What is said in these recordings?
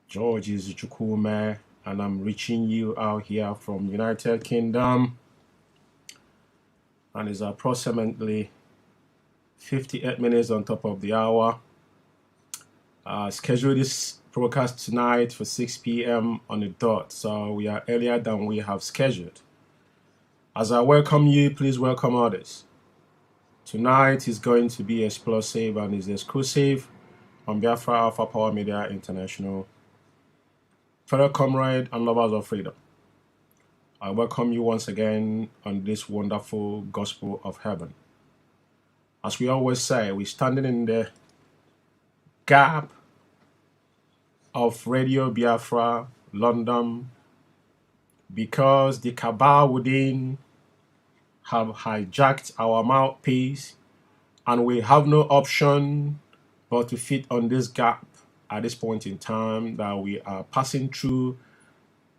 George is Chukwume, and I'm reaching you out here from United Kingdom, and it's approximately 58 minutes on top of the hour. Schedule this broadcast tonight for 6 p.m. on the dot, so we are earlier than we have scheduled. As I welcome you, please welcome others. Tonight is going to be explosive and is exclusive on Biafra Alpha Power Media International. Fellow comrade and lovers of freedom, I welcome you once again on this wonderful gospel of heaven. As we always say, we're standing in the gap of Radio Biafra, London, because the cabal within have hijacked our mouthpiece, and we have no option but to fit on this gap at this point in time that we are passing through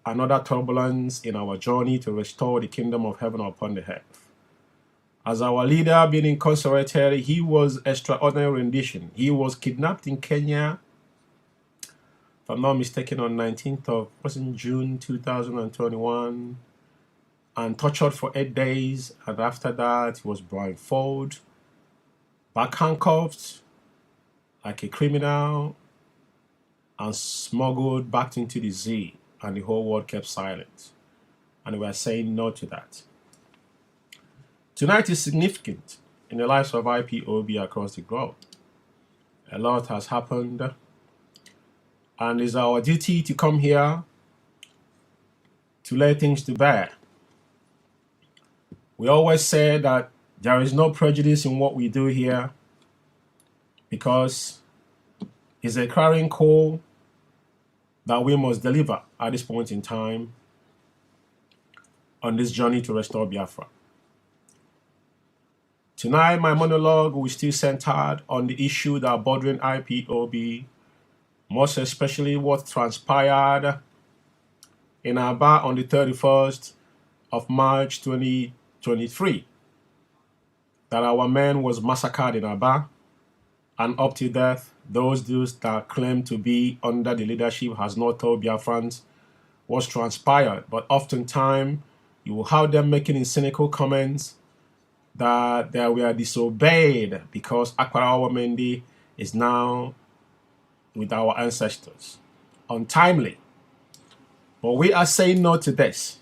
another turbulence in our journey to restore the kingdom of heaven upon the earth. As our leader being incarcerated, he was extraordinary rendition. He was kidnapped in Kenya, if I'm not mistaken, on 19th of June 2021, and tortured for 8 days. And after that, he was blindfolded, back handcuffed like a criminal, and smuggled back into the Z, and the whole world kept silent. And we are saying no to that. Tonight is significant in the lives of IPOB across the globe. A lot has happened, and it's our duty to come here to lay things to bear. We always say that there is no prejudice in what we do here because it's a clarion call that we must deliver at this point in time on this journey to restore Biafra. Tonight, my monologue will still centered on the issue that bothering IPOB, most especially what transpired in Aba on the 31st of March 2023, that our man was massacred in Aba, and up to death, those that claim to be under the leadership has not told Biafrans what's transpired. But oftentimes, you will have them making cynical comments that they were disobeyed because Akwarawa Mendy is now with our ancestors. Untimely. But we are saying no to this.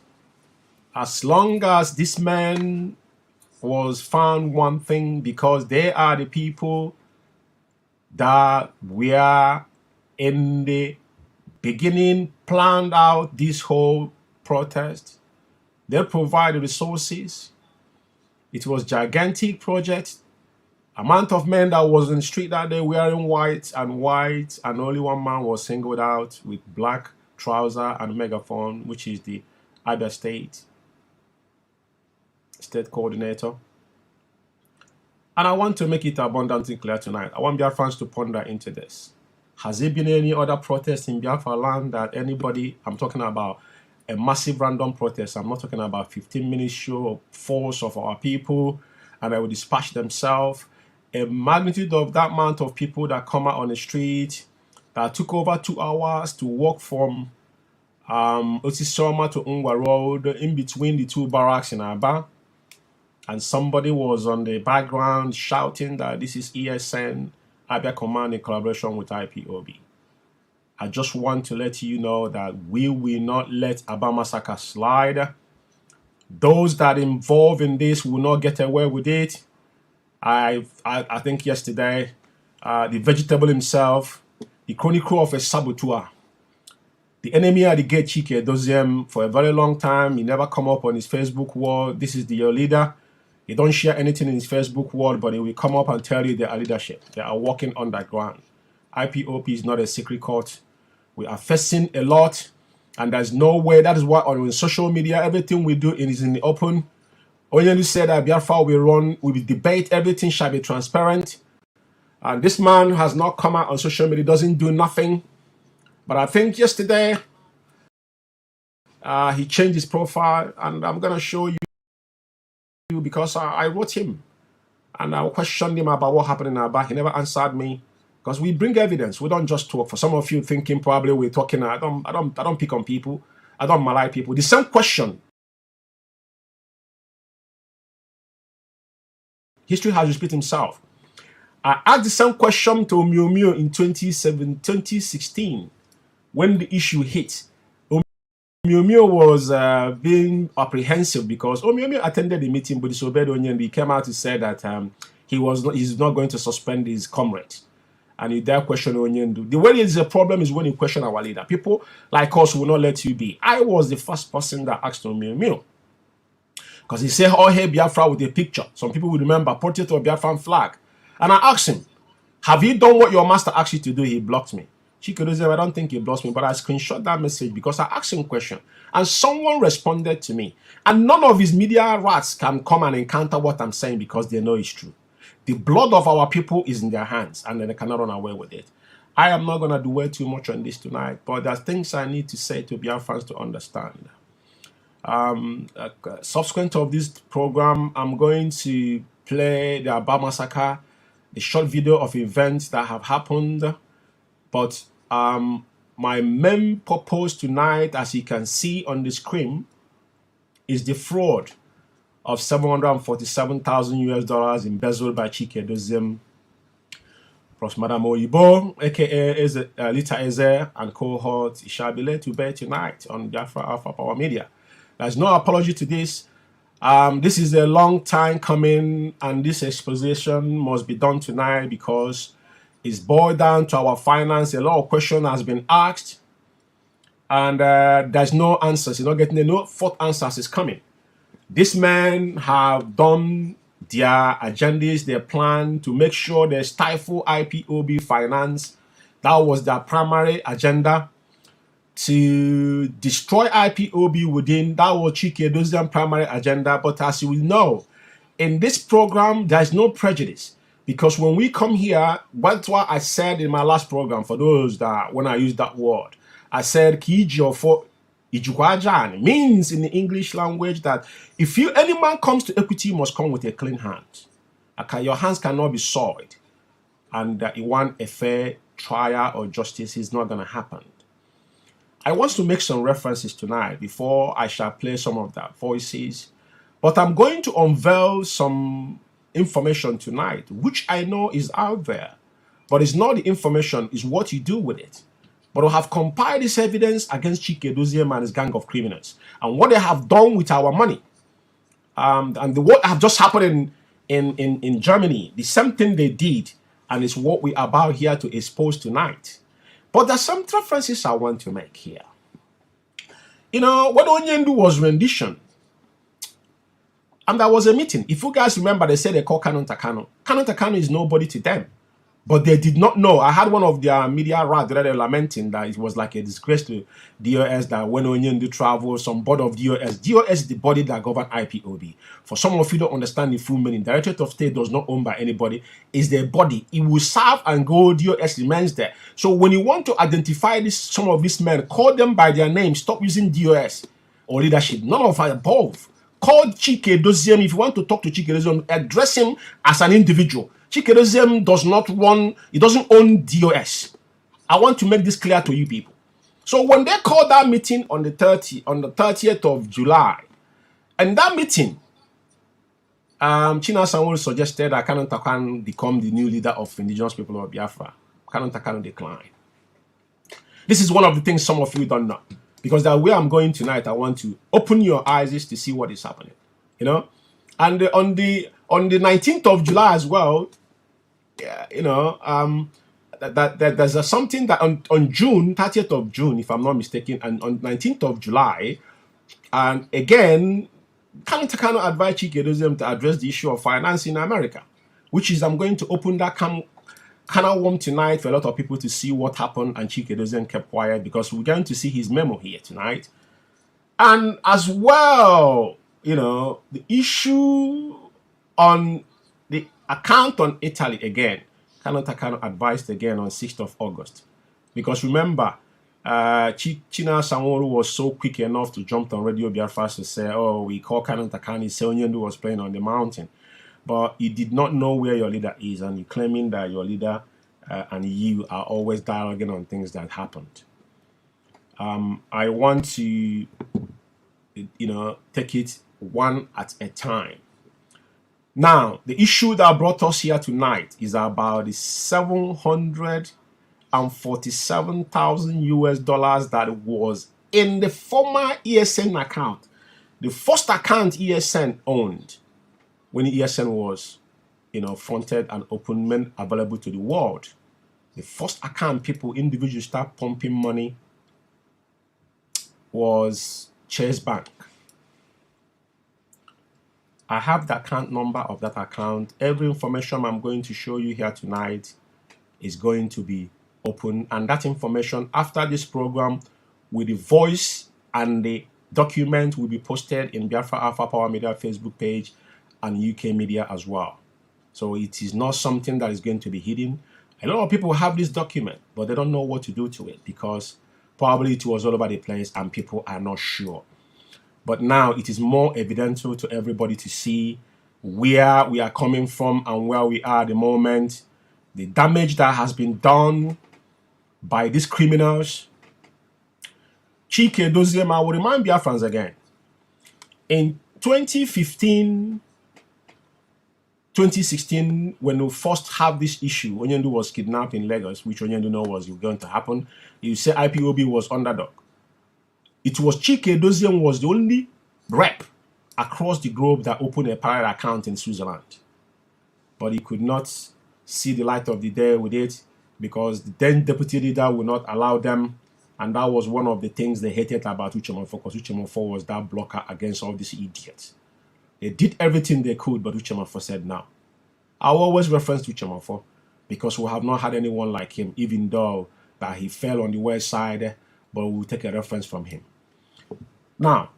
As long as this man was found one thing, because they are the people that we are in the beginning planned out this whole protest. They provide the resources. It was gigantic project. Amount of men that was in the street that day wearing white, and only one man was singled out with black trouser and megaphone, which is the Abia state coordinator. And I want to make it abundantly clear tonight. I want Biafrans to ponder into this. Has there been any other protest in Biafra land that anybody, I'm talking about a massive random protest, I'm not talking about 15-minute show of force of our people and they will dispatch themselves. A magnitude of that amount of people that come out on the street that took over 2 hours to walk from Otisoma to Ungwa Road in between the two barracks in Aba. And somebody was on the background shouting that this is ESN, Abia Command in collaboration with IPOB. I just want to let you know that we will not let Aba massacre slide. Those that involved in this will not get away with it. I think yesterday, the vegetable himself, the chronicle of a saboteur, the enemy at the gate, Chike Doziem, for a very long time, he never come up on his Facebook wall. This is your leader. He don't share anything in his Facebook wall, but he will come up and tell you they are leadership. They are working on that ground. IPOP is not a secret court. We are facing a lot, and there's no way. That is why on social media, everything we do is in the open. Onyelu said that Biafra will run, we will debate, everything shall be transparent. And this man has not come out on social media, doesn't do nothing. But I think yesterday, he changed his profile, and I'm going to show you because I wrote him and I questioned him about what happened in Aba. He never answered me. Because we bring evidence. We don't just talk. For some of you thinking probably we're talking, I don't pick on people. I don't malign people. The same question. History has repeated himself. I asked the same question to Omiomio in 2016 when the issue hit. Omiomio was being apprehensive because Omiomio attended the meeting, but disobeyed Onyendi. He came out to say that he's not going to suspend his comrade. And you dare question Onyendu. The way there's a problem is when you question our leader. People like us will not let you be. I was the first person that asked Omiomio. Because he said, oh, hey, Biafra with a picture. Some people will remember, portrait of Biafran flag. And I asked him, have you done what your master asked you to do? He blocked me. Chikedozie, I don't think he blocked me, but I screenshot that message because I asked him a question. And someone responded to me. And none of his media rats can come and encounter what I'm saying because they know it's true. The blood of our people is in their hands, and they cannot run away with it. I am not going to dwell too much on this tonight, but there's things I need to say to Biafrans to understand. Subsequent of this program, I'm going to play the Aba massacre, the short video of events that have happened. But my main purpose tonight, as you can see on the screen, is the fraud of $747,000 embezzled by Chikedozie plus Madam Oyibo, aka Lita Eze, and cohort. It shall be laid to bed tonight on Biafra Alpha Power Media. There's no apology to this. This is a long time coming, and this exposition must be done tonight because it's boiled down to our finance. A lot of questions has been asked, and there's no answers. You're not getting no fourth answers is coming. These men have done their agendas, their plan to make sure they stifle IPOB finance. That was their primary agenda. To destroy IPOB within, that was Chikedozia's primary agenda. But as you will know, in this program, there's no prejudice. Because when we come here, that's what I said in my last program, for those that, when I use that word, I said, Kijofo Ijukwajan means in the English language that if any man comes to equity, you must come with a clean hand. Okay, your hands cannot be soiled. And you want a fair trial or justice is not going to happen. I want to make some references tonight before I shall play some of their voices. But I'm going to unveil some information tonight, which I know is out there. But it's not the information, it's what you do with it. But we have compiled this evidence against Chikedozie and his gang of criminals. And what they have done with our money. And what have just happened in Germany. The same thing they did. And it's what we are about here to expose tonight. But there's some references I want to make here. You know, when Onyendu was rendition, and there was a meeting. If you guys remember, they said they call Canon Takano. Canon Takano is nobody to them. But they did not know. I had one of their media rats lamenting that it was like a disgrace to DOS that when Onyendu travel, some board of DOS. DOS is the body that governs IPOB. For some of you don't understand the full meaning, Directorate of State does not owned by anybody. It's their body. It will serve and go. DOS remains there. So when you want to identify some of these men, call them by their name. Stop using DOS or leadership. None of above. Call Chikedozie. If you want to talk to Chikedozie, address him as an individual. Chikedozie does not run, he doesn't own DOS. I want to make this clear to you people. So when they called that meeting on the 30th of July, and that meeting, China Sanwo suggested that Canon Takano become the new leader of indigenous people of Biafra. Canon Takano declined. This is one of the things some of you don't know. Because the way I'm going tonight, I want to open your eyes to see what is happening. You know? And on the 19th of July as well, you know, there's something that on June, 30th of June, if I'm not mistaken, and on 19th of July, and again, Takano advised Chikedozie to address the issue of finance in America, which is I'm going to open that can of worm tonight for a lot of people to see what happened, and Chikedozie kept quiet because we're going to see his memo here tonight. And as well, you know, the issue on the account on Italy again, Takano advised again on 6th of August. Because remember, China Sanwo was so quick enough to jump on Radio Biafra to say, oh, we call Takano, say Onyendu was playing on the mountain. But you did not know where your leader is, and you're claiming that your leader and you are always dialoguing on things that happened. I want to, take it one at a time. Now, the issue that brought us here tonight is about the 747,000 US dollars that was in the former ESN account, the first account ESN owned when ESN was, fronted and open, made available to the world. The first account people, individuals start pumping money was Chase Bank. I have the account number of that account. Every information I'm going to show you here tonight is going to be open, and that information after this program with the voice and the document will be posted in Biafra Alpha Power Media Facebook page and UK Media as well. So it is not something that is going to be hidden. A lot of people have this document, but they don't know what to do to it because probably it was all over the place and people are not sure. But now it is more evidential to everybody to see where we are coming from and where we are at the moment, the damage that has been done by these criminals. Chike Doziem, I will remind Biafrans again. In 2015, 2016, when we first have this issue, Onyendu was kidnapped in Lagos, which Onyendu know was going to happen. You say IPOB was underdog. It was Chike Doziem was the only rep across the globe that opened a parallel account in Switzerland. But he could not see the light of the day with it because the then deputy leader would not allow them. And that was one of the things they hated about Uchemonfo, because Uchemonfo was that blocker against all these idiots. They did everything they could, but Uchemonfo said no. I always reference to Uchemonfo because we have not had anyone like him, even though that he fell on the west side, but we'll take a reference from him. Now,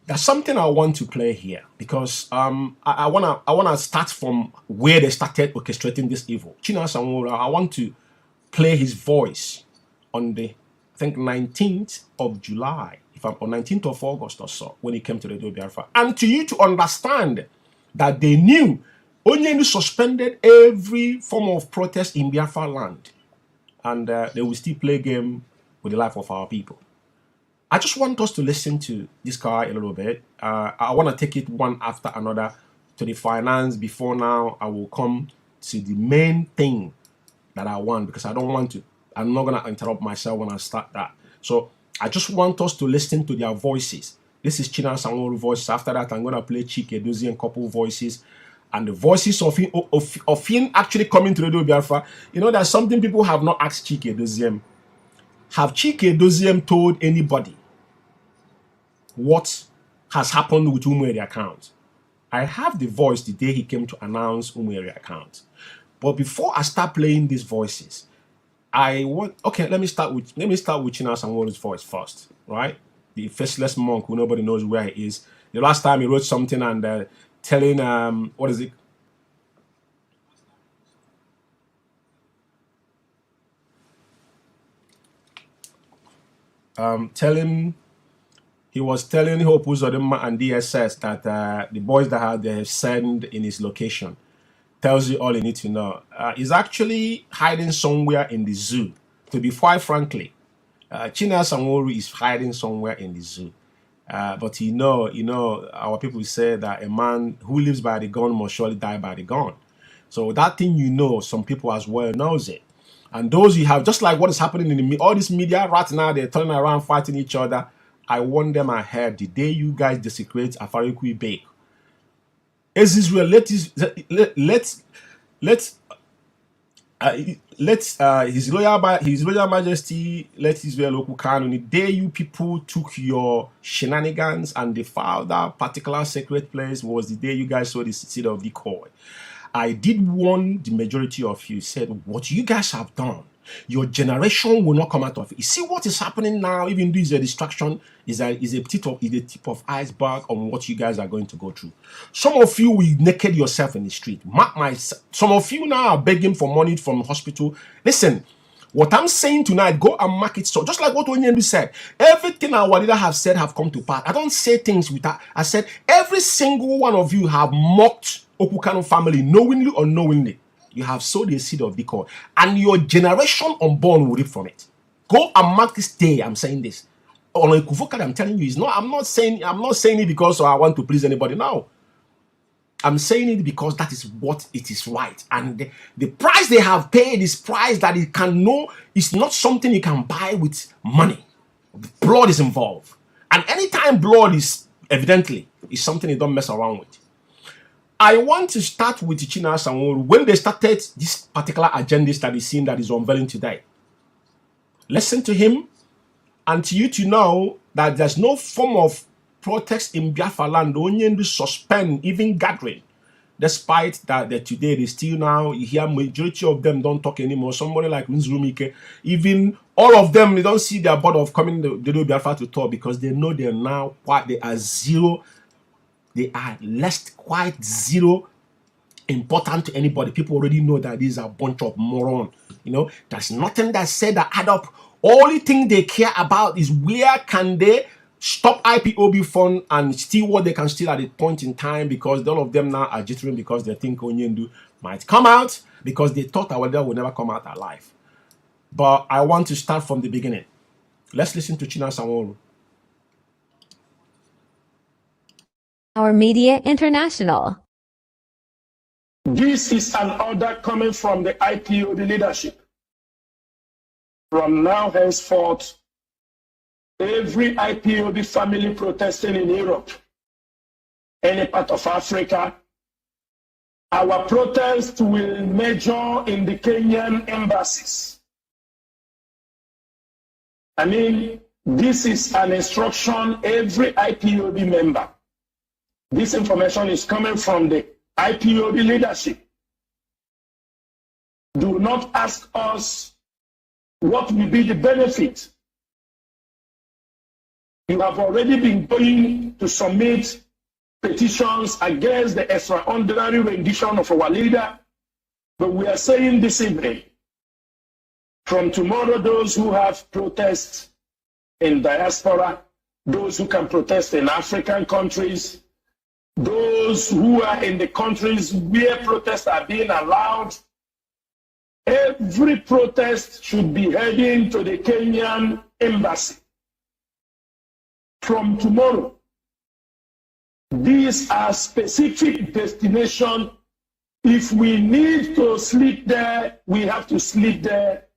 there's something I want to play here because I wanna start from where they started orchestrating this evil. Chinua Sanwo-Olu, I want to play his voice on the, I think, 19th of July, or 19th of August or so, when he came to Radio Biafra. And to you to understand that they knew Onyendu suspended every form of protest in Biafra land. And they will still play game with the life of our people. I just want us to listen to this guy a little bit. I want to take it one after another to the finance. Before now, I will come to the main thing that I want because I don't want to. I'm not going to interrupt myself when I start that. So I just want us to listen to their voices. This is Chinua Sanwo-Olu voices. After that, I'm going to play Chike Doziem couple voices. And the voices of him actually coming to Radio Biafra. You know, there's something people have not asked Chike Doziem. Have Chike Doziem told anybody what has happened with Umueri account? I have the voice the day he came to announce Umueri account. But before I start playing these voices, let me start with Chinua Sanwo-Olu's voice first, right? The faceless monk who nobody knows where he is. The last time he wrote something and telling what is it? He was telling Hope Uzodinma and DSS that the boys that they have sent in his location tells you all you need to know. He's actually hiding somewhere in the zoo. To be quite frankly, Chinua Sanwo-Olu is hiding somewhere in the zoo. But our people say that a man who lives by the gun must surely die by the gun. So that thing, some people as well knows it. And those you have, just like what is happening in all this media right now, they're turning around fighting each other. I want them ahead. The day you guys desecrate Afariku Bey, as Israel, let His Royal Majesty, let Israel local canon. The day you people took your shenanigans and defiled that particular sacred place was the day you guys saw the seed of decoy. I did warn the majority of you, said what you guys have done, your generation will not come out of it. You see what is happening now, even though it's a distraction, is a tip of iceberg on what you guys are going to go through. Some of you will naked yourself in the street. Some of you now are begging for money from the hospital. Listen, what I'm saying tonight, go and mark it. So just like what Onyendu said, everything our leader have said have come to pass. I don't say things with that. I said every single one of you have mocked Okukano family, knowingly or unknowingly. You have sowed a seed of discord, and your generation unborn will reap from it. Go and mark this day. I'm saying this. I'm telling you, it's not. I'm not saying it because I want to please anybody. No. I'm saying it because that is what it is right. And the price they have paid is price that it can know is not something you can buy with money. Blood is involved. And anytime blood is evidently is something you don't mess around with. I want to start with China Sanwo when they started this particular agenda that is seen that is unveiling today. Listen to him, and to you to know that there's no form of protest in Biafra land, only to suspend even gathering. Despite that today they still now, you hear majority of them don't talk anymore. Somebody like Nzurumike, even all of them, they don't see their board of coming to Biafra to talk because they know they're now they are zero. They are quite zero important to anybody. People already know that these are a bunch of morons. You know, there's nothing that said that add up. Only thing they care about is where can they stop IPOB fund and steal what they can steal at a point in time, because all of them now are jittering because they think Onyendu might come out, because they thought Awada would never come out alive. But I want to start from the beginning. Let's listen to China Sanwo. Our Media International. This is an order coming from the IPOB leadership. From now henceforth, every IPOB family protesting in Europe, any part of Africa, our protest will major in the Kenyan embassies. I mean, this is an instruction every IPOB member. This information is coming from the IPOB leadership. Do not ask us what will be the benefit. You have already been going to submit petitions against the extraordinary rendition of our leader, but we are saying this evening, from tomorrow, those who have protests in diaspora, those who can protest in African countries, those who are in the countries where protests are being allowed, every protest should be heading to the Kenyan embassy. From tomorrow, these are specific destinations. If we need to sleep there, we have to sleep there.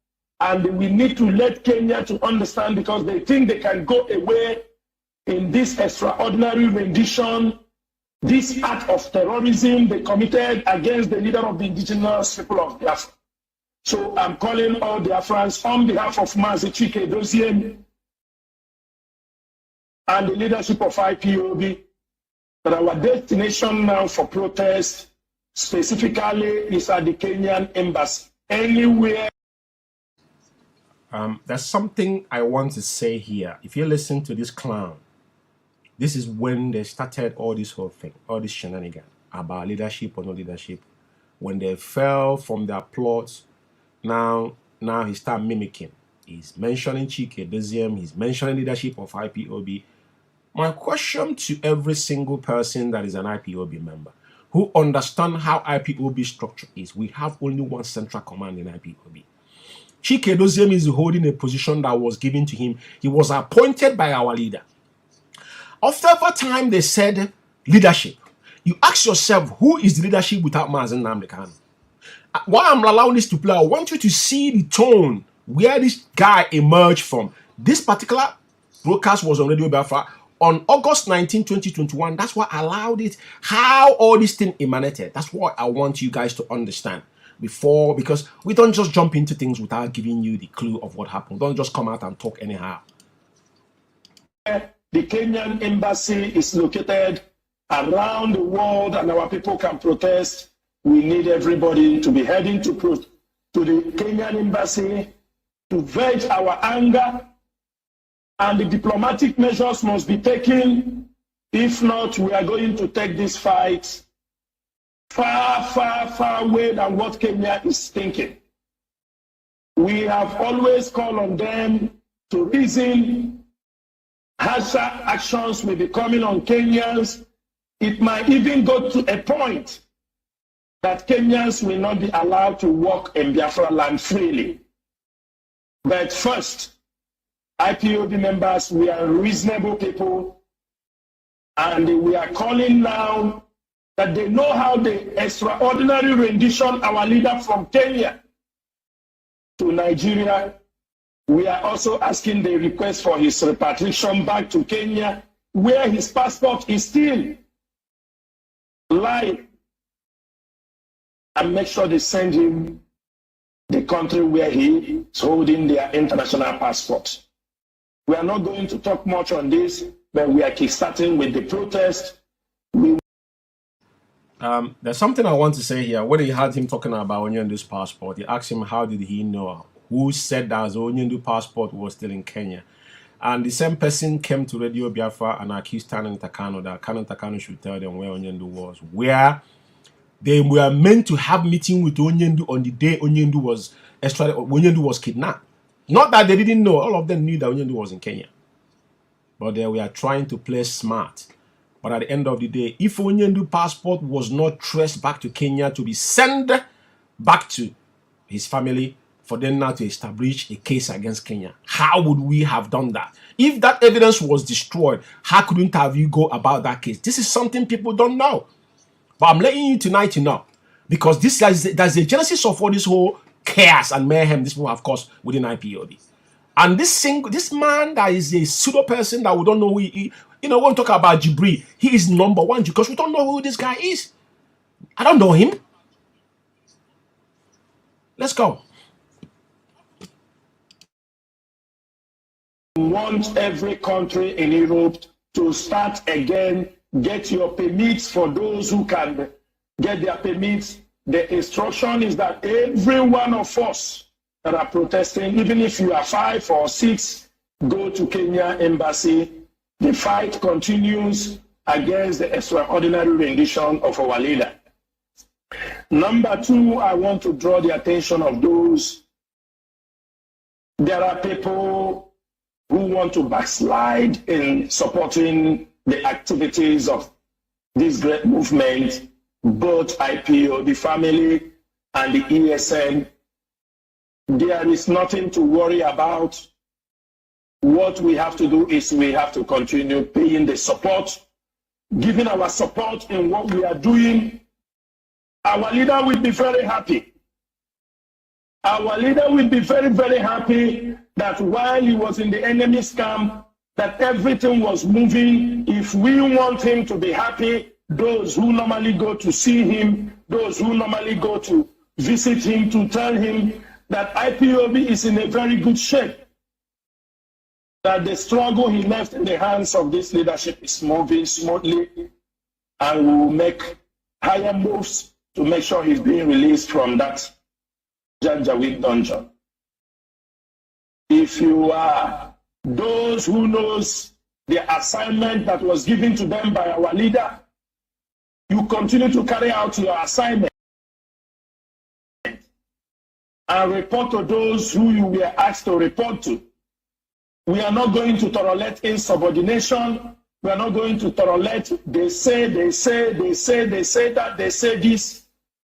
And we need to let Kenya to understand, because they think they can go away in this extraordinary rendition, this act of terrorism they committed against the leader of the indigenous people of Biafra. So I'm calling all Biafrans on behalf of Mazi Chike Doziem and the leadership of IPOB that our destination now for protest specifically is at the Kenyan embassy. Anywhere. There's something I want to say here. If you listen to this clown, this is when they started all this whole thing, all this shenanigan about leadership or no leadership. When they fell from their plots, now he start mimicking. He's mentioning Chike Doziem, he's mentioning leadership of IPOB. My question to every single person that is an IPOB member who understand how IPOB structure is, we have only one central command in IPOB. Chike Doziem is holding a position that was given to him. He was appointed by our leader. After a time, they said leadership. You ask yourself, who is the leadership without Mazen Nnamdi Kanu? Why I'm allowing this to play, I want you to see the tone where this guy emerged from. This particular broadcast was on Radio Biafra on August 19, 2021. That's what allowed it, how all this thing emanated. That's what I want you guys to understand before, because we don't just jump into things without giving you the clue of what happened. Don't just come out and talk anyhow. The Kenyan embassy is located around the world and our people can protest. We need everybody to be heading to the Kenyan embassy to vent our anger, and the diplomatic measures must be taken. If not, we are going to take this fight far, far, far away than what Kenya is thinking. We have always called on them to reason. Harsher actions will be coming on Kenyans. It might even go to a point that Kenyans will not be allowed to walk in Biafra land freely. But first, IPOB members, we are reasonable people, and we are calling now that they know how the extraordinary rendition our leader from Kenya to Nigeria. We are also asking the request for his repatriation back to Kenya, where his passport is still lying, and make sure they send him the country where he is holding their international passport. We are not going to talk much on this, but we are kickstarting with the protest. There's something I want to say here. When he had him talking about Onyendu's passport, he asked him how did he know, who said that Onyendu passport was still in Kenya. And the same person came to Radio Biafra and accused Canon Takano that Canon Takano should tell them where Onyendu was, where they were meant to have meeting with Onyendu on the day Onyendu was kidnapped. Not that they didn't know, all of them knew that Onyendu was in Kenya. But they were trying to play smart. But at the end of the day, if Onyendu passport was not traced back to Kenya to be sent back to his family for them now to establish a case against Kenya, how would we have done that? If that evidence was destroyed, how couldn't have you go about that case? This is something people don't know. But I'm letting you tonight to know, because that's the genesis of all this whole chaos and mayhem this people have caused within IPOB. And this man that is a pseudo person that we don't know who he, when we talk about Jibri, he is number one because we don't know who this guy is. I don't know him. Let's go. We want every country in Europe to start again, get your permits for those who can get their permits. The instruction is that every one of us that are protesting, even if you are 5 or 6, go to Kenya Embassy. The fight continues against the extraordinary rendition of our leader. Number 2, I want to draw the attention of those. There are people who want to backslide in supporting the activities of this great movement, both IPO, the family, and the ESN. There is nothing to worry about. What we have to do is we have to continue paying the support, giving our support in what we are doing. Our leader will be very happy. Our leader will be very, very happy that while he was in the enemy's camp, that everything was moving. If we want him to be happy, those who normally go to see him, those who normally go to visit him, to tell him that IPOB is in a very good shape, that the struggle he left in the hands of this leadership is moving smoothly, and we will make higher moves to make sure he's being released from that Janjaweed dungeon. If you are those who knows the assignment that was given to them by our leader, you continue to carry out your assignment and report to those who you were asked to report to. We are not going to tolerate insubordination. We are not going to tolerate they say that, they say this.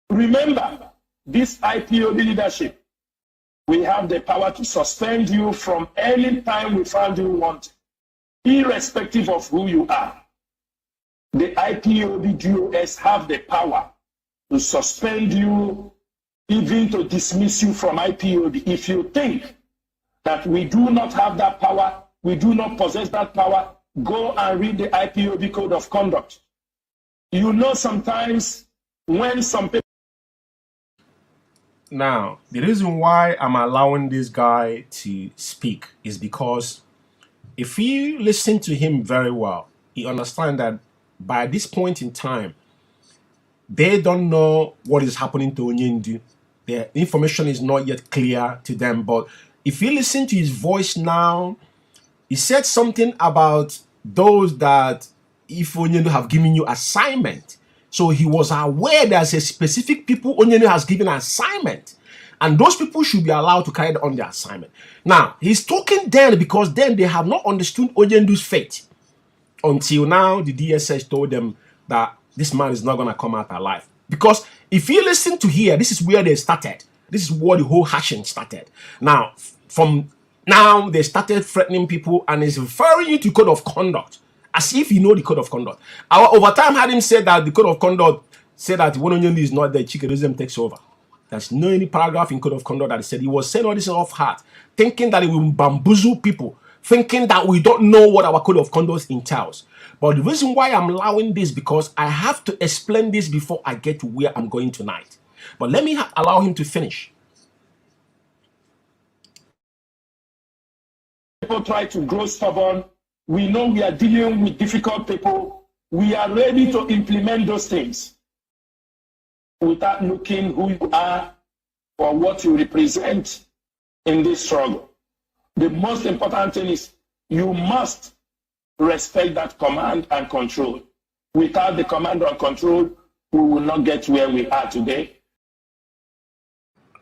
Remember, this IPOB leadership, we have the power to suspend you from any time we found you wanted, irrespective of who you are. The IPOB DOS have the power to suspend you, even to dismiss you from IPOB. If you think that we do not have that power, we do not possess that power, go and read the IPOB Code of Conduct. You know, sometimes when some people... Now, the reason why I'm allowing this guy to speak is because if you listen to him very well, you understand that by this point in time, they don't know what is happening to Onyendu. The information is not yet clear to them. But if you listen to his voice now, he said something about those that if Onyendu have given you assignment. So he was aware there's a specific people Onyendu has given an assignment. And those people should be allowed to carry on their assignment. Now, he's talking then because then they have not understood Onyendu's fate. Until now, the DSS told them that this man is not going to come out alive. Because If you listen to here, this is where they started. This is where the whole hashing started. Now, from now, they started threatening people and is referring you to code of conduct as if you know the code of conduct. Our over time had him say that the code of conduct said that when Onyendi is not there, Chikedozie takes over. There's no any paragraph in code of conduct that said he was saying all this off heart, thinking that it will bamboozle people, thinking that we don't know what our code of conduct entails. But the reason why I'm allowing this because I have to explain this before I get to where I'm going tonight. But let me allow him to finish. People try to grow stubborn. We know we are dealing with difficult people. We are ready to implement those things without looking who you are or what you represent in this struggle. The most important thing is you must respect that command and control. Without the command and control, we will not get where we are today.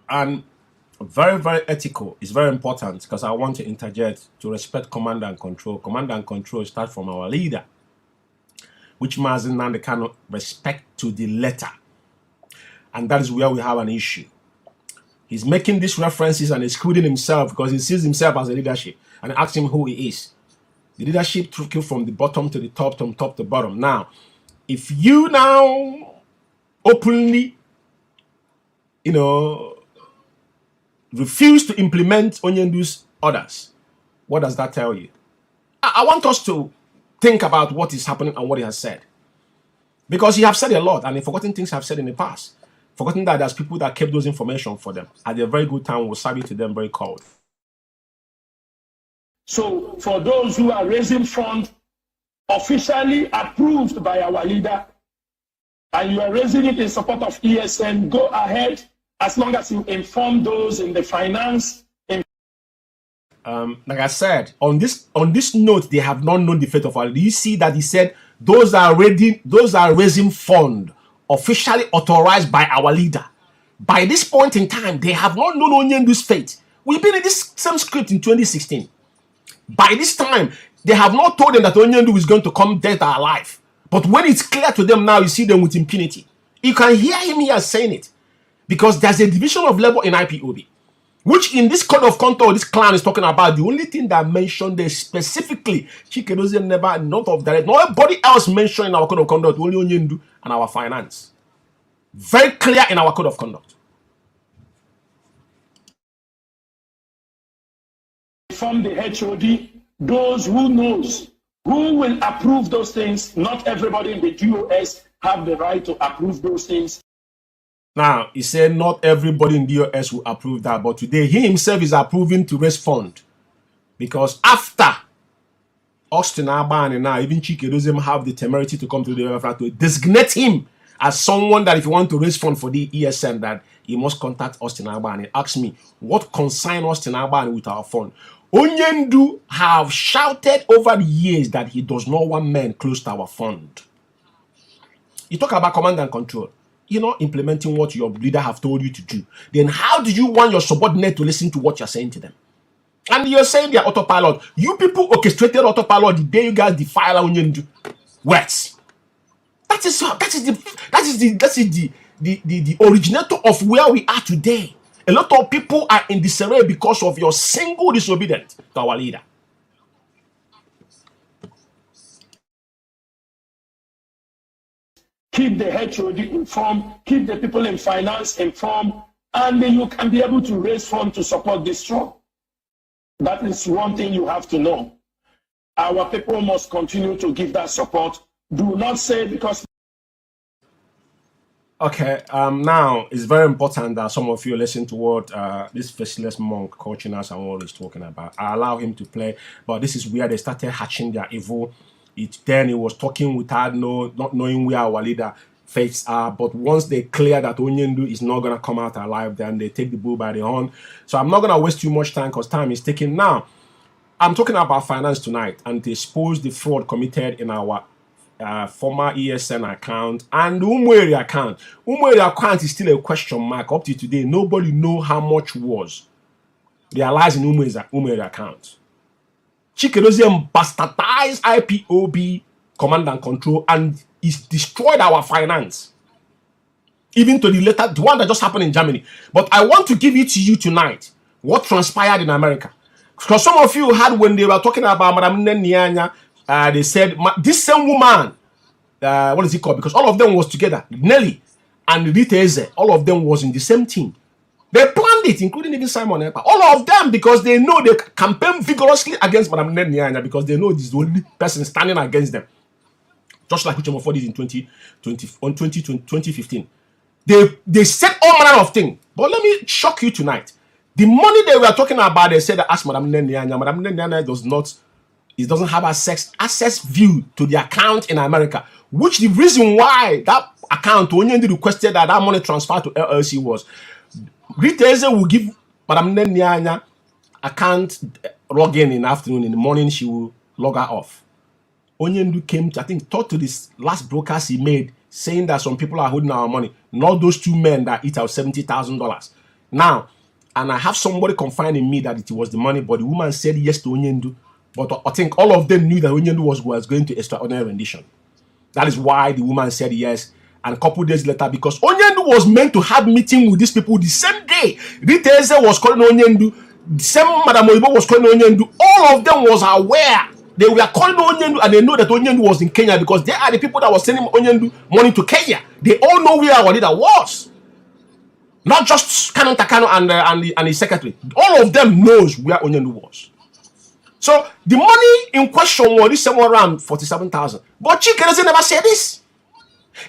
And very, very ethical. It's very important because I want to interject to respect command and control. Command and control start from our leader, which means now the kind of respect to the letter. And that is where we have an issue. He's making these references and excluding himself because he sees himself as a leadership and asks him who he is. The leadership took you from the bottom to the top, from top to bottom. Now, if you now openly, refuse to implement Onyendu's orders, what does that tell you? I want us to think about what is happening and what he has said. Because he has said a lot and the forgotten things I've said in the past. Forgotten that there's people that kept those information for them. At a very good time, will serve it to them very cold. So for those who are raising funds officially approved by our leader, and you are raising it in support of ESN, go ahead as long as you inform those in the finance. Like I said, on this note, they have not known the fate of our leader. You see that he said those are raising fund officially authorized by our leader. By this point in time, they have not known Onyendu's fate. We've been in this same script in 2016. By this time, they have not told them that Onyendu is going to come dead or alive. But when it's clear to them now, you see them with impunity. You can hear him here saying it. Because there's a division of labor in IPOB. Which in this code of conduct, this clan is talking about, the only thing that mentioned there specifically, Chikedozie never, not of direct, nobody else mentioned in our code of conduct, only Onyendu and our finance. Very clear in our code of conduct. From the HOD, those who knows who will approve those things. Not everybody in the DOS have the right to approve those things. Now, he said not everybody in the US will approve that, but today he himself is approving to raise fund. Because after Austin Abani now, even Chikedozie have the temerity to come to the WFR to designate him as someone that if you want to raise fund for the ESN, that he must contact Austin Abani. Ask me, what concern Austin Abani with our fund? Onyendu have shouted over the years that he does not want men close to our fund. You talk about command and control. You're not implementing what your leader have told you to do. Then how do you want your subordinate to listen to what you're saying to them? And you're saying they're autopilot. You people orchestrated autopilot the day you guys defile Onyendu. Words. That is the originator of where we are today. A lot of people are in disarray because of your single disobedience to our leader. Keep the HOD informed, keep the people in finance informed, and then you can be able to raise funds to support this struggle. That is one thing you have to know. Our people must continue to give that support. Do not say because... Okay, now it's very important that some of you listen to what this faceless monk coaching us and what he's talking about. I allow him to play, but this is where they started hatching their evil. Then he was talking without not knowing where our leader fates are. But once they clear that Onyendu is not going to come out alive, then they take the bull by the horn. So I'm not going to waste too much time because time is ticking. Now, I'm talking about finance tonight and to expose the fraud committed in our former ESN account and the Umweri account. Umweri account is still a question mark. Up to today, nobody know how much was realized in Umweri account. Chikedozie bastardized IPOB command and control and is destroyed our finance. even to the later, the one that just happened in Germany. But I want to give it to you tonight, what transpired in America. Because some of you had, when they were talking about Madame Nyanya, they said, this same woman, what is it called? Because all of them was together. Nelly and Rita Eze, all of them was in the same team. They planned it, including even Simon Ekpa. All of them, because they know they campaign vigorously against Madame Nyanya, because they know this is the only person standing against them. Just like Uche did in 2015. They said all manner of things. But let me shock you tonight. The money they were talking about, they said that ask Madame Nyanya. Madame Nyanya doesn't have access view to the account in America. Which the reason why that account only requested that money transfer to LLC was Rita Eze will give Madame Nyanya account login in the afternoon. In the morning, she will log her off. Onyendu came to, I think, talk to this last broadcast he made, saying that some people are holding our money. Not those two men that eat out $70,000. Now, and I have somebody confiding in me that it was the money, but the woman said yes to Onyendu. But I think all of them knew that Onyendu was going to extraordinary rendition. That is why the woman said yes. And a couple days later, because Onyendu was meant to have meeting with these people the same day, Rita Eze was calling Onyendu, the same Madame Oyibo was calling Onyendu. All of them was aware. They were calling Onyendu, and they know that Onyendu was in Kenya, because they are the people that was sending Onyendu money to Kenya. They all know where our leader was. Not just Canon Takano and his secretary. All of them knows where Onyendu was. So the money in question was this somewhere around 47,000. But Chikereze never said this.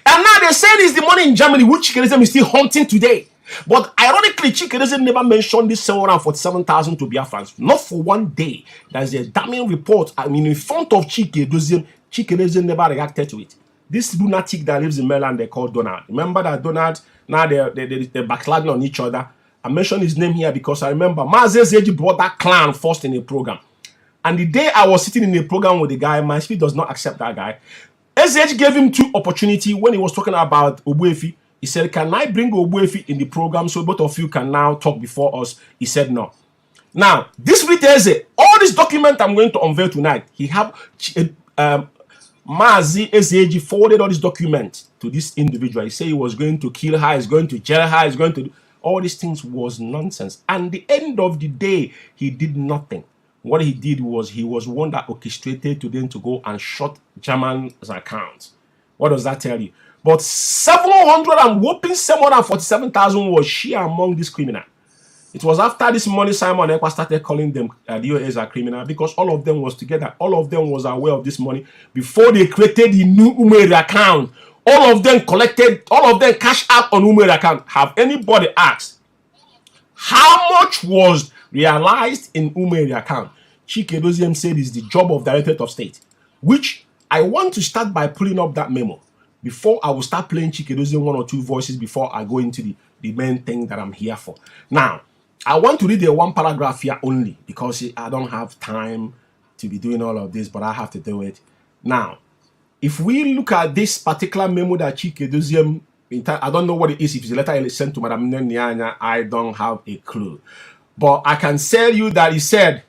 And now they say it's the money in Germany, which Chikereze is still hunting today. But ironically, Chikereze never mentioned this somewhere around 47,000 to Biafrans. Not for one day. There's a damning report. I mean, in front of Chikereze never reacted to it. This lunatic that lives in Maryland, they call Donald. Remember that Donald, now they're backsliding on each other. I mentioned his name here because I remember Mazezeji brought that clown first in a program. And the day I was sitting in a program with the guy, my spirit does not accept that guy. SH gave him two opportunities when he was talking about Ogbuefi. He said, can I bring Ogbuefi in the program so both of you can now talk before us? He said no. Now, this Rita Eze, all this document I'm going to unveil tonight, he have Mazi Ezeji forwarded all this document to this individual. He said he was going to kill her, he's going to jail her, he's going to do all these things was nonsense. And the end of the day, he did nothing. What he did was he was one that orchestrated to them to go and shut German's account. What does that tell you? But 747,000 was share among this criminal. It was after this money Simon Ekpa started calling them DOAs a criminal, because all of them was together. All of them was aware of this money before they created the new Umeri account. All of them collected, all of them cashed out on Umeri account. Have anybody asked how much was realized in Umeri account? Chike Doziem said is the job of Directorate of State, which I want to start by pulling up that memo before I will start playing Chike Doziem one or two voices before I go into the main thing that I'm here for. Now, I want to read the one paragraph here only because I don't have time to be doing all of this, but I have to do it. Now, if we look at this particular memo that Chike Doziem, I don't know what it is. If it's a letter sent to Madame Nyanya, I don't have a clue. But I can tell you that he said,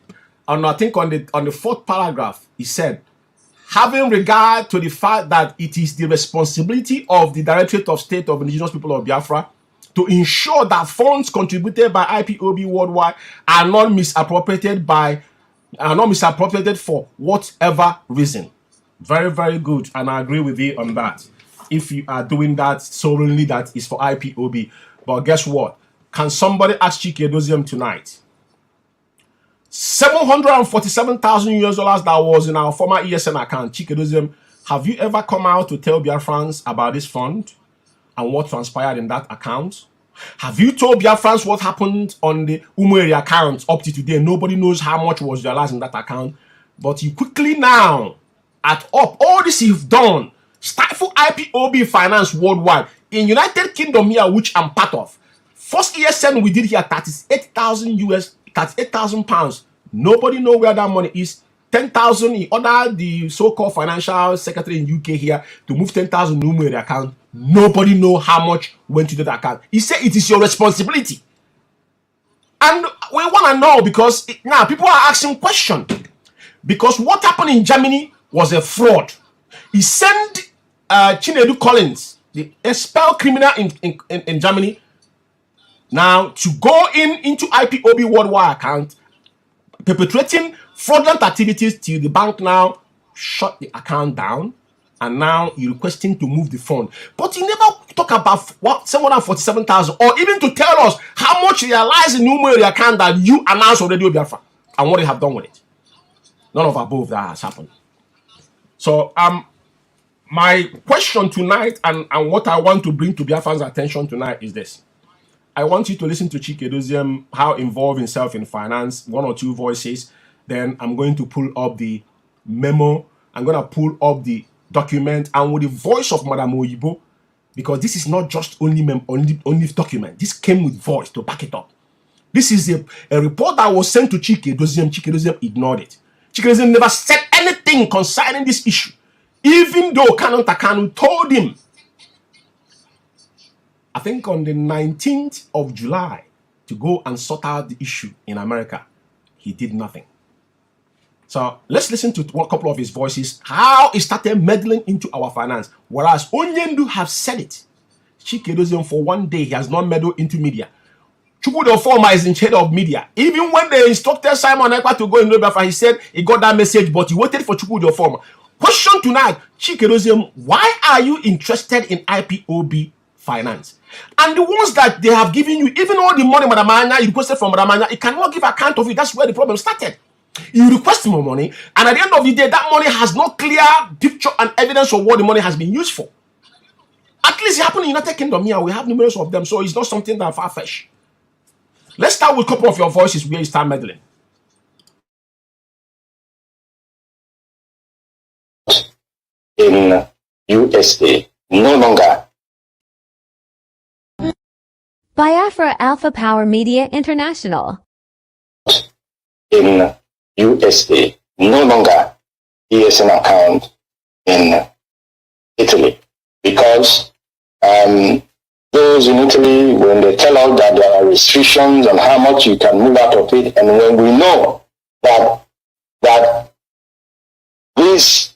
and I think on the fourth paragraph, he said, having regard to the fact that it is the responsibility of the Directorate of State of Indigenous People of Biafra to ensure that funds contributed by IPOB worldwide are not misappropriated for whatever reason. Very, very good. And I agree with you on that. If you are doing that solely, that is for IPOB. But guess what? Can somebody ask Chike Doziem tonight? 747,000 US dollars that was in our former ESN account. Chike Doziem, have you ever come out to tell Biafrans about this fund and what transpired in that account? Have you told Biafrans what happened on the Umeri account up to today? Nobody knows how much was realized in that account. But you quickly now, all this you've done, stifle IPOB finance worldwide. In United Kingdom here, which I'm part of, first ESN we did here, 38,000 pounds. Nobody know where that money is. 10,000, he ordered the so-called financial secretary in UK here to move 10,000 Umeri account. Nobody know how much went to that account. He said it is your responsibility. And we want to know because now people are asking questions. Because what happened in Germany was a fraud. He sent Chinedu Collins, the expelled criminal in Germany, now to go into IPOB worldwide account, perpetrating fraudulent activities till the bank now shut the account down, and now you're requesting to move the fund. But you never talk about what 747,000, or even to tell us how much there lies in Umeri account that you announced already, Biafra, and what they have done with it. None of above that has happened. So my question tonight, and what I want to bring to Biafran's attention tonight is this. I want you to listen to Chike Doziem, how involved himself in finance, one or two voices. Then I'm going to pull up the memo. I'm going to pull up the document, and with the voice of Madam Oyibo, because this is not just only document. This came with voice to back it up. This is a report that was sent to Chike Doziem. Chike Doziem ignored it. Chike Doziem never said anything concerning this issue, even though Canon Takanu told him, I think on the 19th of July, to go and sort out the issue in America. He did nothing. So let's listen to a couple of his voices, how he started meddling into our finance. Whereas Onyendu have said it. Chike Doziem, for one day, he has not meddled into media. Chukwudi Former is in charge of media. Even when they instructed Simon Ekpa to go in Biafra, he said he got that message, but he waited for Chukwudi Former. Question tonight, Chike Doziem, why are you interested in IPOB finance? And the ones that they have given you, even all the money Madam Anya you requested from Madam Anya, you cannot give account of it. That's where the problem started. You request more money, and at the end of the day, that money has no clear picture and evidence of what the money has been used for. At least it happened in the United Kingdom here. We have numerous of them, so it's not something that far-fetched. Let's start with a couple of your voices where you start meddling. In USA, no longer. Biafra Alpha Power Media International. In USA, no longer ESN account in Italy, because those in Italy, when they tell us that there are restrictions on how much you can move out of it, and when we know that these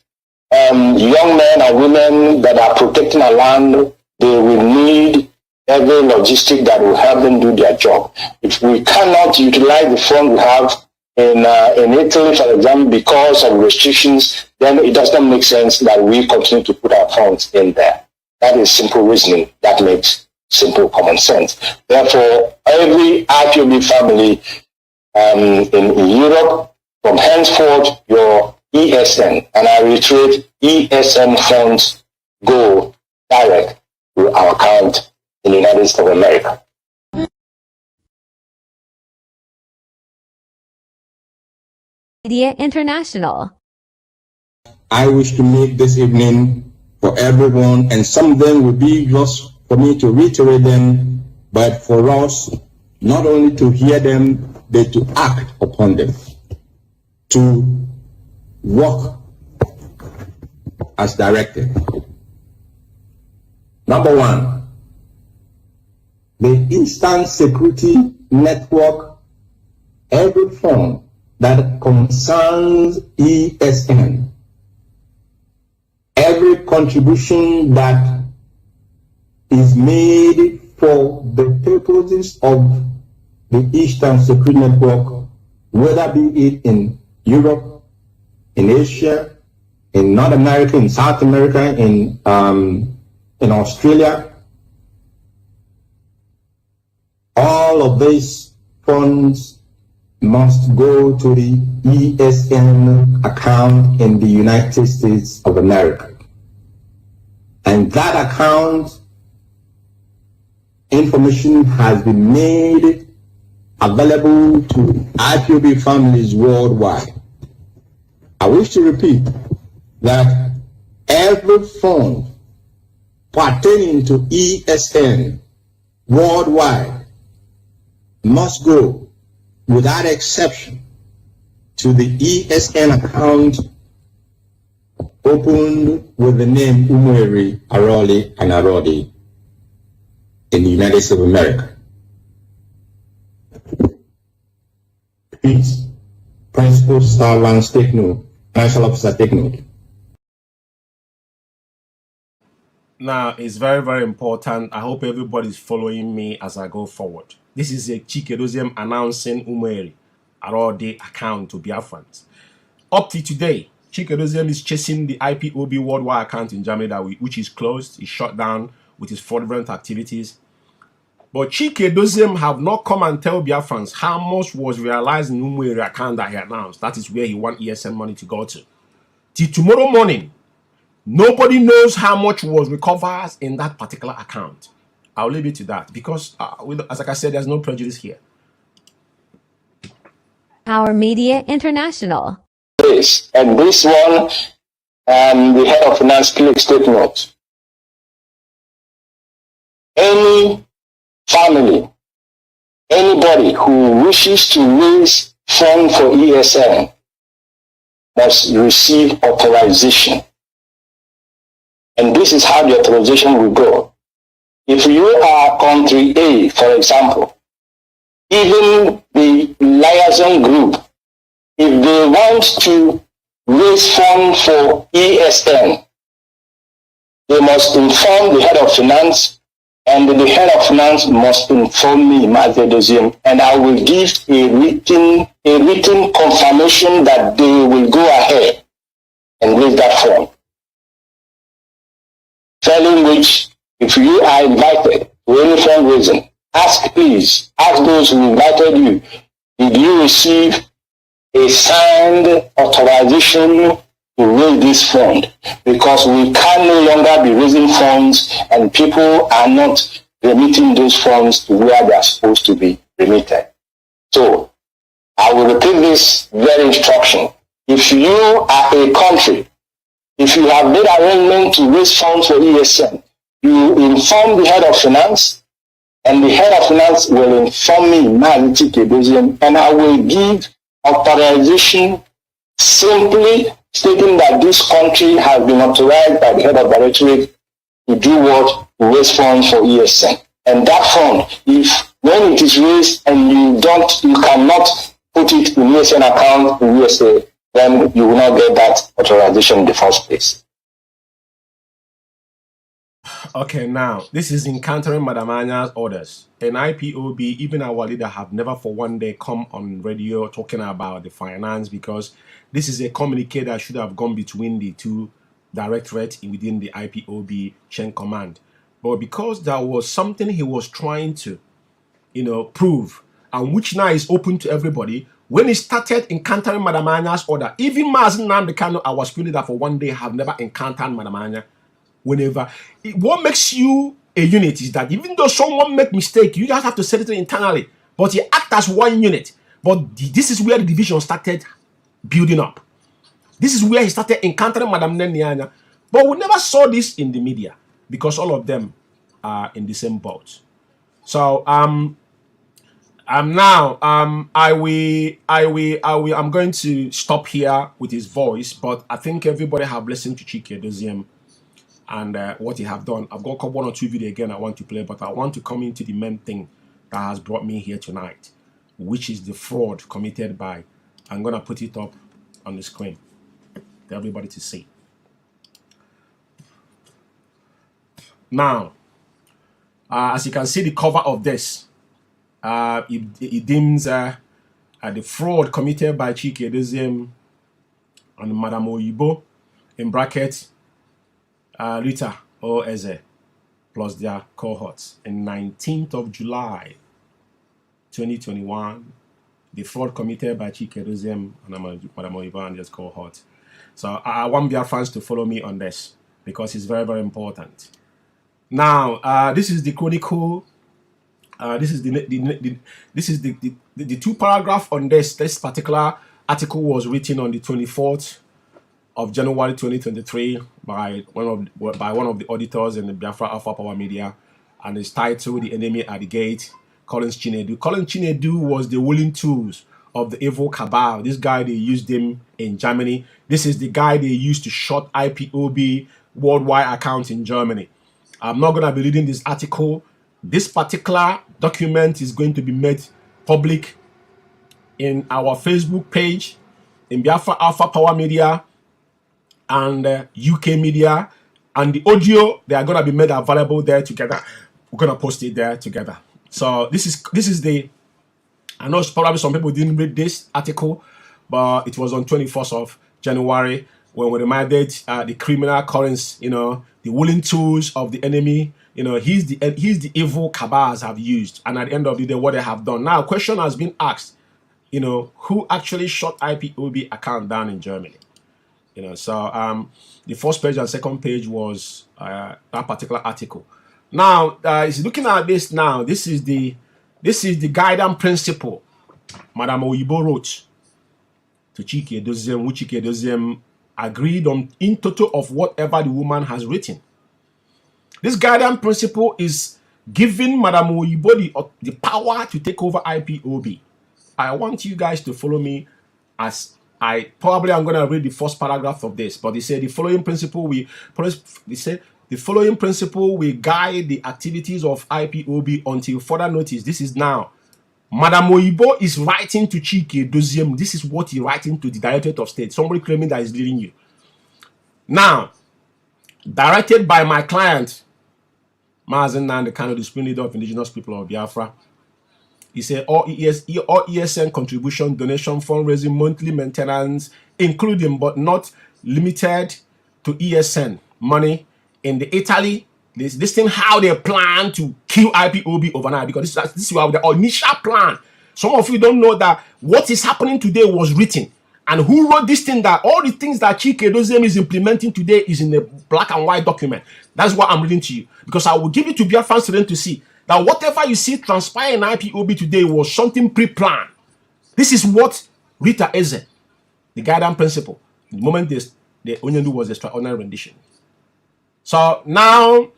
young men and women that are protecting our land, they will need every logistic that will help them do their job. If we cannot utilize the fund we have in Italy, for example, because of restrictions, then it does not make sense that we continue to put our funds in there. That is simple reasoning. That makes simple common sense. Therefore, every IPOB family in Europe, from henceforth, your ESN, and I reiterate, ESN funds go direct to our account in the United States of America. Media International. I wish to make this evening for everyone, and some of them will be just for me to reiterate them, but for us not only to hear them, but to act upon them, to work as directed. Number one, the Instant Security Network, every form that concerns ESN, every contribution that is made for the purposes of the Eastern Security Network, whether be it in Europe, in Asia, in North America, in South America, in Australia, all of these funds must go to the ESN account in the United States of America. And that account information has been made available to IPOB families worldwide. I wish to repeat that every fund pertaining to ESN worldwide must go without exception to the ESN account opened with the name Umweri, Aroli, and Arodi in the United States of America. Please, Principal Star Lance, take note. Financial Officer, take note. Now, it's very, very important. I hope everybody's following me as I go forward. This is a Chikedozium announcing Umeri Arode account to Biafrans. Up to today, Chikedozium is chasing the IPOB worldwide account in Germany which is closed, is shut down with his fraudulent activities. But Chikedozium have not come and tell Biafrans how much was realized in Umeri account that he announced. That is where he want ESN money to go to. Till tomorrow morning, nobody knows how much was recovered in that particular account. I'll leave it to that because, as like I said, there's no prejudice here. Power Media International. And this one, the head of finance clicks take note. Any family, anybody who wishes to raise funds for ESN must receive authorization. And this is how the authorization will go. If you are country A, for example, even the liaison group, if they want to raise funds for ESN, they must inform the head of finance, and the head of finance must inform me, Mazedozium, and I will give a written confirmation that they will go ahead and raise that fund. Failing which, if you are invited to any fundraising, ask those who invited you, did you receive a signed authorization to raise this fund? Because we can no longer be raising funds and people are not remitting those funds to where they are supposed to be remitted. So, I will repeat this very instruction. If you are a country, if you have made arrangement to raise funds for ESN, you inform the head of finance, and the head of finance will inform me, and I will give authorization simply stating that this country has been authorized by the head of directorate to do what? To raise funds for ESN. And that fund, if when it is raised and you cannot put it in ESN account in USA, then you will not get that authorization in the first place. Okay, now, this is encountering Madam Anya's orders. An IPOB, even our leader, have never for one day come on radio talking about the finance, because this is a communique that should have gone between the two directorates within the IPOB chain command. But because there was something he was trying to, prove, and which now is open to everybody, when he started encountering Madam Anya's order, even Mazen Namdekano, our spirit leader for one day, have never encountered Madam Anya. What makes you a unit is that even though someone make mistake, you just have to set it internally. But you act as one unit. But this is where the division started building up. This is where he started encountering Madam Nenianya. But we never saw this in the media because all of them are in the same boat. So I'm going to stop here with his voice, but I think everybody have listened to Chikedozium and what he have done. I've got one or two videos again I want to play, but I want to come into the main thing that has brought me here tonight, which is the fraud committed by, I'm going to put it up on the screen for everybody to see. Now, as you can see the cover of this, it deems the fraud committed by Chikedozium and Madam Oyibo, in bracket, Rita or Eze, plus their cohorts. In 19th of July, 2021, the fraud committed by Chikedozium and Madam Oyibo and his cohort. So I want Biafrans to follow me on this because it's very, very important. Now, this is the chronicle. This is the two paragraph on this. This particular article was written on the 24th of January 2023 by one of the auditors in the Biafra Alpha Power Media, and it's titled "The Enemy at the Gate." Collins Chinedu. Collins Chinedu was the willing tools of the evil cabal. This guy, they used him in Germany. This is the guy they used to shut IPOB worldwide accounts in Germany. I'm not going to be reading this article. This particular document is going to be made public in our Facebook page, in Biafra Alpha Power Media and UK Media, And the audio, they are going to be made available there together. We're going to post it there together. So this is the, I know probably some people didn't read this article, but it was on 21st of January when we reminded the criminal currents, the willing tools of the enemy. He's the evil cabals have used, and at the end of the day, what they have done. Now, a question has been asked, who actually shut IPOB account down in Germany? So the first page and second page was that particular article. Now, is looking at this now. This is the guiding principle Madame Oyibo wrote to Chike Edoziem, which Chike Edoziem agreed on in total of whatever the woman has written. This guiding principle is giving Madame Oyibo the power to take over IPOB. I want you guys to follow me as I'm going to read the first paragraph of this, but they say the following principle will guide the activities of IPOB until further notice. This is now. Madame Oyibo is writing to Chike Edoziem. This is what he's writing to the Directorate of State. Somebody claiming that is leading you. Now, directed by my client, Mazen Nandi Kano, the spring leader of indigenous people of Biafra. He said all ESN contribution, donation, fundraising, monthly maintenance, including but not limited to ESN money in the Italy. This thing how they plan to kill IPOB overnight, because this is the initial plan. Some of you don't know that what is happening today was written. And who wrote this thing, that all the things that Chike Edoziem is implementing today is in a black and white document. That's what I'm reading to you. Because I will give it to Biafran students to see that whatever you see transpire in IPOB today was something pre-planned. This is what Rita Eze, the guiding principle, the moment the Onyendu was extraordinary rendition. So now,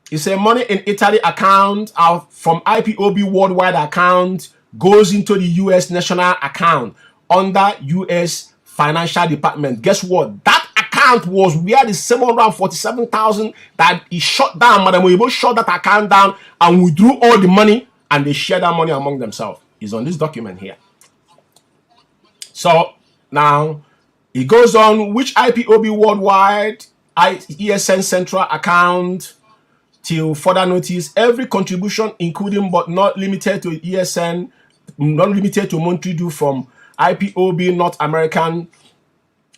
it's a money in Italy account from IPOB worldwide account goes into the US national account under US Financial Department. Guess what? That account was where the 747,000 that he shut down. Madame Oyibo shut that account down and withdrew all the money, and they shared that money among themselves. It's on this document here. So now it goes on, which IPOB worldwide ESN central account till further notice, every contribution including but not limited to ESN, not limited to monthly due from IPOB North American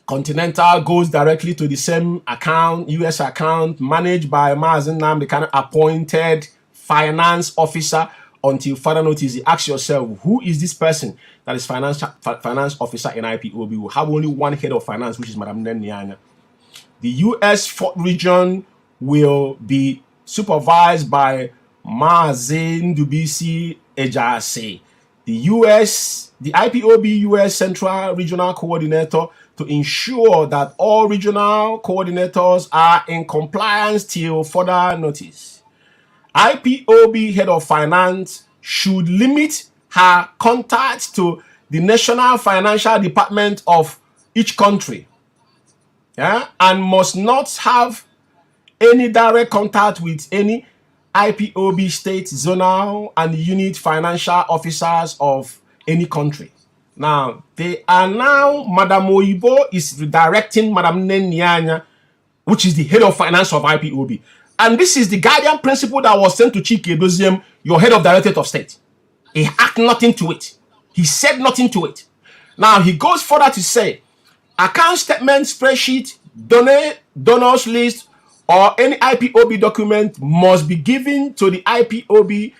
Continental goes directly to the same account, US account, managed by Mazen Nam, the kind of appointed finance officer until further notice. You ask yourself, who is this person that is finance officer in IPOB? We have only one head of finance, which is Madame Nenyanya. The US 4th region will be supervised by Mazen Dubisi Ejase. The IPOB US Central Regional Coordinator, to ensure that all regional coordinators are in compliance till further notice. IPOB Head of Finance should limit her contacts to the National Financial Department of each country, and must not have any direct contact with any IPOB state, zonal, and unit financial officers of any country. Now, Madame Oyibo is redirecting Madame Nenyanya, which is the head of finance of IPOB. And this is the guardian principle that was sent to Chike Edoziem, your head of Directorate of State. He had nothing to it. He said nothing to it. Now, he goes further to say, account statement, spreadsheet, donors list, or any IPOB document must be given to the IPOB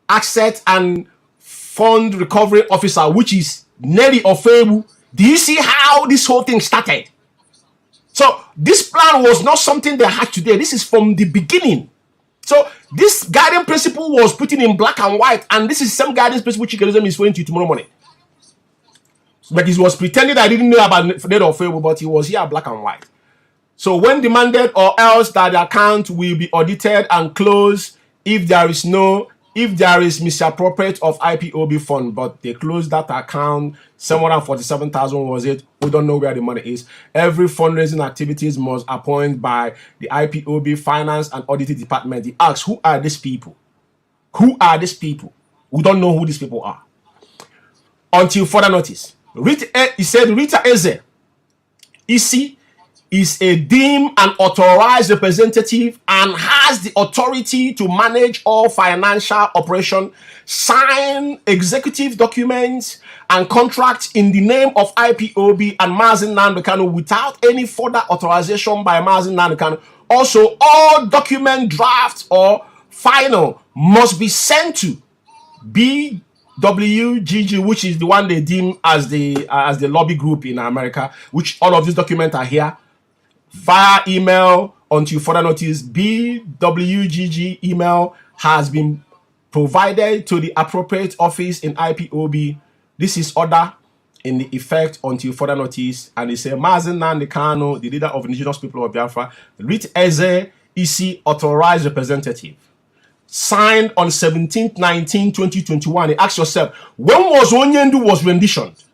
Asset and Fund Recovery Officer, which is Nelly Ofebu. Do you see how this whole thing started? So this plan was not something they had today. This is from the beginning. So this guiding principle was put in black and white, and this is some guidance principle Chike Edoziem is going to tomorrow morning. But he was pretending I didn't know about Nelly Ofebu, but he was here black and white. So when demanded, or else that the account will be audited and closed if there is misappropriate of IPOB fund. But they closed that account. 747,000 was it? We don't know where the money is. Every fundraising activities must appoint by the IPOB Finance and Auditing Department. He asks, who are these people? Who are these people? We don't know who these people are. Until further notice. He said, Rita Eze, Isi, is a deemed and authorized representative and has the authority to manage all financial operation, sign executive documents and contracts in the name of IPOB and Mazi Nnamdi Kanu without any further authorization by Mazi Nnamdi Kanu. Also, all document drafts or final must be sent to BWGG, which is the one they deem as the lobby group in America, which all of these documents are here, via email until further notice. BWGG email has been provided to the appropriate office in IPOB. This is order in the effect until further notice. And it says, Mazi Nnamdi Kanu, the leader of indigenous people of Biafra, Rit Eze Isi authorized representative. Signed on 17/19/2021. You ask yourself, when was Onyendu was renditioned?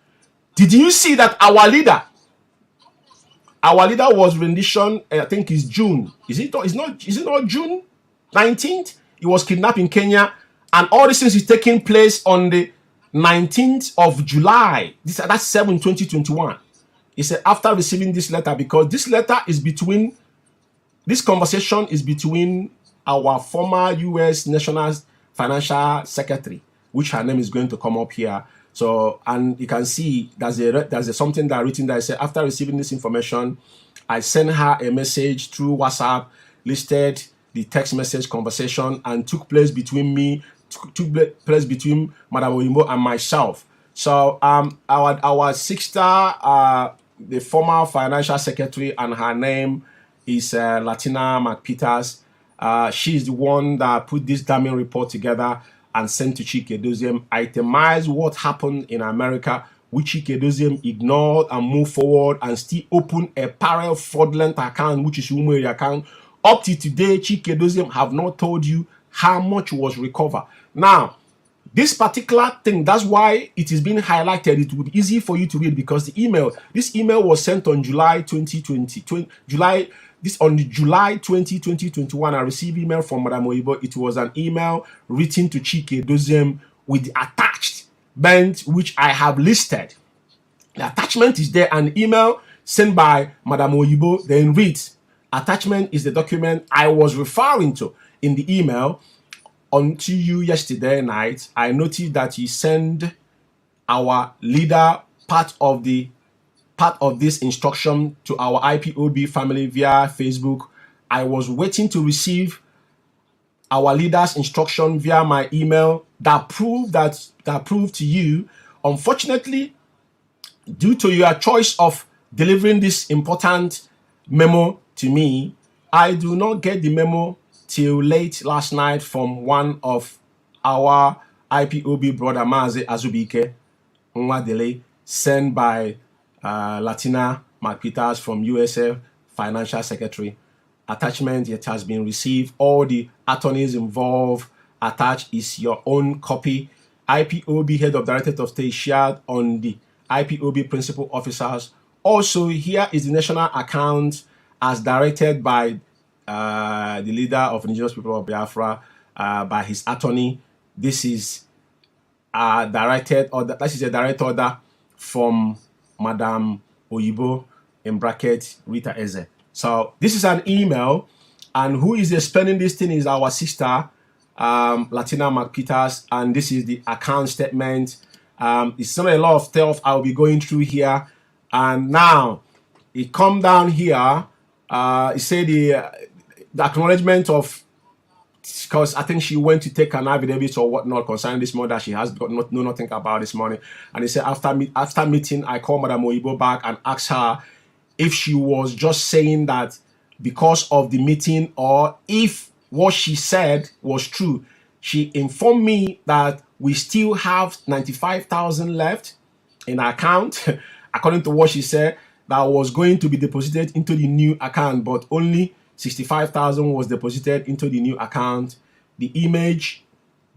Did you see that our leader was renditioned? I think it's June. Is it not June 19th? He was kidnapped in Kenya, and all these things is taking place on the 19th of July. That's 7/2021. He said after receiving this letter, because this conversation is between our former U.S. National Financial Secretary, which her name is going to come up here. So, and you can see there's something that written that I said, after receiving this information, I sent her a message through WhatsApp, listed the text message conversation, and took place between Madam Oyimbo and myself. So, our sister, the former financial secretary, and her name is Latina McPeters. She's the one that put this damning report together and sent to Chike Doziem, itemized what happened in America, which Chike Doziem ignored and moved forward and still open a parallel fraudulent account, which is Umeri account. Up to today, Chike Doziem have not told you how much was recovered. Now, this particular thing, that's why it is being highlighted. It will be easy for you to read, because this email was sent on July 2020. On July 20, 2021, I received email from Madam Oyimbo. It was an email written to Chike Doziem with the attachment, which I have listed. The attachment is there, an email sent by Madam Oyimbo, then reads, attachment is the document I was referring to in the email. Until you yesterday night, I noticed that you send our leader part of this instruction to our IPOB family via Facebook. I was waiting to receive our leader's instruction via my email that proved to you. Unfortunately, due to your choice of delivering this important memo to me, I do not get the memo till late last night from one of our IPOB brother, Mazi Azubike Nwadele, sent by Latina McPeters from USF Financial Secretary. Attachment, it has been received. All the attorneys involved. Attached is your own copy. IPOB Head of Directorate of State shared on the IPOB Principal Officers. Also, here is the national account as directed by the leader of Indigenous People of Biafra, by his attorney. This is a direct order from Madam Oyimbo, in bracket Rita Eze. So this is an email, and who is explaining this thing is our sister, Latina McPeters, and this is the account statement. It's not a lot of stuff I'll be going through here, and now it come down here. It said the acknowledgement of, because I think she went to take an affidavit or whatnot concerning this money that she has got know nothing about this money. And he said after meeting, I called Madam Oyimbo back and asked her if she was just saying that because of the meeting, or if what she said was true. She informed me that we still have 95,000 left in our account, according to what she said, that was going to be deposited into the new account, but only 65,000 was deposited into the new account. The image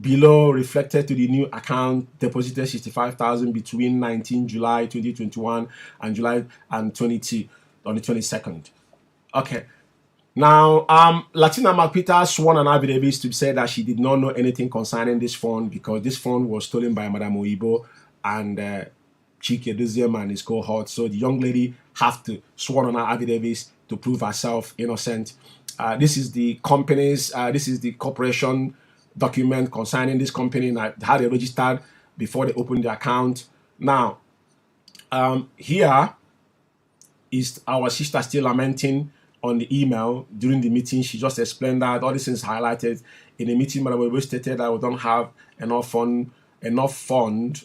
below reflected to the new account deposited 65,000 between 19 July 2021 and July and 22 on the 22nd. Okay. Now, Latina McPeters sworn an affidavit to say that she did not know anything concerning this fund, because this fund was stolen by Madam Oyimbo, and Chike Doziem and his cohort. So the young lady have to sworn on her affidavits to prove herself innocent. This is the company's, this is the corporation document concerning this company and how they registered before they opened the account. Now, here is our sister still lamenting on the email during the meeting. She just explained that all these things highlighted in the meeting, but we stated that we don't have enough fund.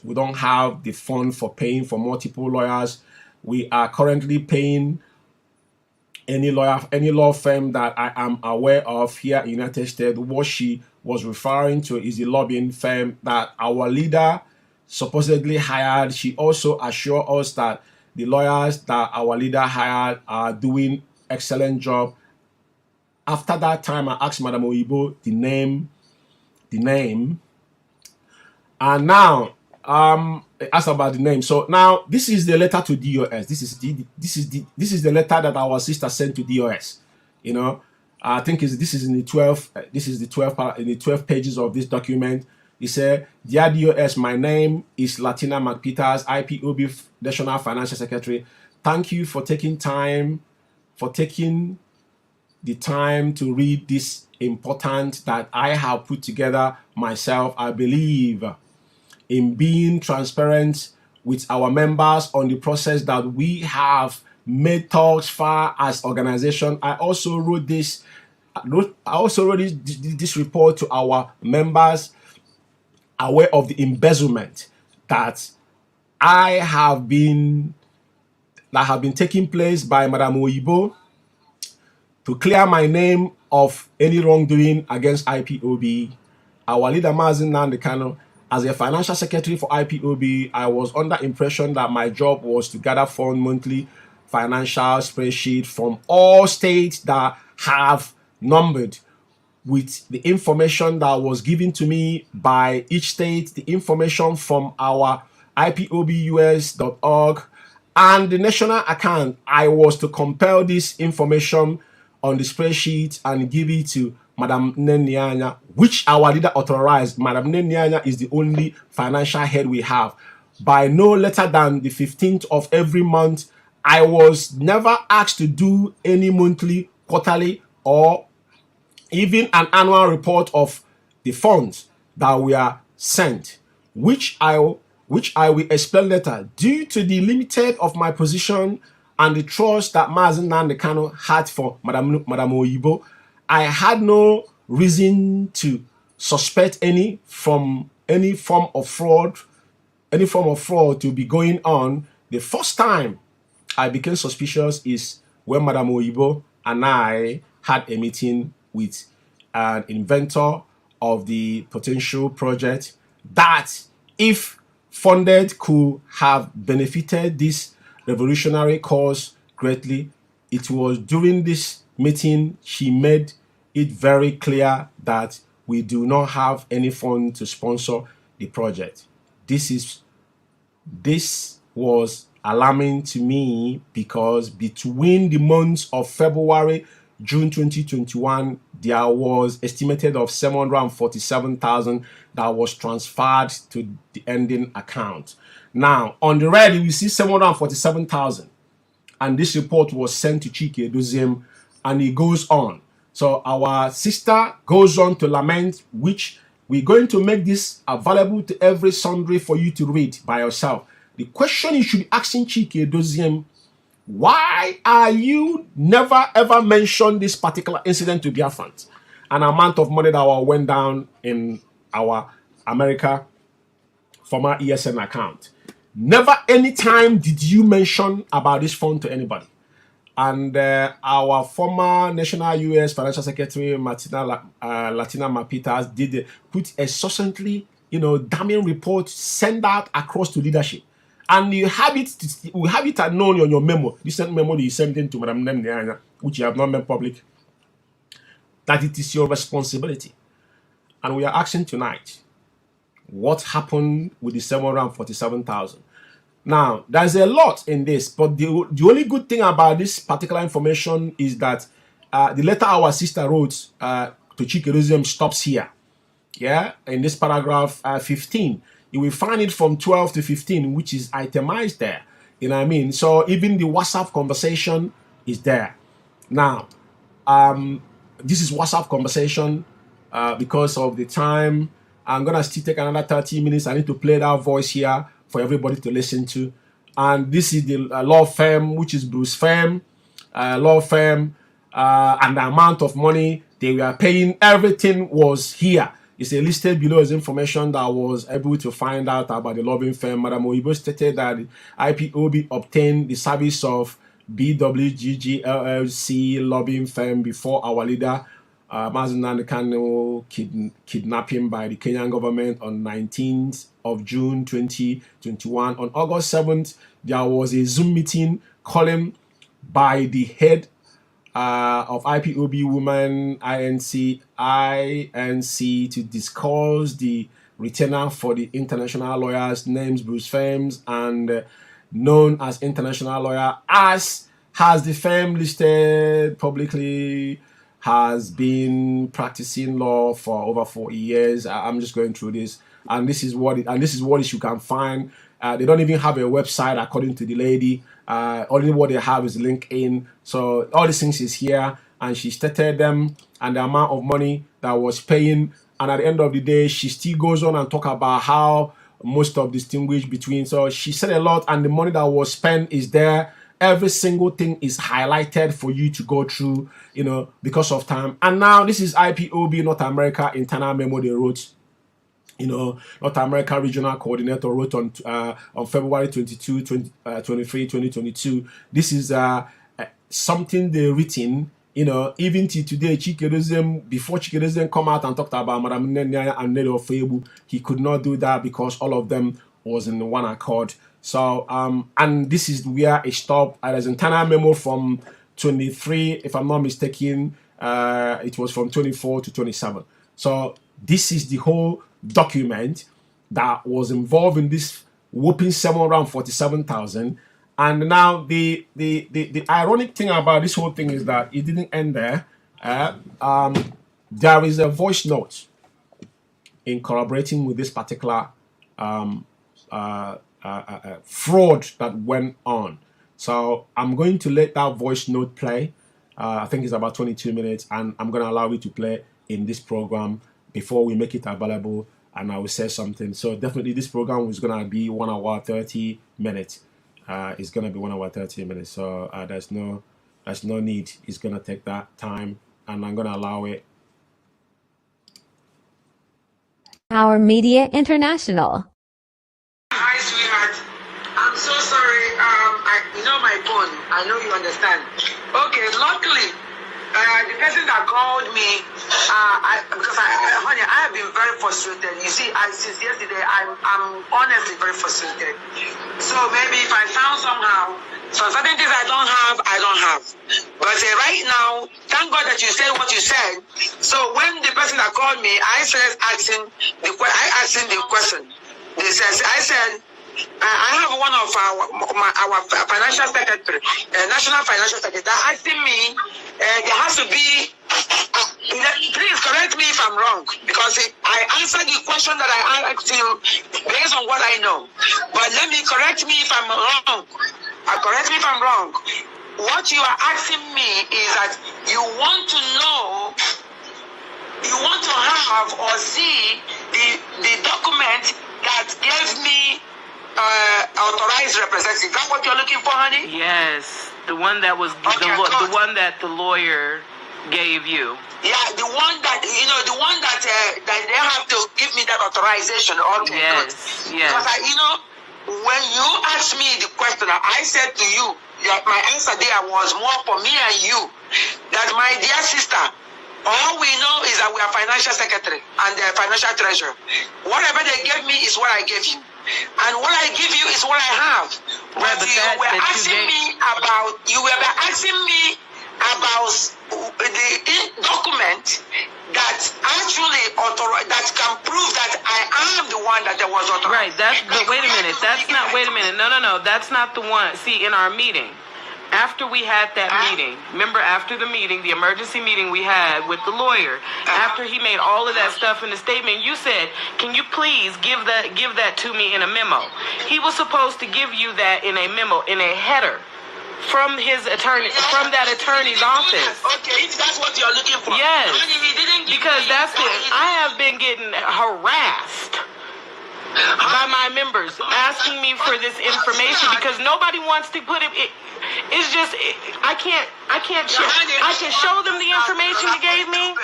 We don't have the fund for paying for multiple lawyers. We are currently paying any law firm that I am aware of here in the United States. What she was referring to is the lobbying firm that our leader supposedly hired. She also assured us that the lawyers that our leader hired are doing excellent job. After that time, I asked Madam Oyibo the name, and now asked about the name. So now this is the letter to DOS. This is the letter that our sister sent to DOS. You know, I think this is in the 12. This is the 12 pages of this document. He said, "Dear DOS, my name is Latina McPeters, IPOB National Financial Secretary. Thank you for taking the time to read this important that I have put together myself. I believe in being transparent with our members on the process that we have made thus far as organization. I also wrote this report to our members aware of the embezzlement that have been taking place by Madam Oyibo to clear my name of any wrongdoing against IPOB. Our leader Mazin Nandekano, as a financial secretary for IPOB, I was under impression that my job was to gather fund monthly financial spreadsheet from all states that have numbered with the information that was given to me by each state, the information from our IPOBUS.org and the national account. I was to compile this information on the spreadsheet and give it to Madam Nenyanya, which our leader authorized. Madam Nenyanya is the only financial head we have. By no later than the 15th of every month, I was never asked to do any monthly, quarterly, or even an annual report of the funds that were sent, which I will explain later. Due to the limited of my position and the trust that Mazen Nandekano had for Madam Oyibo, I had no reason to suspect any form of fraud to be going on. The first time I became suspicious is when Madam Oyibo and I had a meeting with an inventor of the potential project that, if funded, could have benefited this revolutionary cause greatly. It was during this meeting she made it very clear that we do not have any fund to sponsor the project. This was alarming to me because between the months of February, June 2021, there was estimated of 747,000 that was transferred to the ending account. Now, on the red, we see 747,000, and this report was sent to Chike Doziem, and it goes on. So our sister goes on to lament, which we're going to make this available to every sundry for you to read by yourself. The question you should be asking Chike Doziem: why are you never ever mentioned this particular incident to Biafrans? An amount of money that went down in our America former ESN account. Never any time did you mention about this fund to anybody. And our former national U.S. financial secretary, Latina Mapitas, did put a succinctly, damning report, send that across to leadership. And you have it known on your memo. This memo that you sent in to Madam Nemniana, which you have not made public, that it is your responsibility. And we are asking tonight, what happened with the 747,000? Now, there's a lot in this, but the only good thing about this particular information is that the letter our sister wrote to Chike Doziem stops here. Yeah, in this paragraph 15, you will find it from 12 to 15, which is itemized there. You know what I mean? So even the WhatsApp conversation is there. Now, this is WhatsApp conversation. Because of the time, I'm gonna still take another 30 minutes. I need to play that voice here for everybody to listen to. And this is the law firm, which is Bruce Firm, law firm, and the amount of money they were paying. Everything was here. It's listed below as information that I was able to find out about the lobbying firm. Madam Oyibo stated that IPOB obtained the service of BWGG LLC lobbying firm before our leader Mazen Kano kidnapping by the Kenyan government on 19th of June 2021. On August 7th, there was a Zoom meeting calling by the head of IPOB Women INC to discuss the retainer for the international lawyers, names Bruce Firms, and known as international lawyer, as has the firm listed publicly, has been practicing law for over 40 years. I'm just going through this, and this is what you can find. They don't even have a website, according to the lady. Only what they have is LinkedIn. So all these things is here, and she stated them and the amount of money that was paying. And at the end of the day, she still goes on and talk about how most of distinguish between. So she said a lot, and the money that was spent is there. Every single thing is highlighted for you to go through, you know, because of time. And now this is IPOB North America internal memo they wrote. You know, North America Regional Coordinator wrote on February 22, 23, 2022. This is something they written, you know, even till today. Before Chikedozem come out and talked about Madam Nenya and Nedo Febu, he could not do that because all of them was in one accord. So, and this is where it stopped. There's an internal memo from 23, if I'm not mistaken. It was from 24 to 27. So this is the whole document that was involved in this whooping 747,000. And now the ironic thing about this whole thing is that it didn't end there. There is a voice note in corroborating with this particular fraud that went on. So I'm going to let that voice note play. I think it's about 22 minutes, and I'm going to allow it to play in this program before we make it available, and I will say something. So definitely this program is going to be 1 hour 30 minutes. It's going to be 1 hour 30 minutes. So there's no need. It's going to take that time, and I'm going to allow it. Our Media International. Hi, sweetheart. I'm so sorry. You know my phone. I know you understand. Okay, luckily, the person that called me, honey, I have been very frustrated. You see, since yesterday, I'm honestly very frustrated. So maybe if I found somehow, some certain things I don't have. But right now, thank God that you said what you said. So when the person that called me, I asked him the question. I said, I have one of our financial secretary, national financial secretary, asking me, there has to be, please correct me if I'm wrong, because I answered the question that I asked you based on what I know. But correct me if I'm wrong. Correct me if I'm wrong. What you are asking me is that you want to know, you want to have or see the document that gave me authorized representative. Is that what you're looking for, honey? Yes, the one that was the one that the lawyer gave you. Yeah, the one that that they have to give me that authorization. Okay, yes, good. Yes. Because when you asked me the question, I said to you that my answer there was more for me and you. That my dear sister, all we know is that we are financial secretary and the financial treasurer. Whatever they gave me is what I gave you. And what I give you is what I have. But you were asking me about the document that actually that can prove that I am the one that there was authorized. Right. But wait a minute. That's not. Wait a minute. No. That's not the one. See, in our meeting, After we had that meeting, remember after the meeting, the emergency meeting we had with the lawyer, after he made all of that stuff in the statement, you said, can you please give that to me in a memo? He was supposed to give you that in a memo, in a header from his attorney, from that attorney's office. Okay, if that's what you're looking for. Yes, He didn't give because me- that's it. I have been getting harassed by my members asking me for this information because nobody wants to put it. It's just I can't share. I can show them the information you gave me.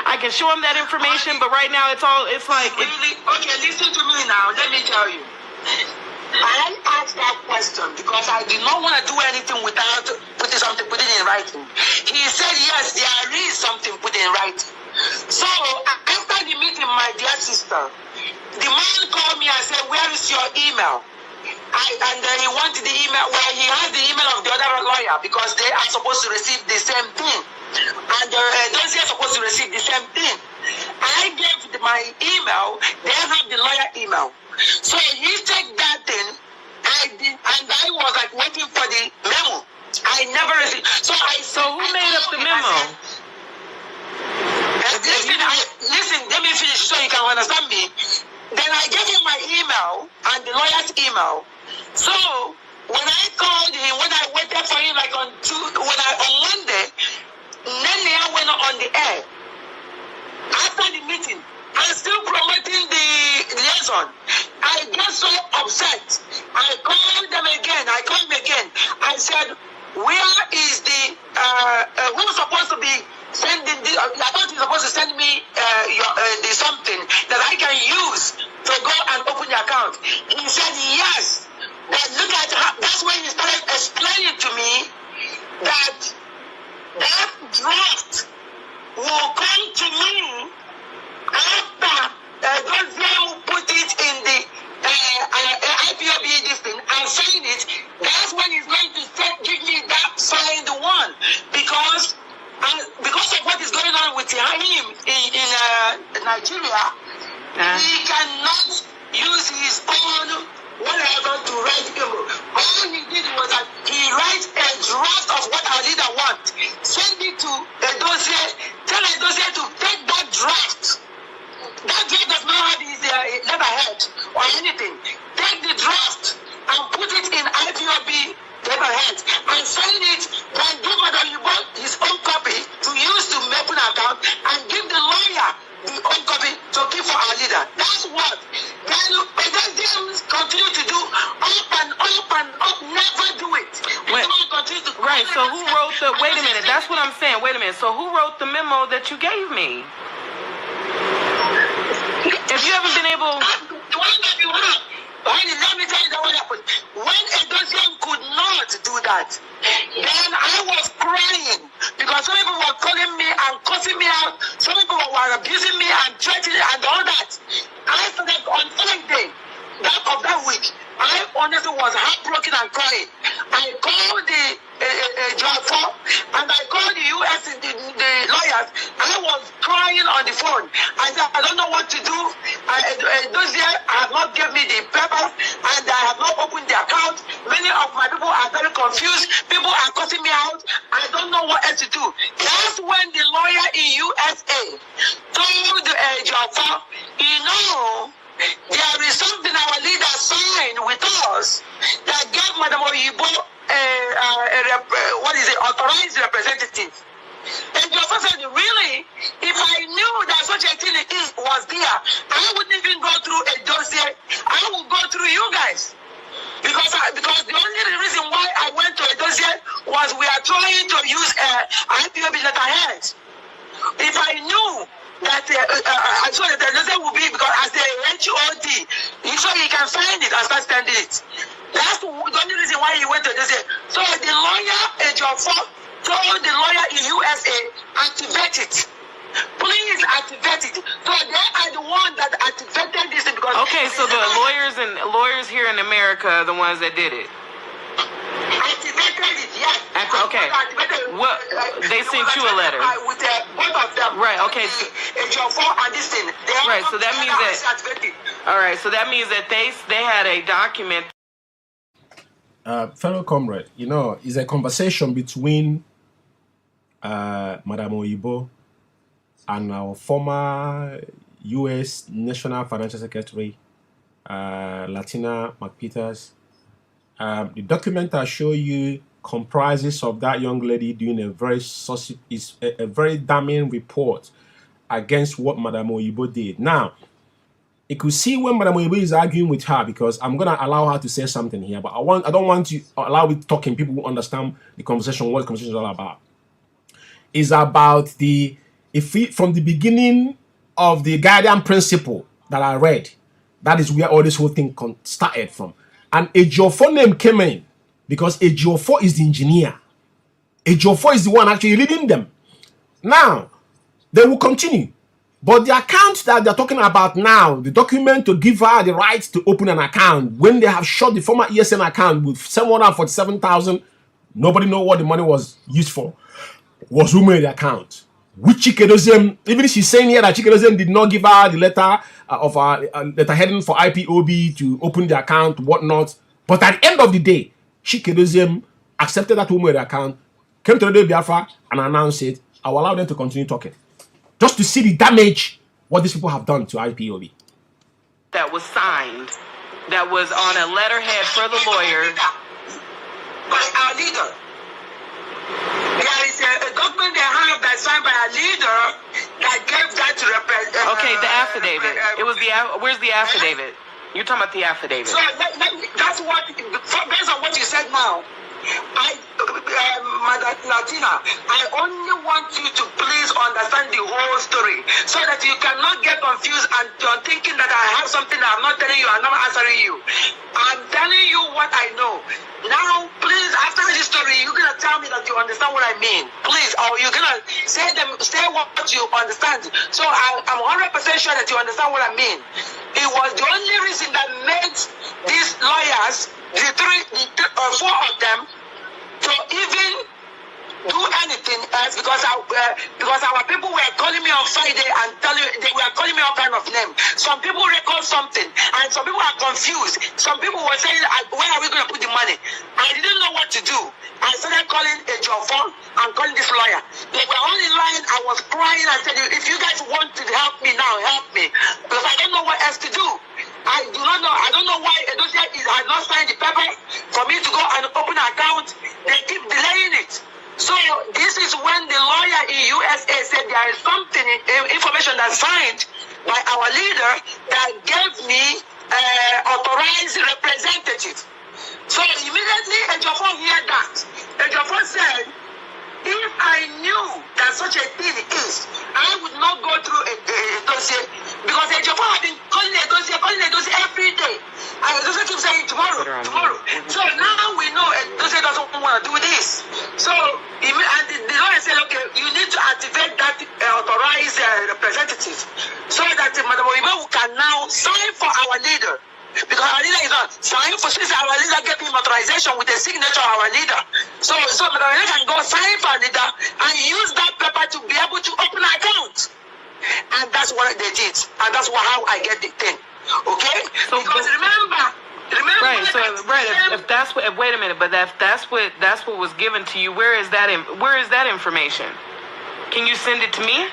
I can show them that information, but right now it's like Really? Okay, listen to me now. Let me tell you. I asked that question because I did not want to do anything without putting in writing. He said yes, there is something put in writing. So after the meeting, my dear sister, the man called me and said, where is your email? And then he wanted the email. Well, he has the email of the other lawyer because they are supposed to receive the same thing. And those are supposed to receive the same thing. I gave my email. They have the lawyer email. So he took that thing. And I was like waiting for the memo. I never received. So who made up the memo? Listen, let me finish so you can understand me. Then I gave him my email and the lawyer's email. So when I called him, when I waited for him like on Monday, then I went on the air. After the meeting, I'm still promoting the liaison. I got so upset. I called them again. I said, where is the who's supposed to be sending the, I thought you're supposed to send me the something that I can use to go and open the account. He said yes. But look at how, that's when he started explaining to me that draft will come to me after those who put it in the IPOB this thing and sign it. That's when he's going to give me that signed one because of what is going on with him in Nigeria, he cannot use his own whatever to write him. All he did was that he writes a draft of what our leader wants, send it to a dossier, tell a dossier to take that draft. That draft does not have his letterhead or anything. Take the draft and put it in IPOB letterhead and sign it, then give Madam Yubo his own copy to use to open an account and give the lawyer the own copy to keep for our leader. That's what. Then they continue to do up and up, never do it. Right, so who wrote the, wait a minute, that's what I'm saying, wait a minute. So who wrote the memo that you gave me? If you haven't been able... Let me tell you what happened. When a Dosian could not do that, then I was crying because some people were calling me and cussing me out. Some people were abusing me and threatening and all that. I started on Sunday of that week. I honestly was heartbroken and crying. I called the Jaffa and I called the US, the lawyers. I was crying on the phone. I said, I don't know what to do. Those here have not given me the papers and I have not opened the account. Many of my people are very confused. People are cutting me out. I don't know what else to do. That's when the lawyer in USA told Jaffa, there is something our leader signed with us that gave Madam Oyibo authorized representative. And Jaffa said, really? If I knew that such a thing was there, I wouldn't even go through a dossier. I would go through you guys. Because the only reason why I went to a dossier was we are trying to use IPOB letterhead. If I knew that I saw that the letter would be because as the HOD, so he can sign it and start standing it. That's the only reason why he went to this. So the lawyer at your phone told the lawyer in USA, activate it. Please activate it. So they are the one that activated this because. Okay, so the lawyers here in America are the ones that did it. Activated it, yes. Okay. What? They sent you a letter. With both of them. Right. Okay. Your phone and this thing. Right. So that means that. All right. So that means that they had a document. Fellow comrade, you know, it's a conversation between Madam Oyibo and our former U.S. National Financial Secretary, Latina McPeters. The document I show you comprises of that young lady doing a very damning report against what Madam Oyibo did. Now, you could see when Madam Oyibo is arguing with her, because I'm gonna allow her to say something here, but I don't want to allow it talking. People who understand the conversation, what the conversation is all about. Is about from the beginning of the guardian principle that I read, that is where all this whole thing started from. And Ejiofor name came in because Ejiofor is the engineer. Ejiofor is the one actually leading them. Now, they will continue. But the account that they're talking about now, the document to give her the right to open an account, when they have shut the former ESN account with 747,000, nobody know what the money was used for, was who made the account. Which Chikedozem, even she's saying here that Chikedozem did not give her the letter of letter heading for IPOB to open the account, whatnot. But at the end of the day, Chikedozem accepted that woman the account, came to the Biafra and announced it. I will allow them to continue talking, just to see the damage what these people have done to IPOB. That was signed, that was on a letterhead for the lawyer. By our leader. There is a document they have that's signed by a leader that gave that to represent. Okay, the affidavit. It was where's the affidavit? You're talking about the affidavit. So that's what, based on what you said now, Madam Latina, I only want you to please understand the whole story so that you cannot get confused and you're thinking that I have something that I'm not telling you, I'm not answering you. I'm telling you what I know. Now, please, after this story, you're going to tell me that you understand what I mean. Please, or you're going to say what you understand. So I'm 100% sure that you understand what I mean. It was the only reason that made these lawyers, four of them, to even do anything else, because our people were calling me on Friday and they were calling me all kind of names. Some people record something and some people are confused. Some people were saying, where are we going to put the money? I didn't know what to do. I started calling Ejiofor and calling this lawyer. They were all in line. I was crying. I said, if you guys want to help me now, help me, because I don't know what else to do. I do not know. I don't know why Edosia has not signed the paper for me to go and open an account. They keep delaying it. So this is when the lawyer in USA said there is something, information that's signed by our leader that gave me authorized representative. So immediately Ejiofor heard that. Ejiofor said, if I knew that such a thing is, I would not go through a dossier, because Ejiofor had been calling a dossier every day. And the dossier keeps saying tomorrow. So now we know a dossier doesn't want to do this. So and the lawyer said, okay, you need to activate that authorized representative so that Madam Oyibo can now sign for our leader. Because our leader is not sign for, since our leader gave him authorization with the signature of our leader. So Madam Oyibo can go sign for our leader and use that paper to be able to open an account. And that's what they did. And that's how I get the thing. Okay? So, because remember. Right. So if that's what, wait a minute. But if that's what was given to you, where is that information? Can you send it to me?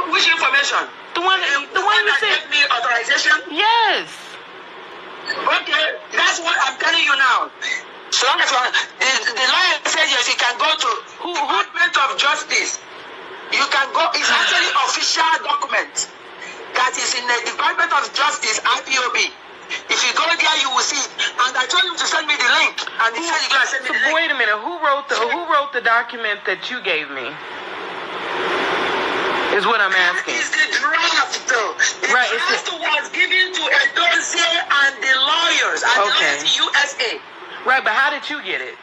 Which information? The one you said. Gave me authorization. Yes. Okay, that's what I'm telling you now. So long as the lawyer says yes, you can go to Department of Justice. You can go. It's actually official document that is in the Department of Justice, IPOB. If you go there, you will see it. And I told him to send me the link, and he said he's gonna send me the link. Wait a minute. Who wrote the document that you gave me? Is what I'm asking. That is the draft, though. The draft was given to Edozie and the lawyers, and the lawyers in USA. Right, but how did you get it?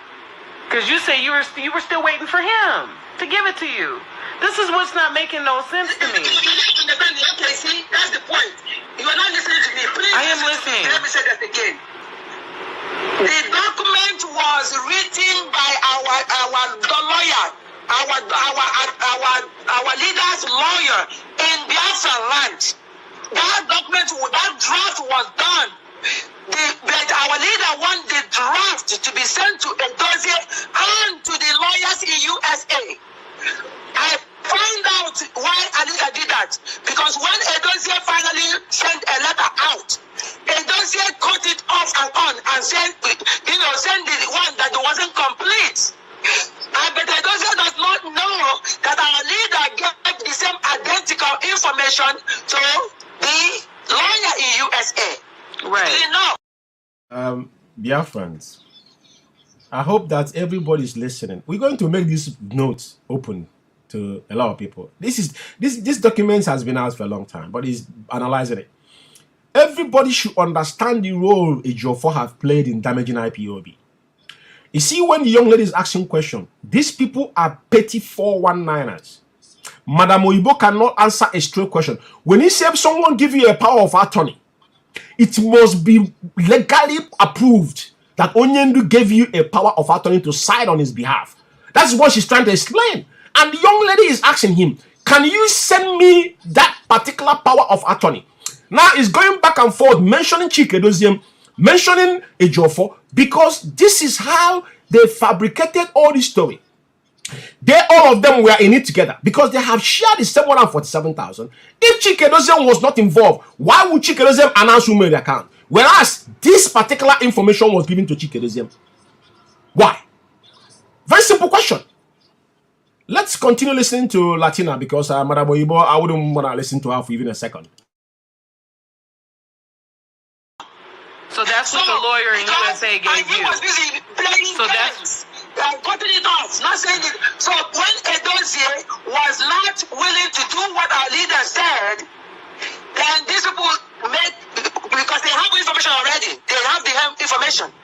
Because you say you were still waiting for him to give it to you. This is what's not making no sense to me. Okay, see, that's the point. You are not listening to me. Please. I am listening. Let me say that again. The document was written by our lawyer, our leader's lawyer in Biafra land. That document, that draft was done But our leader wants the draft to be sent to Edozie and to the lawyers in USA. I found out why Alida did that. Because when Edozie finally sent a letter out, Edozie cut it off and on and sent the one that wasn't complete. But Edozie does not know that our leader gave the same identical information to the lawyer in USA. Right. You know. Dear friends, I hope that everybody is listening. We're going to make this note open to a lot of people. This document has been out for a long time, but he's analyzing it. Everybody should understand the role Ejiofor have played in damaging IPOB. You see, when the young lady is asking question, these people are petty 419ers. Madam Oyibo cannot answer a straight question. When he says someone give you a power of attorney, it must be legally approved that Onyendu gave you a power of attorney to side on his behalf. That's what she's trying to explain. And the young lady is asking him, can you send me that particular power of attorney? Now it's going back and forth, mentioning Chikedozie, mentioning Ejiofor, because this is how they fabricated all this story. All of them were in it together because they have shared the 747,000. If Chikedozie was not involved, why would Chikedozie announce who made the account? Whereas this particular information was given to Chikedozie. Why? Very simple question. Let's continue listening to Latina because Madam Oyibo, I wouldn't want to listen to her for even a second. So that's what the lawyer in USA gave you. Was busy playing games. Cutting it off, not saying it. So when Edozie was not willing to do what our leader said, then these people because they have information already. They have the information.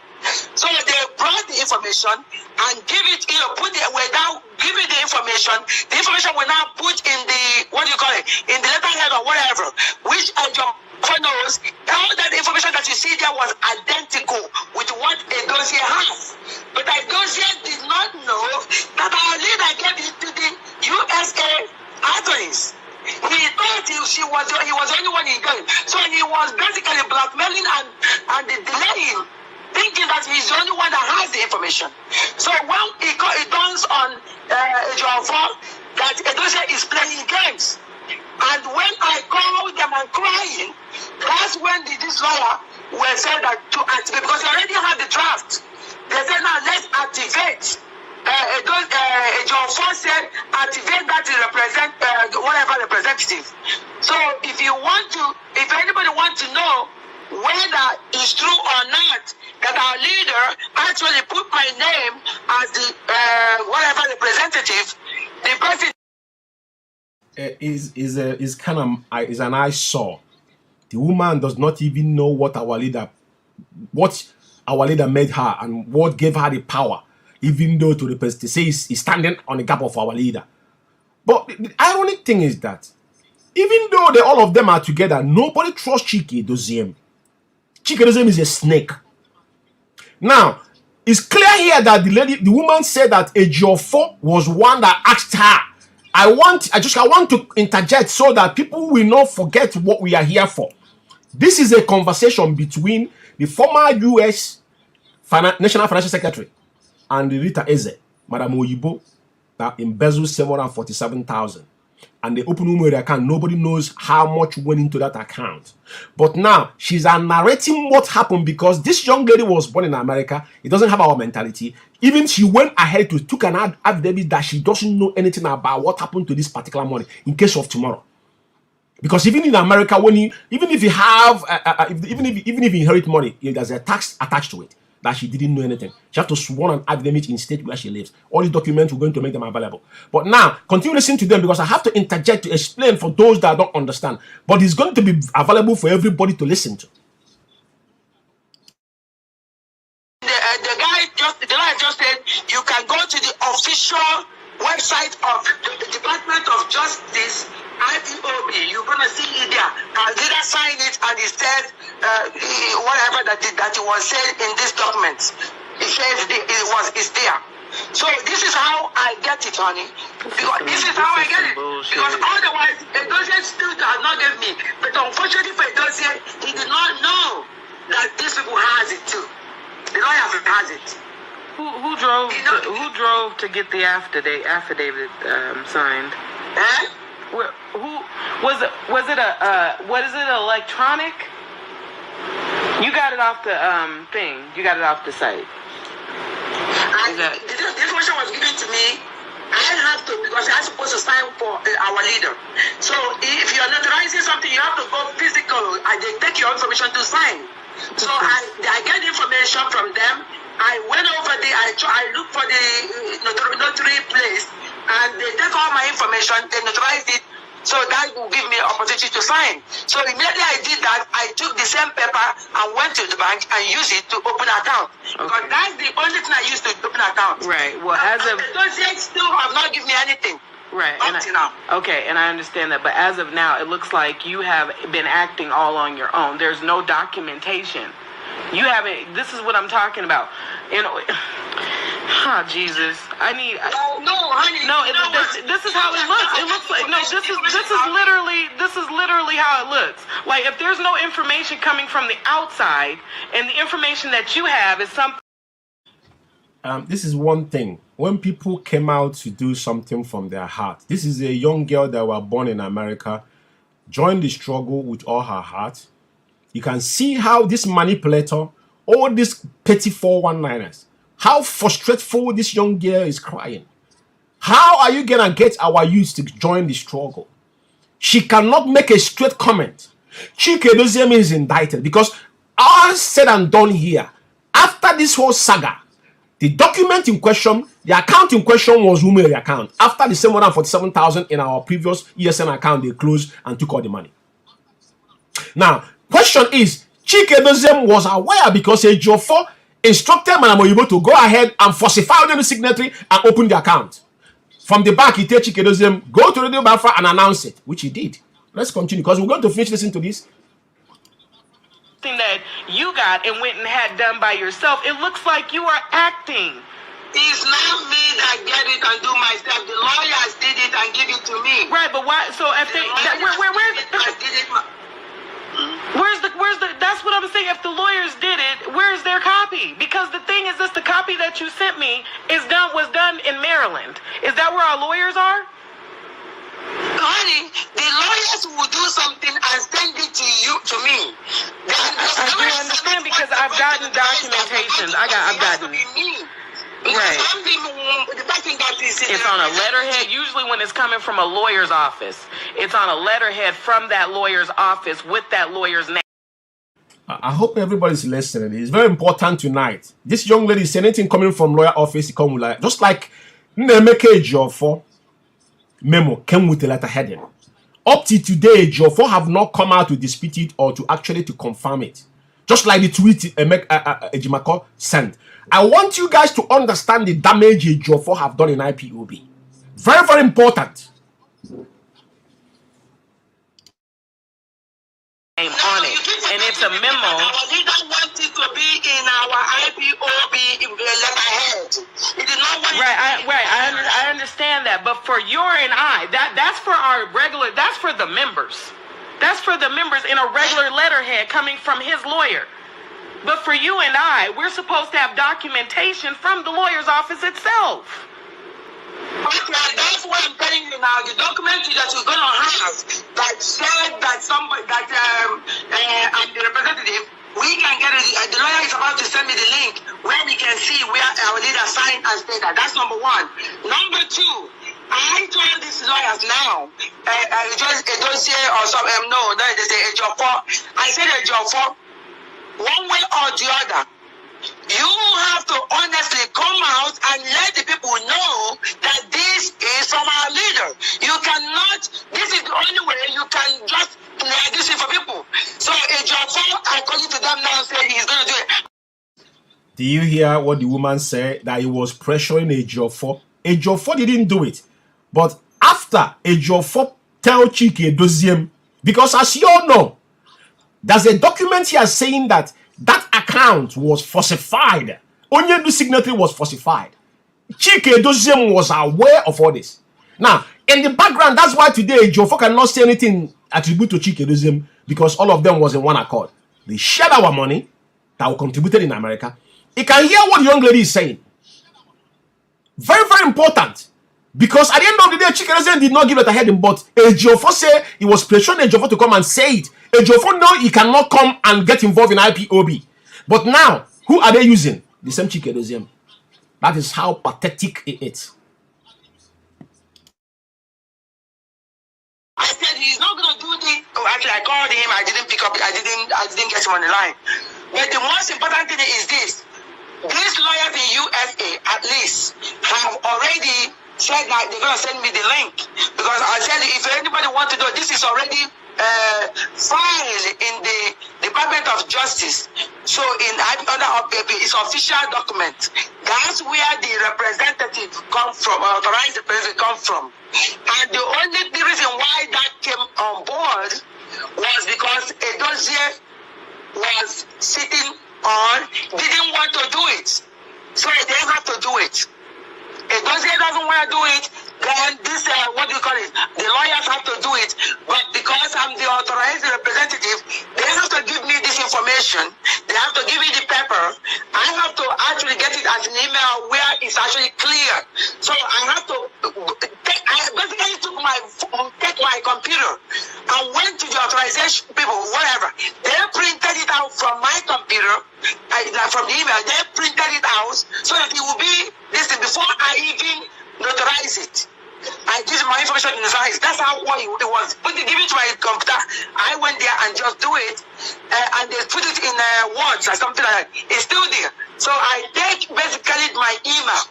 So they brought the information and give it, put it without giving the information. The information will now put in the, in the letterhead or whatever, which Ejiofor knows. All that information that you see there was identical with what Edozie has. But Edozie did not know that our leader gave it to the USA attorneys. He thought he was the only one in game. So he was basically blackmailing and delaying, thinking that he's the only one that has the information. So when it dawns on Ejiofor that Edozie is playing games, and when I called them and crying, that's when this lawyer were said that to activate, because they already had the draft. They said, now let's activate. Ejiofor said, activate that to represent whatever representative. So if anybody wants to know whether it's true or not that our leader actually put my name as the whatever representative, the person is an eyesore. The woman does not even know what our leader made her and what gave her the power, even though to say he's standing on the gap of our leader. But the ironic thing is that even though all of them are together, nobody trusts Chikedozie. Chikedozie is a snake. Now, it's clear here that the woman said that Ejiofor was one that asked her. I want to interject so that people will not forget what we are here for. This is a conversation between the former U.S. National Financial Secretary and Rita Eze, Madam Oyibo, that embezzled 747,000. And they open Umere account. Nobody knows how much went into that account. But now she's narrating what happened because this young lady was born in America. It doesn't have our mentality. Even she went ahead to took an affidavit that she doesn't know anything about what happened to this particular money in case of tomorrow. Because even in America, even if you inherit money, there's a tax attached to it that she didn't know anything. She has to sworn an affidavit in state where she lives. All these documents we're going to make them available. But now, continue listening to them because I have to interject to explain for those that don't understand. But it's going to be available for everybody to listen to. The guy just said you can go to the official website of the Department of Justice, IPOB. You're gonna see it there. I'll either sign it and it says whatever that it was said in this document. It says it's there. So this is how I get it, honey. Because this is how I get it. Because otherwise, Edozie still has not given me. But unfortunately for Edozie, he did not know that these people has it too. The lawyer has it. Who drove to get the affidavit signed? Eh? Who was it? Was it a what is it? Electronic? You got it off the thing. You got it off the site. The information was given to me. I have to, because I'm supposed to sign for our leader. So if you're notarizing something, you have to go physical and they take your information to sign. So I get information from them. I went over there, I looked for the notary place, and they take all my information, they notarize it, so that will give me an opportunity to sign. So immediately I did that, I took the same paper and went to the bank and used it to open an account. Okay. Because that's the only thing I used to open an account. Right, well, as of... Those still have not given me anything. Right, and okay, and I understand that, but as of now, it looks like you have been acting all on your own. There's no documentation. You haven't. This is what I'm talking about. You know, Jesus, I need. Honey. No, this is how it looks. It looks like this is literally how it looks. Like if there's no information coming from the outside, and the information that you have is something. This is one thing. When people came out to do something from their heart, this is a young girl that was born in America, joined the struggle with all her heart. You can see how this manipulator, all these petty 419ers, how frustrateful this young girl is crying. How are you gonna get our youth to join the struggle? She cannot make a straight comment. Chike Doziem is indicted because all said and done here, after this whole saga, the document in question, the account in question was Umeri account. After the 747,000 in our previous ESN account, they closed and took all the money. Now, question is, Chike Doziem was aware because Ejiofor instructed Manamoyibo to go ahead and falsify the signatory and open the account. From the back, he tells Chike Doziem, go to Radio Biafra and announce it, which he did. Let's continue because we're going to finish listening to this. That you got and went and had done by yourself. It looks like you are acting. It's not me that get it and do myself. The lawyers did it and give it to me. Right, but why? So if they, where's the? That's what I'm saying. If the lawyers did it, where's their copy? Because the thing is, the copy that you sent me was done in Maryland. Is that where our lawyers are? Honey, the lawyers will do something and send it to you, to me. I do understand because I've gotten documentation. I've gotten. Right. It's on a letterhead. Usually when it's coming from a lawyer's office, it's on a letterhead from that lawyer's office with that lawyer's name. I hope everybody's listening. It's very important tonight. This young lady is anything coming from lawyer office, come with like, just like Nemeke Ejiofor memo came with a letter heading. Up to today, Ejiofor have not come out to dispute it or to actually to confirm it. Just like the tweet Ejimako sent. I want you guys to understand the damage Ejiofor have done in IPOB. Very, very important. On it, and it's a memo. We don't want it to be in our IPOB letterhead. It did not want I understand that, but for your and I, that's for our regular. That's for the members. That's for the members in a regular letterhead coming from his lawyer. But for you and I, we're supposed to have documentation from the lawyer's office itself. Okay, that's what I'm telling you now. The document that you're going to have that said that somebody, that I'm the representative, we can get it. The lawyer is about to send me the link where we can see where our leader signed and stated that. That's number one. Number two, I told these lawyers now, don't say or some, no, they say Ejiofor. I said Ejiofor, one way or the other. You have to honestly come out and let the people know that this is from our leader. You cannot, this is the only way you can just clear this for people. So Ejiofor, according to them now, say he's going to do it. Do you hear what the woman said? That he was pressuring Ejiofor. Ejiofor didn't do it. But after Ejiofor tell Chike Doziem, because as you all know, there's a document here saying that account was falsified. Onyendu signatory was falsified. Chike Doziem was aware of all this. Now, in the background, that's why today Ejiofor cannot say anything attribute to Chike Doziem because all of them was in one accord. They shared our money. that were contributed in America, he can hear what the young lady is saying. Very, very important. Because at the end of the day, Chikerezian did not give it a heading, but Ejiofor said he was pressuring Ejiofor to come and say it. Ejiofor know he cannot come and get involved in IPOB. But now, who are they using? The same Chikerezian. That is how pathetic it is. I said he's not going to do this. Oh, actually, I called him. I didn't pick up. I didn't get him on the line. But the most important thing is this: these lawyers in USA, at least, have already said that they're going to send me the link, because I said if anybody wants to know, this is already filed in the Department of Justice. So under it's official document. That's where the representative come from, authorized representative come from. And the only reason why that came on board was because Edozie was sitting on, didn't want to do it. So they have to do it. Edozie doesn't want to do it, then this, what do you call it? The lawyers have to do it. But because I'm the authorized representative, they have to give me this information. They have to give me the paper. I have to actually get it as an email where it's actually clear. So I have to I basically take my computer and went to the authorization people, whatever. They printed it out from my computer, from the email. They printed it out so that it will be listed before I even notarize it. I give my information in the size. That's how it was. But they give it to my computer. I went there and just do it, and they put it in words or something like that. It's still there. So I take basically my email,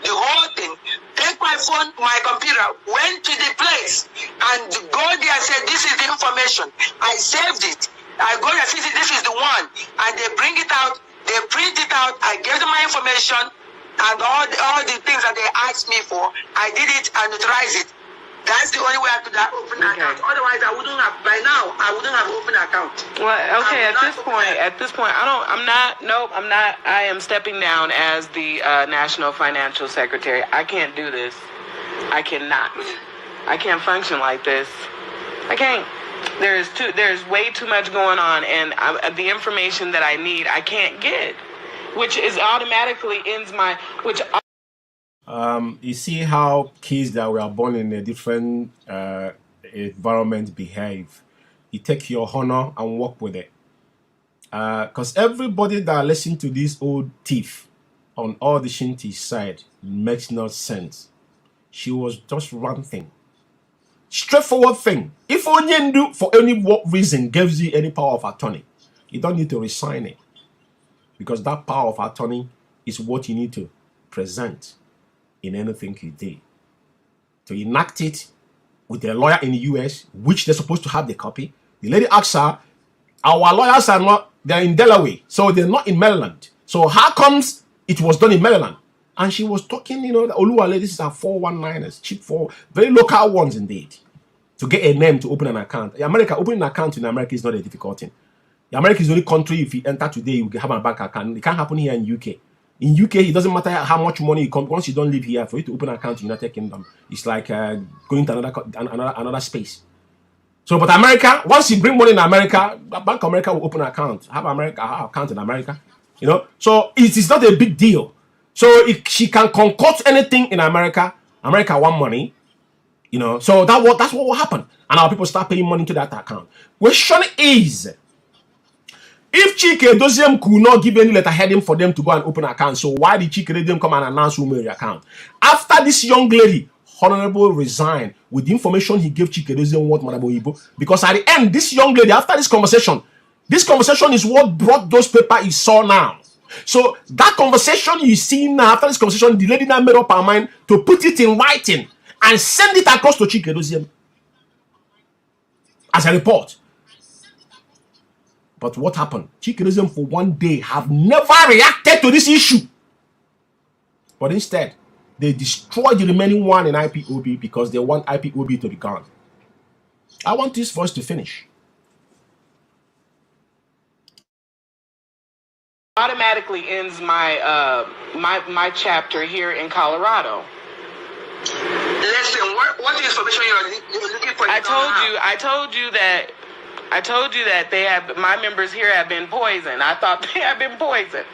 the whole thing, take my phone, my computer, went to the place, and go there and say, this is the information. I saved it. I go there, see, this is the one, and they bring it out. They print it out. I gave them my information. And all the things that they asked me for, I did it and notarized it. That's the only way I could have opened an account. Otherwise, I wouldn't have. By now, I wouldn't have opened an account. Well, okay. At this point, I'm not. I am stepping down as the National Financial Secretary. I can't do this. I cannot. I can't function like this. I can't. There's way too much going on, and the information that I need, I can't get. Which is automatically ends my, which. You see how kids that were born in a different environment behave. You take your honor and work with it. Because everybody that listen to this old thief on all the Shinti side makes no sense. She was just one thing. Straightforward thing. If Onyendu, for any reason, gives you any power of attorney, you don't need to resign it. Because that power of attorney is what you need to present in anything you do. To enact it with a lawyer in the US, which they're supposed to have the copy. The lady asks her, our lawyers are not, they're in Delaware, so they're not in Maryland. So how comes it was done in Maryland? And she was talking, the Oluwale, this is our 419ers, cheap for very local ones indeed. To get a name to open an account. America, opening an account in America is not a difficult thing. America is the only country, if you enter today, you can have a bank account. It can't happen here in UK. In UK, it doesn't matter how much money you come. Once you don't live here, for you to open an account in the United Kingdom, it's like going to another space. So, but America, once you bring money in America, Bank of America will open an account. Have an account in America. So it is not a big deal. So if she can concoct anything in America, America want money. So that's what will happen. And our people start paying money to that account. Question is, if Chike Doziem could not give any letter heading for them to go and open an account, so why did Chike Doziem come and announce who made the account? After this young lady, Honorable, resigned with the information he gave Chike Doziem what Madabo Ibo, because at the end, this young lady, after this conversation is what brought those papers you saw now. So that conversation you see now, after this conversation, the lady now made up her mind to put it in writing and send it across to Chike Doziem as a report. But what happened? Chike Doziem for one day have never reacted to this issue. But instead, they destroyed the remaining one in IPOB because they want IPOB to be gone. I want this voice to finish. Automatically ends my my chapter here in Colorado. Listen, what information you're looking for? I told you that I told you that my members here have been poisoned. I thought they had been poisoned.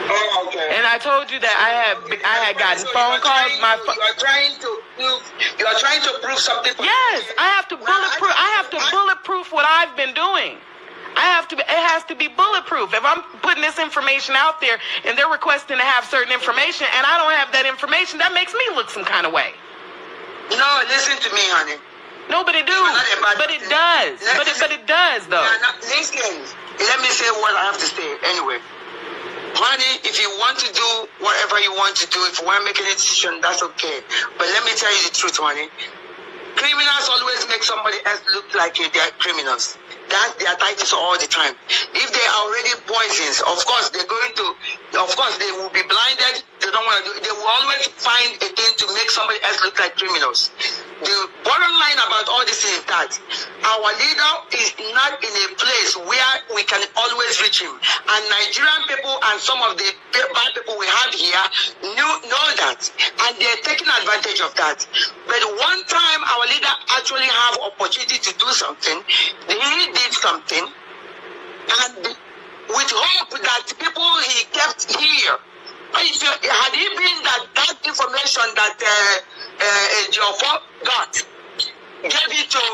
Oh, okay. And I told you that I had gotten phone calls. You are trying to prove something. Yes, I have to bulletproof. I have to bulletproof what I've been doing. It has to be bulletproof. If I'm putting this information out there and they're requesting to have certain information and I don't have that information, that makes me look some kind of way. No, listen to me, honey. No, but it do. But it does. But it does, though. Listen, let me say what I have to say anyway. Honey, if you want to do whatever you want to do, if you want to make any decision, that's okay. But let me tell you the truth, honey. Criminals always make somebody else look like they're criminals. That's their titles all the time. If they are already poisons, of course they will be blinded. They don't want to. They will always find a thing to make somebody else look like criminals. The bottom line about all this is that our leader is not in a place where we can always reach him. And Nigerian people and some of the bad people we have here know that, and they're taking advantage of that. But one time our leader actually have opportunity to do something, he did something, and with hope that people he kept here. Had he been that information that Jofo got, gave it to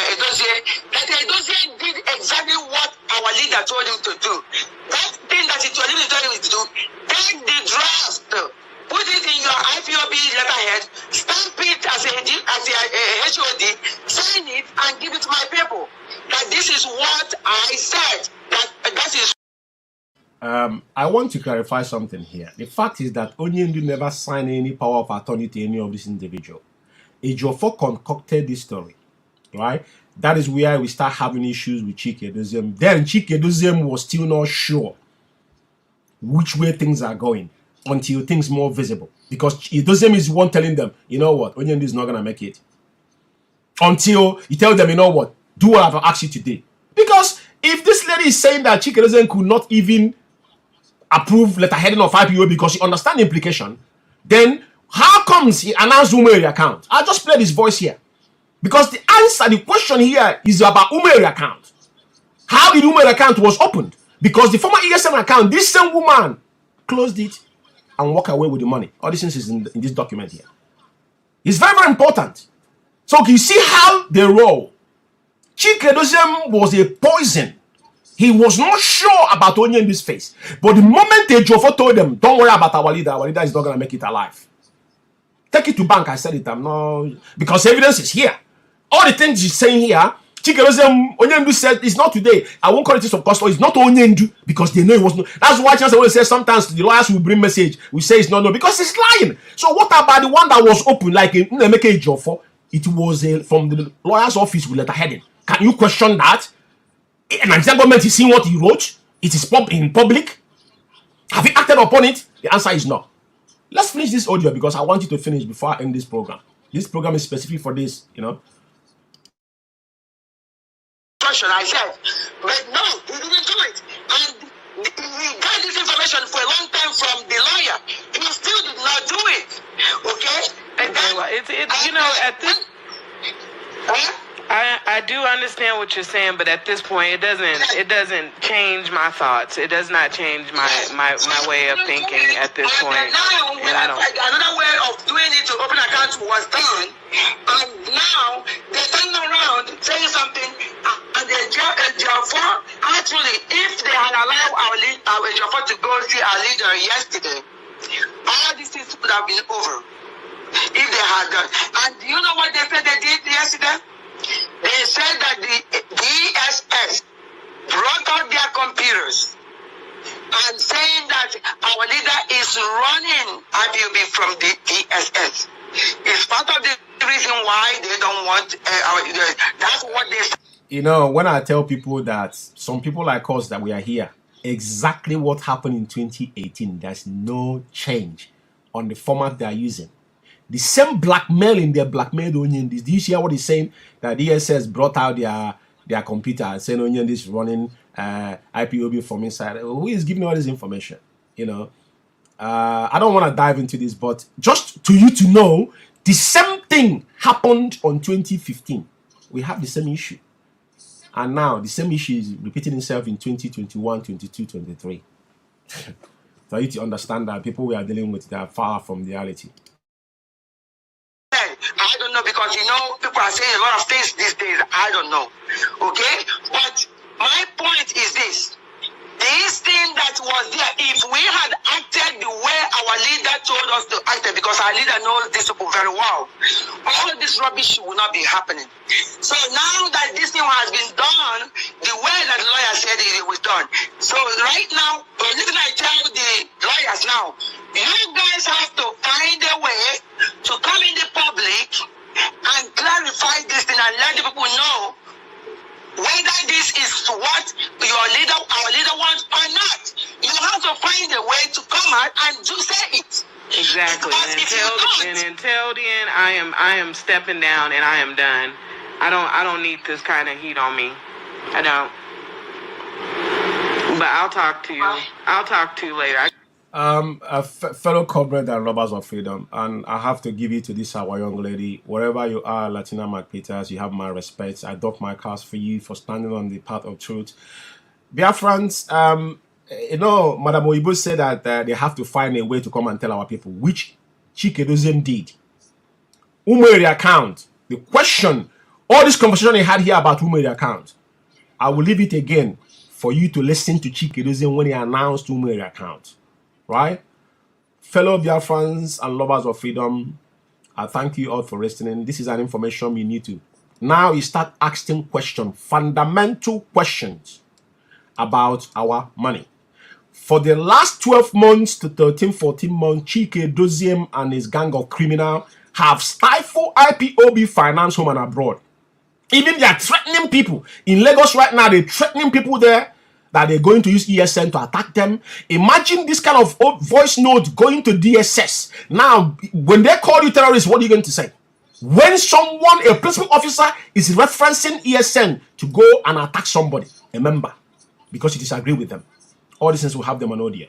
Edozie, that Edozie did exactly what our leader told him to do. That thing that he told him to do, take the draft, put it in your IPOB letterhead, stamp it as a HOD, sign it, and give it to my people. That this is what I said. That is. I want to clarify something here. The fact is that Onyendu never signed any power of attorney to any of this individual. Ejiofor concocted this story, right? That is where we start having issues with Chike Edoziem. Then Chike Edoziem was still not sure which way things are going until things more visible. Because Edoziem is one telling them, you know what, Onyendu is not going to make it. Until you tell them, you know what, do what I've asked you today. Because if this lady is saying that Chike Edoziem could not even approve letterheading of IPO because he understands the implication, then how comes he announced Umeri account? I'll just play this voice here. Because the answer, the question here is about Umeri account. How did Umeri account was opened? Because the former ESM account, this same woman closed it and walked away with the money. All this is in this document here. It's very, very important. So you see how they roll. Chike Edoziem was a poison. He was not sure about Onyendu's face. But the moment Ejiofor told them, don't worry about our leader is not going to make it alive. Take it to bank, I said it. I'm not, because evidence is here. All the things he's saying here, Chike Edoziem, Onyendu said, it's not today. I won't call it of custody. It's not Onyendu because they know it was not. That's why Chance always says sometimes the lawyers will bring message. We say it's not no because it's lying. So what about the one that was open, like in Emeka Ejiofor? It was from the lawyer's office with letterheading. Can you question that? And the government is seeing what he wrote. It is in public. Have you acted upon it? The answer is no. Let's finish this audio because I want you to finish before I end this program. This program is specific for this, you know. I said, but no, he didn't do it. And he got this information for a long time from the lawyer. He still did not do it. Okay? And then, well, it's you know, at this. I do understand what you're saying, but at this point, it doesn't change my thoughts. It does not change my way of thinking at this point. And I don't. Another way of doing it to open accounts was done, and now they turn around saying something, and the Ejiofor actually, if they had allowed our Ejiofor to go see our leader yesterday, all these things would have been over. If they had done, and do you know what they said they did yesterday? They said that the DSS brought out their computers and saying that our leader is running IPOB from the DSS. It's part of the reason why they don't want our leader. That's what they said. You know, when I tell people that some people like us that we are here, exactly what happened in 2018, there's no change on the format they are using. The same blackmailing they blackmailed Onyendu. Do you hear what he's saying? That DSS brought out their computer saying Onyendu is running IPOB from inside. Who is giving all this information? You know, I don't want to dive into this, but just to you to know, the same thing happened on 2015. We have the same issue. And now the same issue is repeating itself in 2021, 22, 23. For you to understand that people we are dealing with, they are far from reality. I don't know, because people are saying a lot of things these days. I don't know. Okay? But my point is this. This thing that was there, if we had acted the way our leader told us to act, because our leader knows this people very well, all this rubbish will not be happening. So now that this thing has been done, the way that the lawyer said it was done. So right now, the reason I tell the lawyers now, you guys have to find a way to come in the public and clarify this thing and let the people know whether this is what our leader wants or not. You have to find a way to come out and to say it. Exactly. And until then, I am stepping down and I am done. I don't need this kind of heat on me. I don't. But I'll talk to you. I'll talk to you later. Fellow comrade and robbers of freedom, and I have to give you to this our young lady, wherever you are, Latina Peters, you have my respect. I dock my cast for you for standing on the path of truth. Biafrans, Madam Oyibo said that they have to find a way to come and tell our people, which Chikedoziem did. Umeri account, the question, all this conversation they had here about Umeri account, I will leave it again for you to listen to Chikedoziem when he announced Umeri account. Right? Fellow Biafrans and lovers of freedom, I thank you all for listening. This is an information you need to. Now you start asking questions, fundamental questions about our money. For the last 12 months to 13, 14 months, Chikedoziem and his gang of criminals have stifled IPOB finance home and abroad. Even they are threatening people. In Lagos right now, they're threatening people there that they're going to use ESN to attack them. Imagine this kind of voice note going to DSS. Now, when they call you terrorists, what are you going to say? When someone, a principal officer, is referencing ESN to go and attack somebody, a member, because you disagree with them, all these things will have them on audio.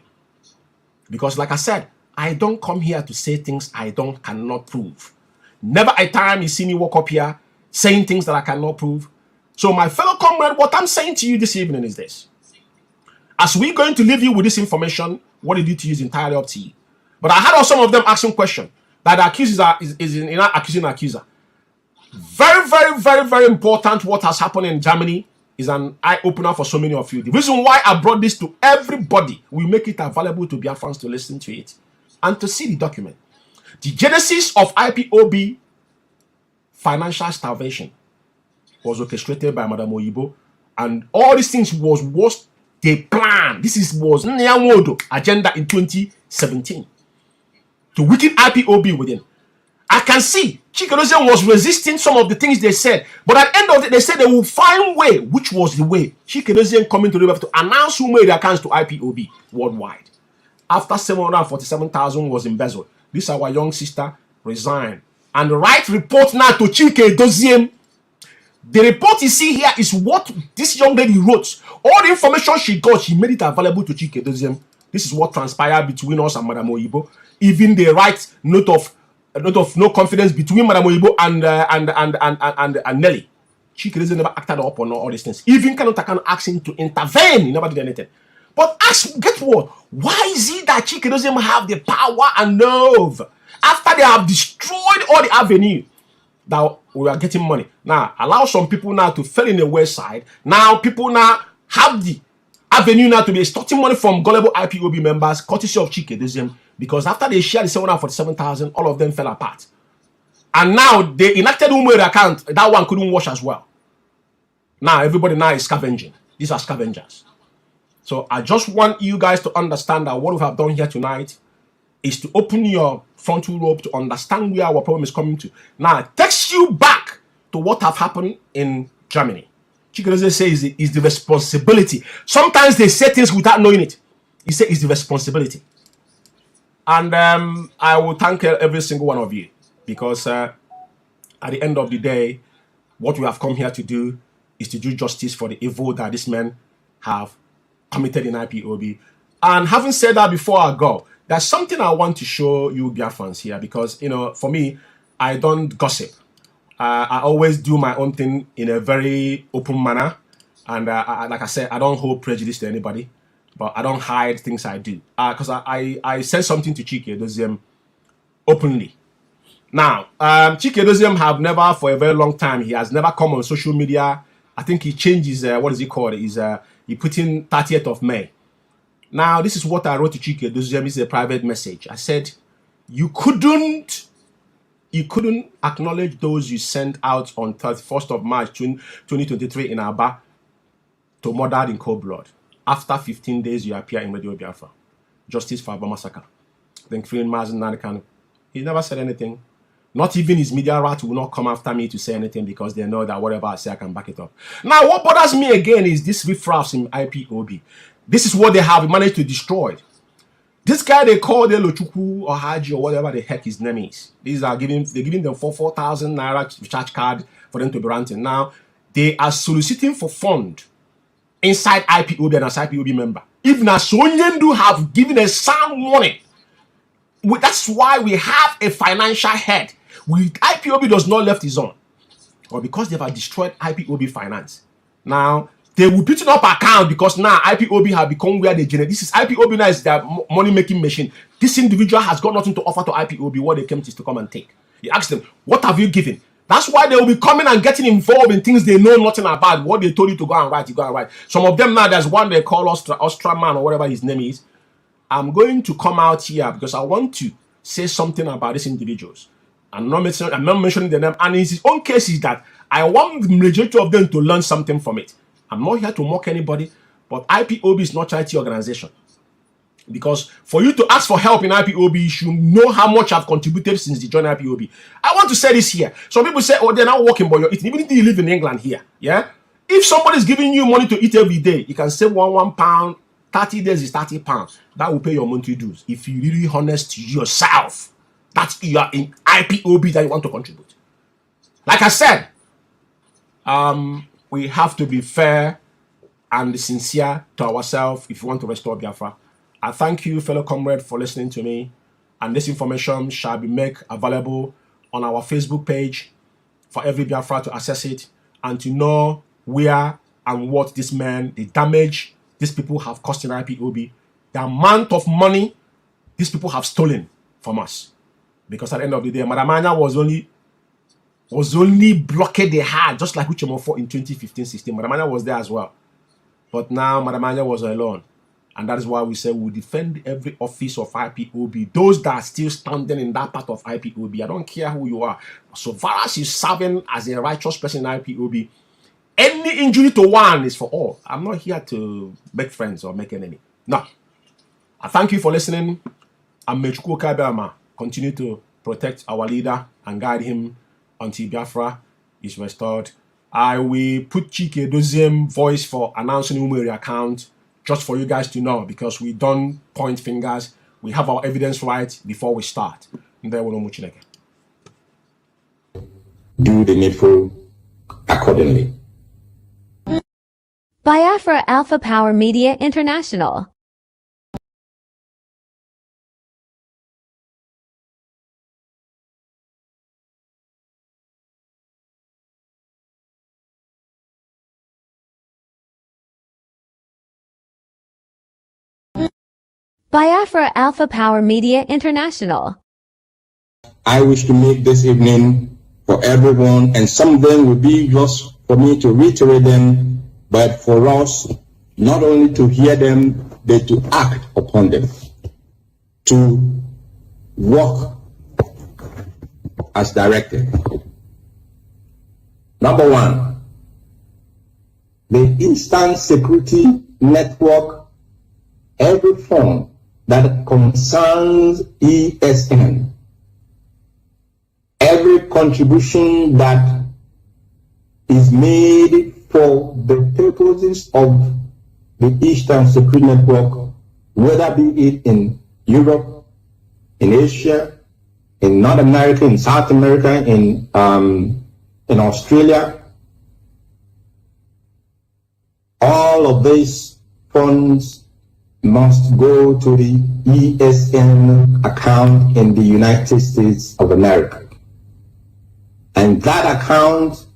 Because like I said, I don't come here to say things I cannot prove. Never a time you see me walk up here saying things that I cannot prove. So my fellow comrade, what I'm saying to you this evening is this. As we're going to leave you with this information, what you do to you is entirely up to you. But I had some of them asking questions that the accuser is accusing the accuser. Very, very, very, very important. What has happened in Germany is an eye-opener for so many of you. The reason why I brought this to everybody, we make it available to Biafrans to listen to it and to see the document. The genesis of IPOB financial starvation was orchestrated by Madam Oyibo, and all these things was the plan. This was Nyawodo agenda in 2017 to weaken IPOB within. I can see Chikedoziem was resisting some of the things they said, but at the end of it, they said they will find way, which was the way. Chikedoziem coming to the web to announce who made the accounts to IPOB worldwide. After 747,000 was embezzled, this our young sister resigned. And the right report now to Chikedoziem. The report you see here is what this young lady wrote. All the information she got, she made it available to Chikedoziem. This is what transpired between us and Madam Oyibo. Even the right note of no confidence between Madam Oyibo and Nelly. Chikedoziem never acted up on all these things. Even Kanota asked him to intervene. He never did anything. But get what? Why is it that Chikedoziem have the power and nerve after they have destroyed all the avenue that we are getting money? Now, allow some people now to fall in the west side. Now, people now have the avenue now to be extorting money from gullible IPOB members, courtesy of Chikedoziem, because after they shared the 747,000, all of them fell apart. And now they enacted Umeri account. That one couldn't wash as well. Now, everybody now is scavenging. These are scavengers. So I just want you guys to understand that what we have done here tonight is to open your frontal lobe to understand where our problem is coming to. Now, it takes you back to what have happened in Germany. Chikedoziem says is the responsibility. Sometimes they say things without knowing it. He said it's the responsibility. And I will thank every single one of you, because at the end of the day, what we have come here to do is to do justice for the evil that these men have committed in IPOB. And having said that, before I go, there's something I want to show you Biafrans here, because, for me, I don't gossip. I always do my own thing in a very open manner. And like I said, I don't hold prejudice to anybody, but I don't hide things I do. Because I said something to Chike Doziem openly. Now, Chike Doziem have never, for a very long time, he has never come on social media. I think he changed his, what is he called? He put in 30th of May. Now, this is what I wrote to Chike Doziem. This is a private message. I said, you couldn't acknowledge those you sent out on 31st of March 2023 in Aba to murdered in cold blood. After 15 days, you appear in Radio Biafra. Justice for Aba massacre. Then freeing Mazen Narikan. He never said anything. Not even his media rat will not come after me to say anything because they know that whatever I say, I can back it up. Now, what bothers me again is this riffraffs in IPOB. This is what they have managed to destroy. This guy they call the Lochuku or Haji or whatever the heck his name is. They're giving them 4,000 naira recharge card for them to be ranting. Now, they are soliciting for fund inside IPOB and as IPOB member. Even as Sonyendu have given a sound warning. That's why we have a financial head. IPOB does not left his own. Or because they have destroyed IPOB finance. Now, they will put up account because now IPOB have become where they generate. This is IPOB now is their money-making machine. This individual has got nothing to offer to IPOB. What they came to come and take. He asked them, what have you given? That's why they will be coming and getting involved in things they know nothing about. What they told you to go and write, you go and write. Some of them now, there's one they call Ostraman or whatever his name is. I'm going to come out here because I want to say something about these individuals. I'm not mentioning the name. And in his own case is that I want the majority of them to learn something from it. I'm not here to mock anybody, but IPOB is not a charity organization. Because for you to ask for help in IPOB, you should know how much I've contributed since the joined IPOB. I want to say this here. Some people say, oh, they're not working, but you're eating. Even if you live in England here, yeah? If somebody's giving you money to eat every day, you can save one pound. 30 days is 30 pounds. That will pay your monthly dues. If you really honest to yourself, that you are in IPOB that you want to contribute. Like I said, we have to be fair and sincere to ourselves if you want to restore Biafra. I thank you, fellow comrade, for listening to me. And this information shall be made available on our Facebook page for every Biafra to access it and to know where and what this man, the damage these people have cost in IPOB, the amount of money these people have stolen from us. Because at the end of the day, Madamanya was only blockade they had, just like Uchemofo in 2015-16. Madamanya was there as well. But now Madamanya was alone. And that is why we say we defend every office of IPOB. Those that are still standing in that part of IPOB, I don't care who you are. So far as you're serving as a righteous person in IPOB, any injury to one is for all. I'm not here to make friends or make enemy. No. I thank you for listening. And may Chukwu Kabiyama continue to protect our leader and guide him until Biafra is restored. I will put Chike Doziem voice for announcing Umeri account just for you guys to know because we don't point fingers. We have our evidence right before we start. Do the needful accordingly. Biafra Alpha Power Media International. Biafra Alpha Power Media International. I wish to make this evening for everyone, and some of them will be just for me to reiterate them, but for us, not only to hear them, but to act upon them, to walk as directed. Number one, the instant security network, every form that concerns ESN, every contribution that is made for the purposes of the Eastern Security Network, whether be it in Europe, in Asia, in North America, in South America, in Australia, all of these funds must go to the ESN account in the United States of America. And that account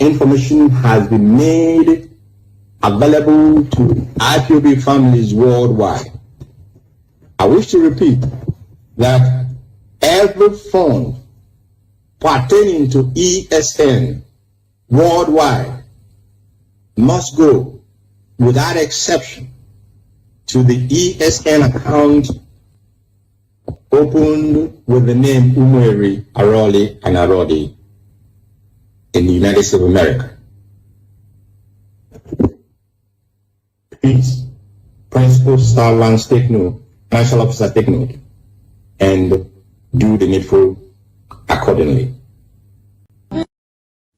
information has been made available to IPOB families worldwide. I wish to repeat that every fund pertaining to ESN worldwide must go, without exception, to the ESN account opened with the name Umweri, Aroli, and Arodi in the United States of America. Please, Principal Star Lance, take note, Financial Officer, take note, and do the needful accordingly.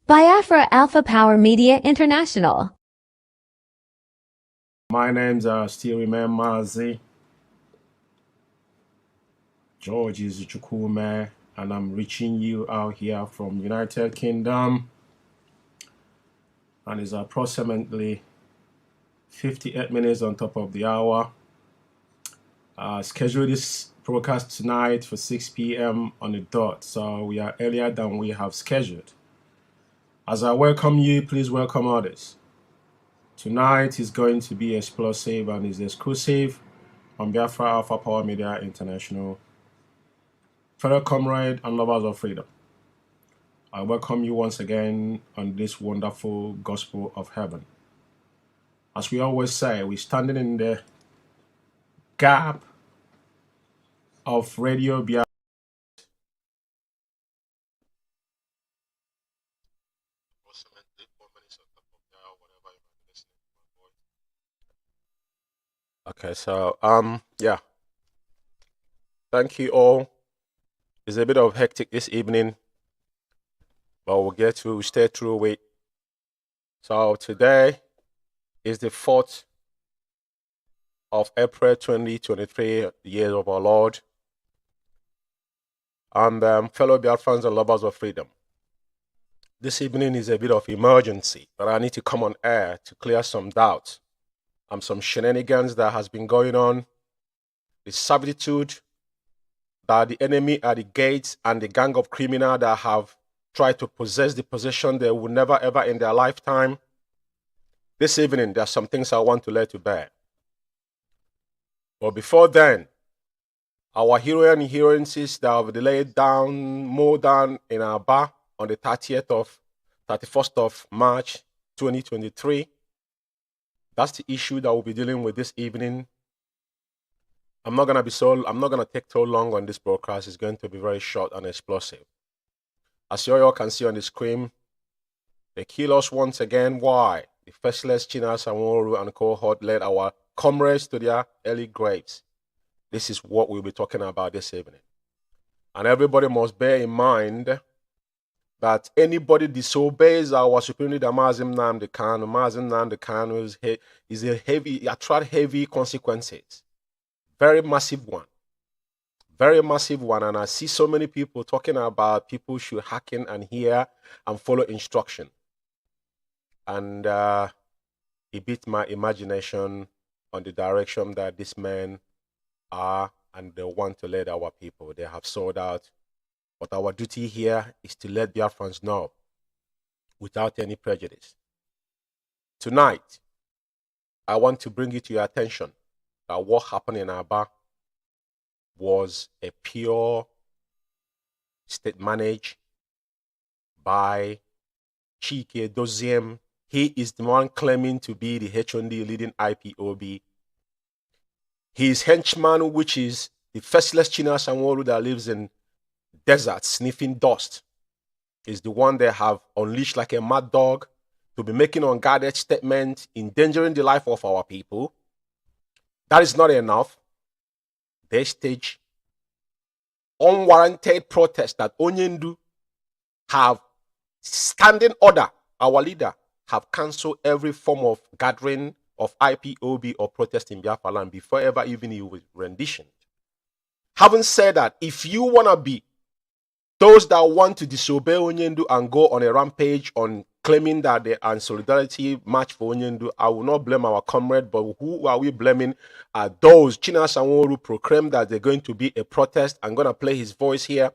Biafra Alpha Power Media International. My name's still remember George is Chukwume, and I'm reaching you out here from United Kingdom, and it's approximately 58 minutes on top of the hour. Schedule this broadcast tonight for 6 p.m. on the dot, so we are earlier than we have scheduled. As I welcome you, please welcome others. Tonight is going to be explosive and is exclusive on Biafra Alpha Power Media International. Fellow comrade and lovers of freedom, I welcome you once again on this wonderful gospel of heaven. As we always say, we're standing in the gap of Radio Biafra. Okay, so yeah. Thank you all. It's a bit of hectic this evening, but we'll stay through it. So today is the 4th of April 2023, the year of our Lord. And fellow Biafrans and lovers of freedom, this evening is a bit of emergency, but I need to come on air to clear some doubts and some shenanigans that has been going on, the servitude that the enemy at the gates and the gang of criminals that have tried to possess the possession they will never ever in their lifetime. This evening, there are some things I want to lay to bear. But before then, our hero and heroines that have laid down more than in our bar on the 31st of March 2023. That's the issue that we'll be dealing with this evening. I'm not gonna take so long on this broadcast. It's going to be very short and explosive. As you all can see on the screen, they kill us once again. Why? The faceless Chinas Sanwo-Olu and cohort led our comrades to their early graves. This is what we'll be talking about this evening. And everybody must bear in mind that anybody disobeys our supreme leader Mazim Nnamdi Kanu is a attract heavy consequences. Very massive one. And I see so many people talking about people should hearken and hear and follow instruction. And it beat my imagination on the direction that these men are and they want to lead our people. They have sold out. But our duty here is to let Biafrans know without any prejudice. Tonight, I want to bring it to your attention that what happened in Aba was a pure state managed by Chike Doziem. He is the one claiming to be the HND leading IPOB. His henchman, which is the faceless China Sanwo-Olu that lives in desert sniffing dust, is the one they have unleashed like a mad dog to be making unguarded statements, endangering the life of our people. That is not enough. They stage unwarranted protests that Onyendu have standing order. Our leader have cancelled every form of gathering of IPOB or protest in Biafra land before ever even he was renditioned. Having said that, if you want to be those that want to disobey Onyendu and go on a rampage on claiming that they are in solidarity march for Onyendu, I will not blame our comrade, but who are we blaming? Are those China Sanwo-Olu proclaimed that they're going to be a protest. I'm going to play his voice here.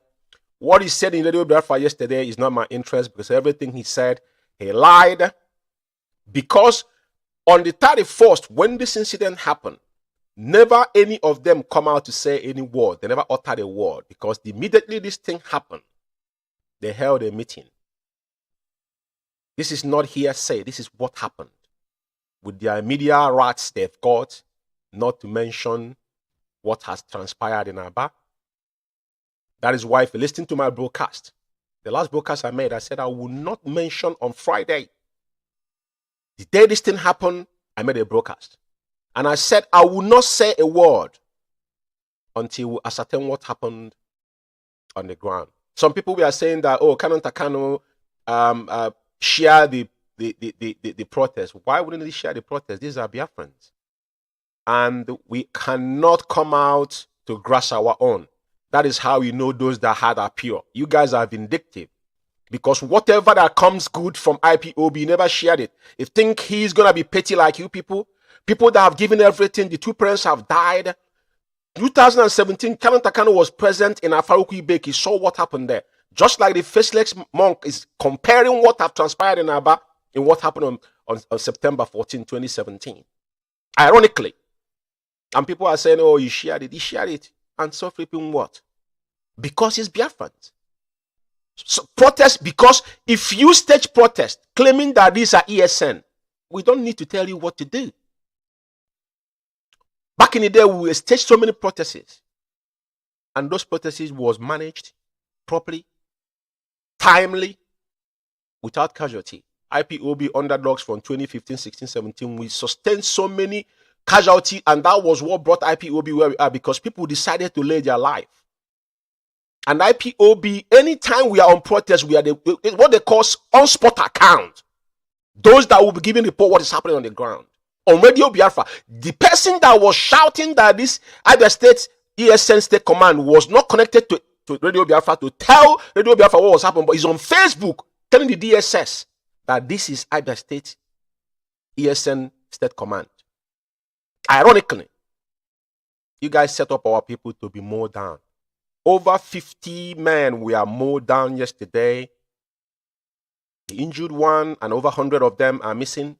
What he said in Radio Biafra yesterday is not my interest because everything he said He lied because on the 31st, when this incident happened, never any of them come out to say any word. They never uttered a word because immediately this thing happened, they held a meeting. This is not hearsay. This is what happened. With their media rights they've got, not to mention what has transpired in Aba. That is why if you listen to my broadcast, the last broadcast I made, I said I will not mention on Friday. The day this thing happened, I made a broadcast. And I said I will not say a word until we ascertain what happened on the ground. Some people were saying that, oh, Canon Takano share the protest. Why wouldn't they share the protest? These are Biafrans. And we cannot come out to grass our own. That is how you know those that heart are pure. You guys are vindictive. Because whatever that comes good from IPOB, you never shared it. You think he's going to be petty like you people? People that have given everything, the two parents have died. 2017, Canon Takano was present in Afaruku Ibek. He saw what happened there. Just like the faceless monk is comparing what have transpired in Aba and what happened on September 14, 2017. Ironically. And people are saying, oh, you shared it. He shared it. And so flipping what? Because it's Biafrans. So protest, because if you stage protest claiming that these are ESN, we don't need to tell you what to do. Back in the day, we staged so many protests. And those protests was managed properly, timely, without casualty. IPOB underdogs from 2015, 16, 17, we sustained so many casualty, and that was what brought IPOB where we are, because people decided to lay their life. And IPOB, anytime we are on protest, we are what they call on-spot account. Those that will be giving report what is happening on the ground. On Radio Biafra, the person that was shouting that this Abia State ESN State Command was not connected to Radio Biafra to tell Radio Biafra what was happening, but he's on Facebook telling the DSS that this is Abia State ESN State Command. Ironically, you guys set up our people to be mowed down. Over 50 men were mowed down yesterday. The injured one and over 100 of them are missing,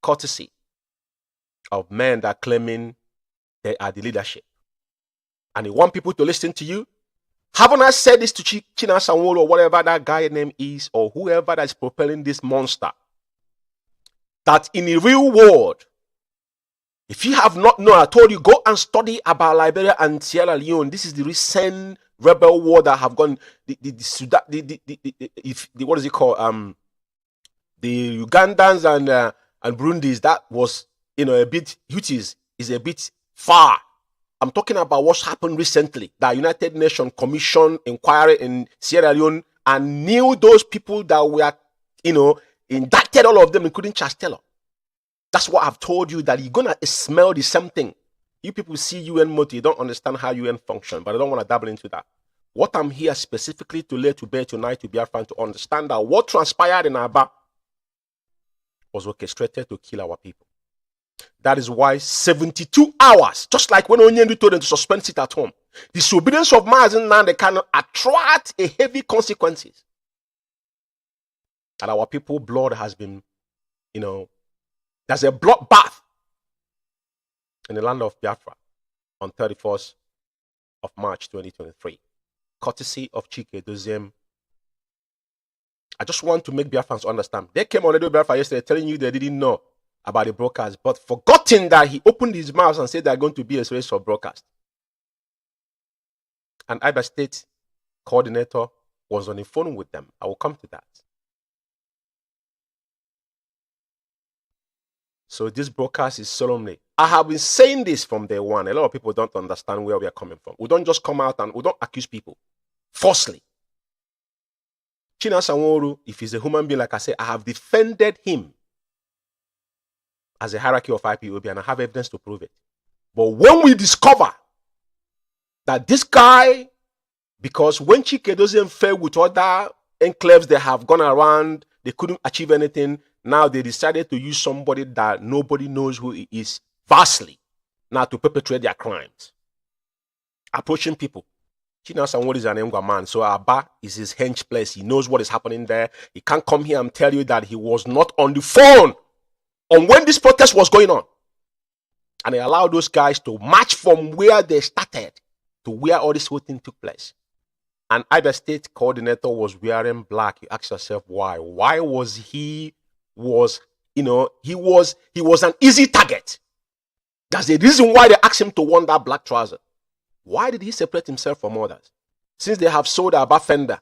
courtesy of men that are claiming they are the leadership. And you want people to listen to you? Haven't I said this to China Sanwo or whatever that guy name is, or whoever that is propelling this monster? That in the real world, if you have not known, I told you, go and study about Liberia and Sierra Leone. This is the recent rebel war that have gone. What is it called? The Ugandans and Burundis. That was, a bit. Houthis is a bit far. I'm talking about what's happened recently. The United Nations Commission inquiry in Sierra Leone and knew those people that were, indicted, all of them, including Charles Taylor. That's what I've told you, that you're going to smell the same thing. You people see UN motive, you don't understand how UN function, but I don't want to dabble into that. What I'm here specifically to lay to bear tonight to Biafran to understand that what transpired in Aba was orchestrated to kill our people. That is why 72 hours, just like when Onyendu told them to suspend sit at home, the disobedience of Mazen now they cannot attract a heavy consequences. And our people blood has been, there's a bloodbath in the land of Biafra on 31st of March 2023, courtesy of Chike Doziem. I just want to make Biafrans understand. They came on Radio Biafra yesterday telling you they didn't know about the broadcast, but forgotten that he opened his mouth and said they're going to be a series of broadcast. And Abia State coordinator was on the phone with them. I will come to that. So this broadcast is solemnly. I have been saying this from day one. A lot of people don't understand where we are coming from. We don't just come out and we don't accuse people falsely. China Sanwo-Olu, if he's a human being, like I said, I have defended him as a hierarchy of IPOB and I have evidence to prove it. But when we discover that this guy, because when Chike doesn't fail with other enclaves they have gone around, they couldn't achieve anything. Now they decided to use somebody that nobody knows who he is vastly now to perpetrate their crimes. Approaching people, Chinasa Nwodo is an Engwa man, so Aba is his hench place. He knows what is happening there. He can't come here and tell you that he was not on the phone on when this protest was going on. And he allowed those guys to march from where they started to where all this whole thing took place. And either state coordinator was wearing black. You ask yourself why? Why was he was an easy target? That's the reason why they asked him to wear that black trouser. Why did he separate himself from others? Since they have sold Aba Fendi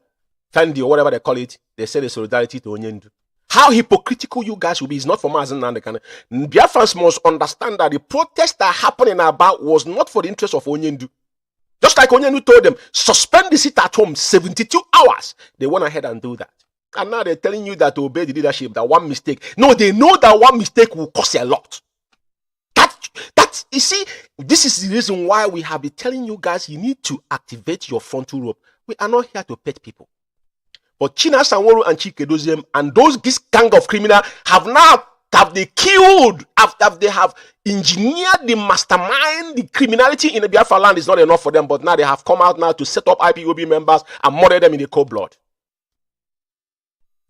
or whatever they call it, they say the solidarity to Onyendu. How hypocritical you guys will be is not for Mazen Nandekane. Biafrans must understand that the protest that happened in Aba was not for the interest of Onyendu. Just like Onyendu told them, suspend the sit at home 72 hours. They went ahead and do that. And now they're telling you that to obey the leadership, that one mistake. No, they know that one mistake will cost a lot. That you see, this is the reason why we have been telling you guys you need to activate your frontal rope. We are not here to pet people. But Chinasa Nwodo and Chike Doziem and this gang of criminals have they killed, after they have engineered the mastermind, the criminality in the Biafra land is not enough for them, but now they have come out now to set up IPOB members and murder them in the cold blood.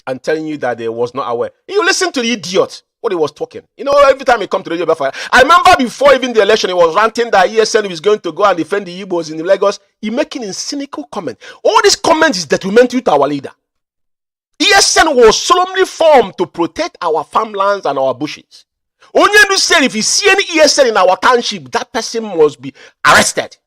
And telling you that they was not aware. You listen to the idiot, what he was talking. You know, every time he come to Radio Biafra, I remember before even the election, he was ranting that ESN was going to go and defend the Igbos in Lagos. He making a cynical comment. All these comments is detrimental to our leader. ESN was solemnly formed to protect our farmlands and our bushes. Onyendu said if you see any ESN in our township, that person must be arrested.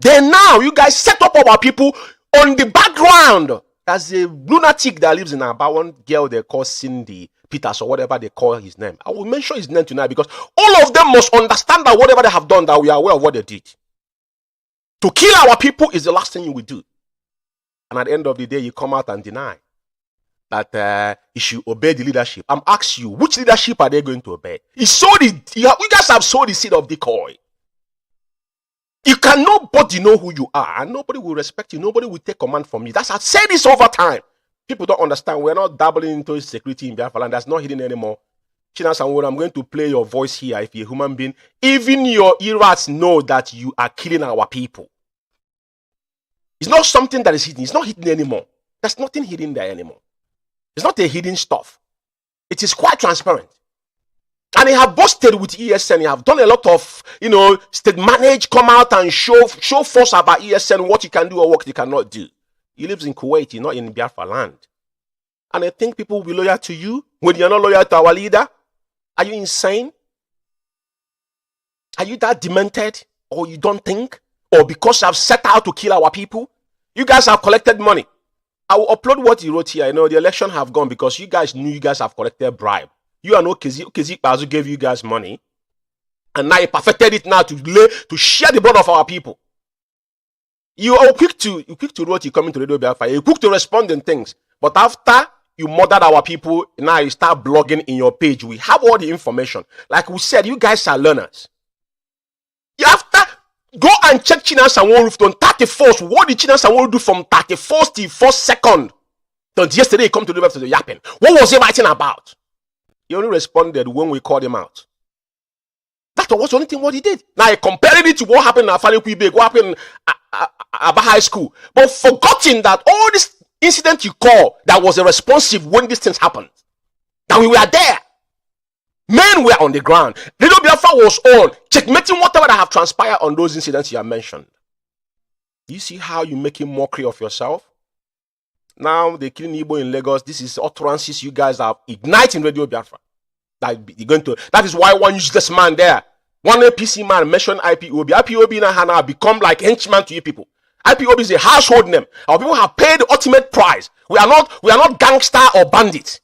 Then now, you guys set up our people on the background. There's a lunatic that lives in Aba, one girl they call Cindy Peters or whatever they call his name. I will mention his name tonight because all of them must understand that whatever they have done, that we are aware of what they did. To kill our people is the last thing you will do. And at the end of the day, you come out and deny that you should obey the leadership. I'm asking you, which leadership are they going to obey? You guys have sowed the seed of decoy. You can nobody know who you are, and nobody will respect you. Nobody will take command from you. I've said this over time. People don't understand. We're not dabbling into security in Biafra land. That's not hidden anymore. Chinasa Nwodo, I'm going to play your voice here. If you're a human being, even your irats know that you are killing our people. It's not something that is hidden. It's not hidden anymore. There's nothing hidden there anymore. It's not a hidden stuff. It is quite transparent. And they have busted with ESN. They have done a lot of, state manage, come out and show force about ESN, what you can do or what you cannot do. He lives in Kuwait, you're not in Biafra land. And I think people will be loyal to you when you're not loyal to our leader. Are you insane? Are you that demented? Or you don't think? Or because you have set out to kill our people? You guys have collected money. I will upload what he wrote here. I know the election have gone because you guys knew you guys have collected bribe. You are no Okezi Bazu gave you guys money. And now he perfected it now to share the blood of our people. You are quick to write, you coming to Radio Biafra. You're quick to respond in things. But after you murdered our people, now you start blogging in your page. We have all the information. Like we said, you guys are learners. You have to go and check Chinasa Nwodo on 31st. What did Chinasa Nwodo do from 31st to 1st second? Until yesterday he come to the yapping. What was he writing about? He only responded when we called him out. That was the only thing what he did. Now he compared it to what happened in Afari Kwibeg, what happened at Aba High School. But forgetting that all this incident you call that was a responsive when these things happened. That we were there. Men were on the ground. Radio Biafra was on, checkmating whatever that have transpired on those incidents you have mentioned. You see how you making mockery of yourself? Now they're killing Igbo in Lagos. This is utterances you guys are igniting Radio Biafra. That is why one useless man there, one APC man mentioned IPOB. IPOB now become like henchman to you people. IPOB is a household name. Our people have paid the ultimate price. We are not gangster or bandits.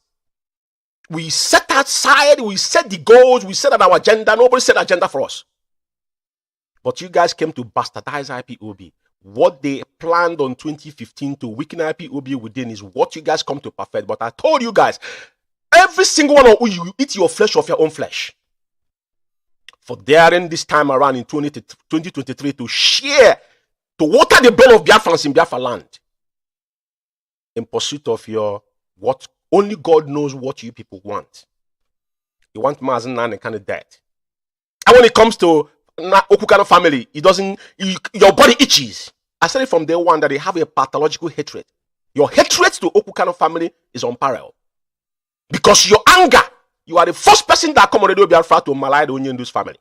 We set outside, we set the goals, we set our agenda. Nobody set agenda for us. But you guys came to bastardize IPOB. What they planned on 2015 to weaken IPOB within is what you guys come to perfect. But I told you guys, every single one of you, you eat your flesh of your own flesh. For daring this time around in 2023 to share, to water the blood of Biafrans in Biafra land. In pursuit of your, what only God knows what you people want. You want Mazen and kind of dead. And when it comes to Okukano family, your body itches. I said it from day one that they have a pathological hatred. Your hatred to Okukano family is unparalleled. Because your anger, you are the first person that come on Radio Biafra to malign the Onyendu's family.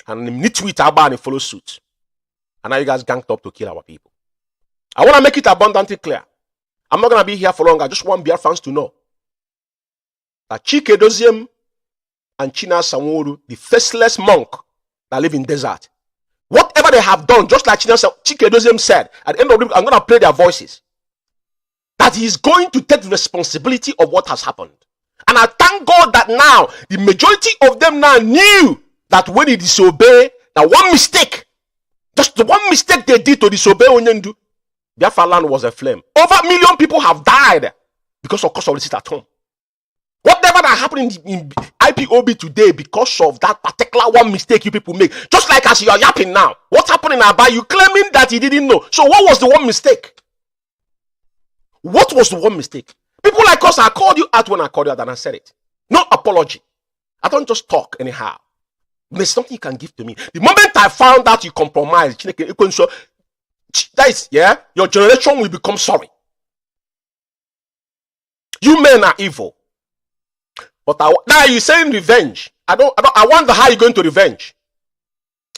And nitwit Abba and follow suit. And now you guys ganged up to kill our people. I want to make it abundantly clear. I'm not going to be here for long. I just want Biafrans to know that Chike Doziem and China Sanworu, the faceless monk that live in desert, whatever they have done, just like Chike Doziem said, at the end of the day, I'm going to play their voices, that he's going to take the responsibility of what has happened. And I thank God that now, the majority of them now knew that when he disobeyed, that one mistake, just the one mistake they did to disobey Onyendu, Biafra land was aflame. Over 1 million people have died because of the sit at home. Whatever that happened in IPOB today, because of that particular one mistake you people make, just like as you are yapping now, what happened in Aba, you claiming that he didn't know. So what was the one mistake? What was the one mistake? People like us, I called you out when I called you out and I said it. No apology. I don't just talk anyhow. There's something you can give to me. The moment I found out you compromised, that is, yeah, your generation will become sorry. You men are evil. But now you're saying revenge. I wonder how you're going to revenge.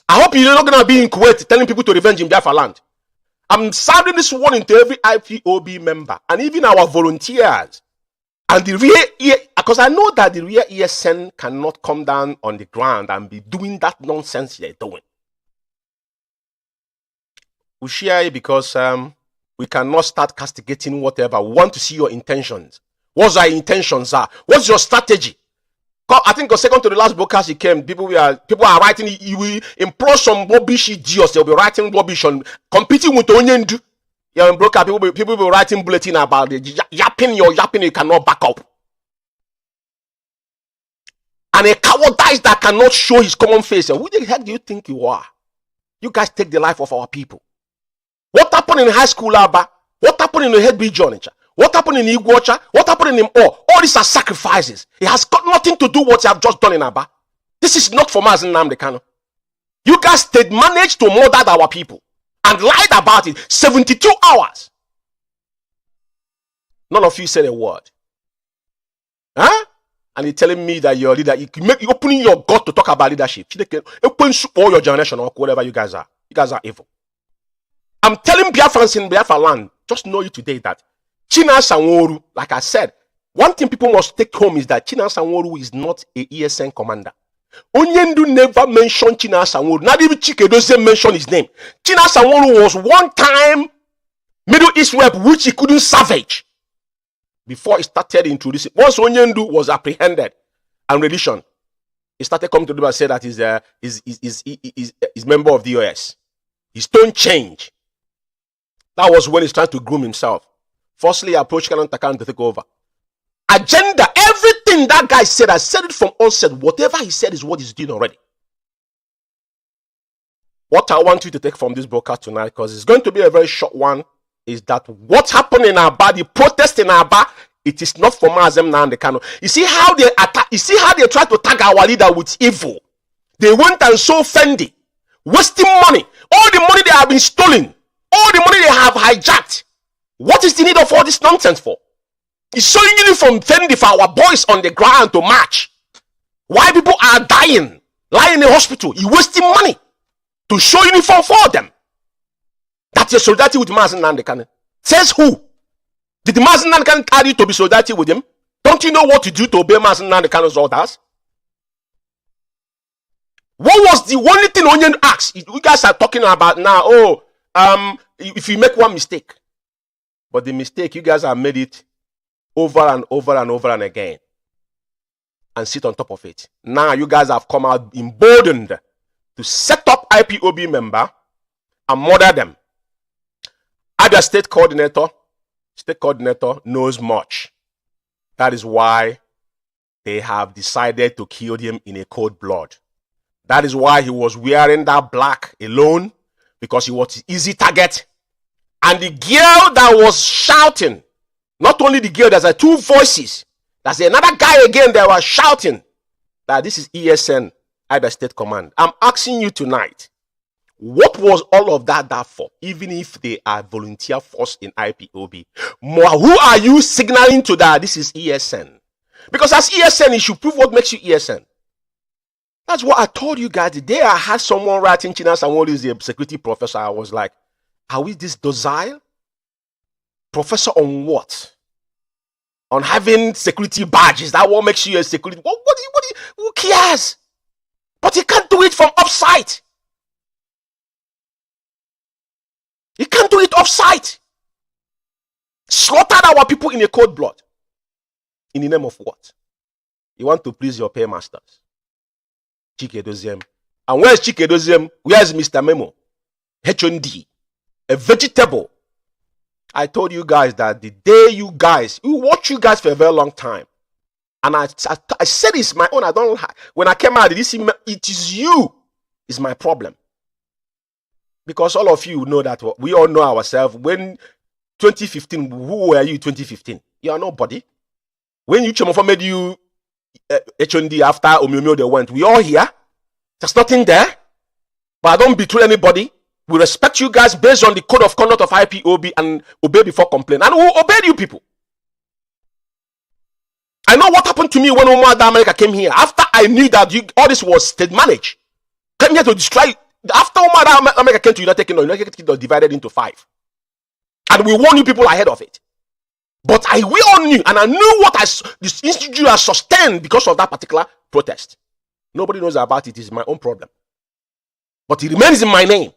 I hope you're not going to be in Kuwait telling people to revenge in Biafra land. I'm sounding this warning to every IPOB member and even our volunteers. And the real, because I know that the real ESN cannot come down on the ground and be doing that nonsense they're doing. We share it because we cannot start castigating whatever. We want to see your intentions. What our intentions are. What's your strategy? I think second to the last broadcast he came, people are writing, you will employ some rubbish idiots. They'll be writing rubbish on competing with Onyendu. Yeah, broker, people will be writing bulletin about it. Yapping you cannot back up. And a cowardice that cannot show his common face. And who the heck do you think you are? You guys take the life of our people. What happened in high school, Abba? What happened in the head bridge, Onitsha? What happened in Iguacha? What happened in all these are sacrifices. It has got nothing to do with what you have just done in Abba. This is not for Mazen Nnamdi Kanu. You guys managed to murder our people and lied about it 72 hours. None of you said a word. Huh? And you're telling me that you're a leader. You're opening your gut to talk about leadership. Open all your generation or whatever you guys are. You guys are evil. I'm telling Biafrans in Biafra land, just know you today that China Sanworu, like I said, one thing people must take home is that China Sanworu is not a ESN commander. Onyendu never mentioned China Sanworu. Not even Chike doesn't mention his name. China Sanworu was one time Middle East rep which he couldn't savage before he started introducing. Once Onyendu was apprehended and rendition, he started coming to the and said that he's member of the DOS. His tone changed. That was when he's trying to groom himself. Firstly, approach Canon Takan to take over. Agenda, everything that guy said, I said it from onset. Whatever he said is what he's doing already. What I want you to take from this broadcast tonight, because it's going to be a very short one, is that what happened in Aba, the protest in Aba, it is not for Mazen Nnamdi Kanu. You see how they attack, you see how they try to tag our leader with evil. They went and sold Fendi, wasting money. All the money they have been stolen, all the money they have hijacked. What is the need of all this nonsense for? He's showing uniform Fendi for our boys on the ground to march. Why people are dying, lying in the hospital? You're wasting money to show uniform for them. That's your solidarity with Mazen Nnamdi Kanu. Says who? Did Mazen Nnamdi Kanu tell you to be solidarity with him? Don't you know what to do to obey Mazen Nnamdi Kanu's orders? What was the only thing Onyendu asked? You guys are talking about now, if you make one mistake. But the mistake, you guys have made it over and over and over and again. And sit on top of it. Now you guys have come out emboldened to set up IPOB member and murder them. Abia state coordinator knows much. That is why they have decided to kill him in a cold blood. That is why he was wearing that black alone, because he was an easy target. And the girl that was shouting, not only the girl, there's two voices. There's another guy again that was shouting that this is ESN either state command. I'm asking you tonight, what was all of that for? Even if they are volunteer force in IPOB, who are you signaling to that this is ESN? Because as ESN, you should prove what makes you ESN. That's what I told you guys the day I had someone writing China Sanwo is the security professor. I was like, are we this docile? Professor on what? On having security badges. That what makes you a security? Who cares? But he can't do it from offsite. He can't do it offsite. Slaughtered our people in a cold blood. In the name of what? You want to please your paymasters. Chike Doziem. And where's Chike Doziem? Where's Mr. Memo? H&D. A vegetable. I told you guys that the day you watch you guys for a very long time. And I said it's my own. I don't. When I came out, it is you. Is my problem. Because all of you know that we all know ourselves. When 2015, who were you 2015? You are nobody. When you Chomofo made you H&D after Omiyomio they went, we all here. There's nothing there. But I don't betray anybody. We respect you guys based on the code of conduct of IPOB and obey before complaint. And we obeyed you people. I know what happened to me when Omar America came here. After I knew that all this was state managed. Came here to destroy. After Omar America came to United Kingdom was divided into 5. And we warned you people ahead of it. But we all knew, and I knew what this institute has sustained because of that particular protest. Nobody knows about it. It's my own problem. But it remains in my name.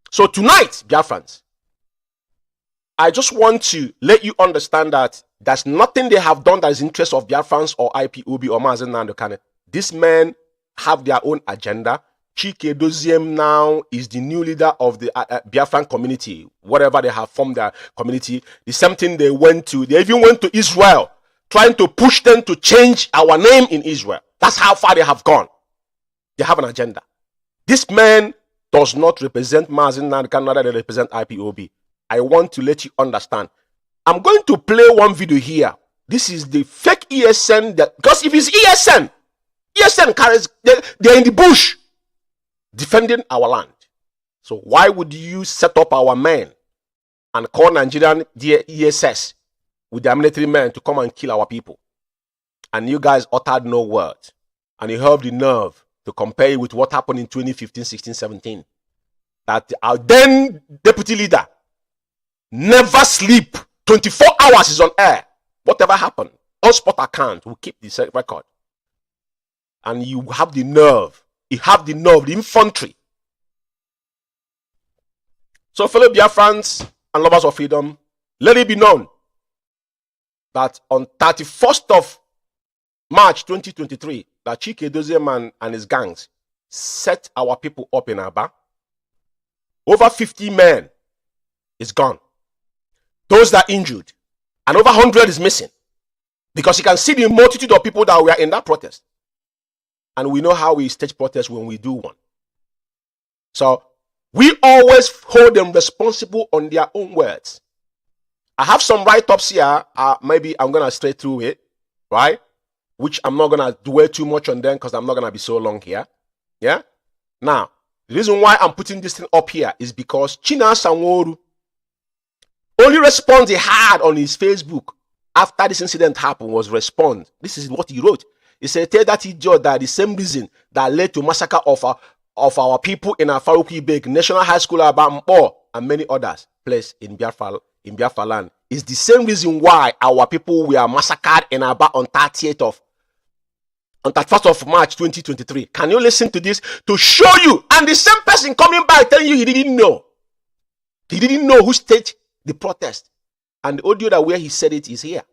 So tonight, Biafrans, I just want to let you understand that there's nothing they have done that is in interest of Biafrans or IPOB or Mazen Nandokane. These men have their own agenda. Chike Doziem now is the new leader of the Biafran community, whatever they have formed their community. The same thing they even went to Israel, trying to push them to change our name in Israel. That's how far they have gone. They have an agenda. This man does not represent Mazen Nandokane, rather they represent IPOB. I want to let you understand. I'm going to play one video here. This is the fake ESN, because if it's ESN carries, they're in the bush defending our land. So why would you set up our men and call Nigerian ESS with their military men to come and kill our people? And you guys uttered no word. And you have the nerve to compare it with what happened in 2015, 16, 17. That our then deputy leader never sleep. 24 hours is on air. Whatever happened, on spot account will keep the record. And you have the nerve. The infantry. So, fellow Biafrans and lovers of freedom, let it be known that on 31st of March 2023, that Chike Doziem and his gangs set our people up in Aba. Over 50 men is gone. Those that are injured, and over 100 is missing. Because you can see the multitude of people that were in that protest. And we know how we stage protests when we do one. So, we always hold them responsible on their own words. I have some write-ups here. Maybe I'm going to stray through it, right? Which I'm not going to dwell too much on them because I'm not going to be so long here. Yeah? Now, the reason why I'm putting this thing up here is because China Sanwo only response he had on his Facebook after this incident happened was respond. This is what he wrote. He said, tell that idiot that the same reason that led to massacre of our people in Afaruki Beg, National High School Abampo, and many others placed in Biafra land is the same reason why our people were massacred in Aba on 31st of March 2023. Can you listen to this to show you? And the same person coming back telling you he didn't know. He didn't know who staged the protest. And the audio that where he said it is here.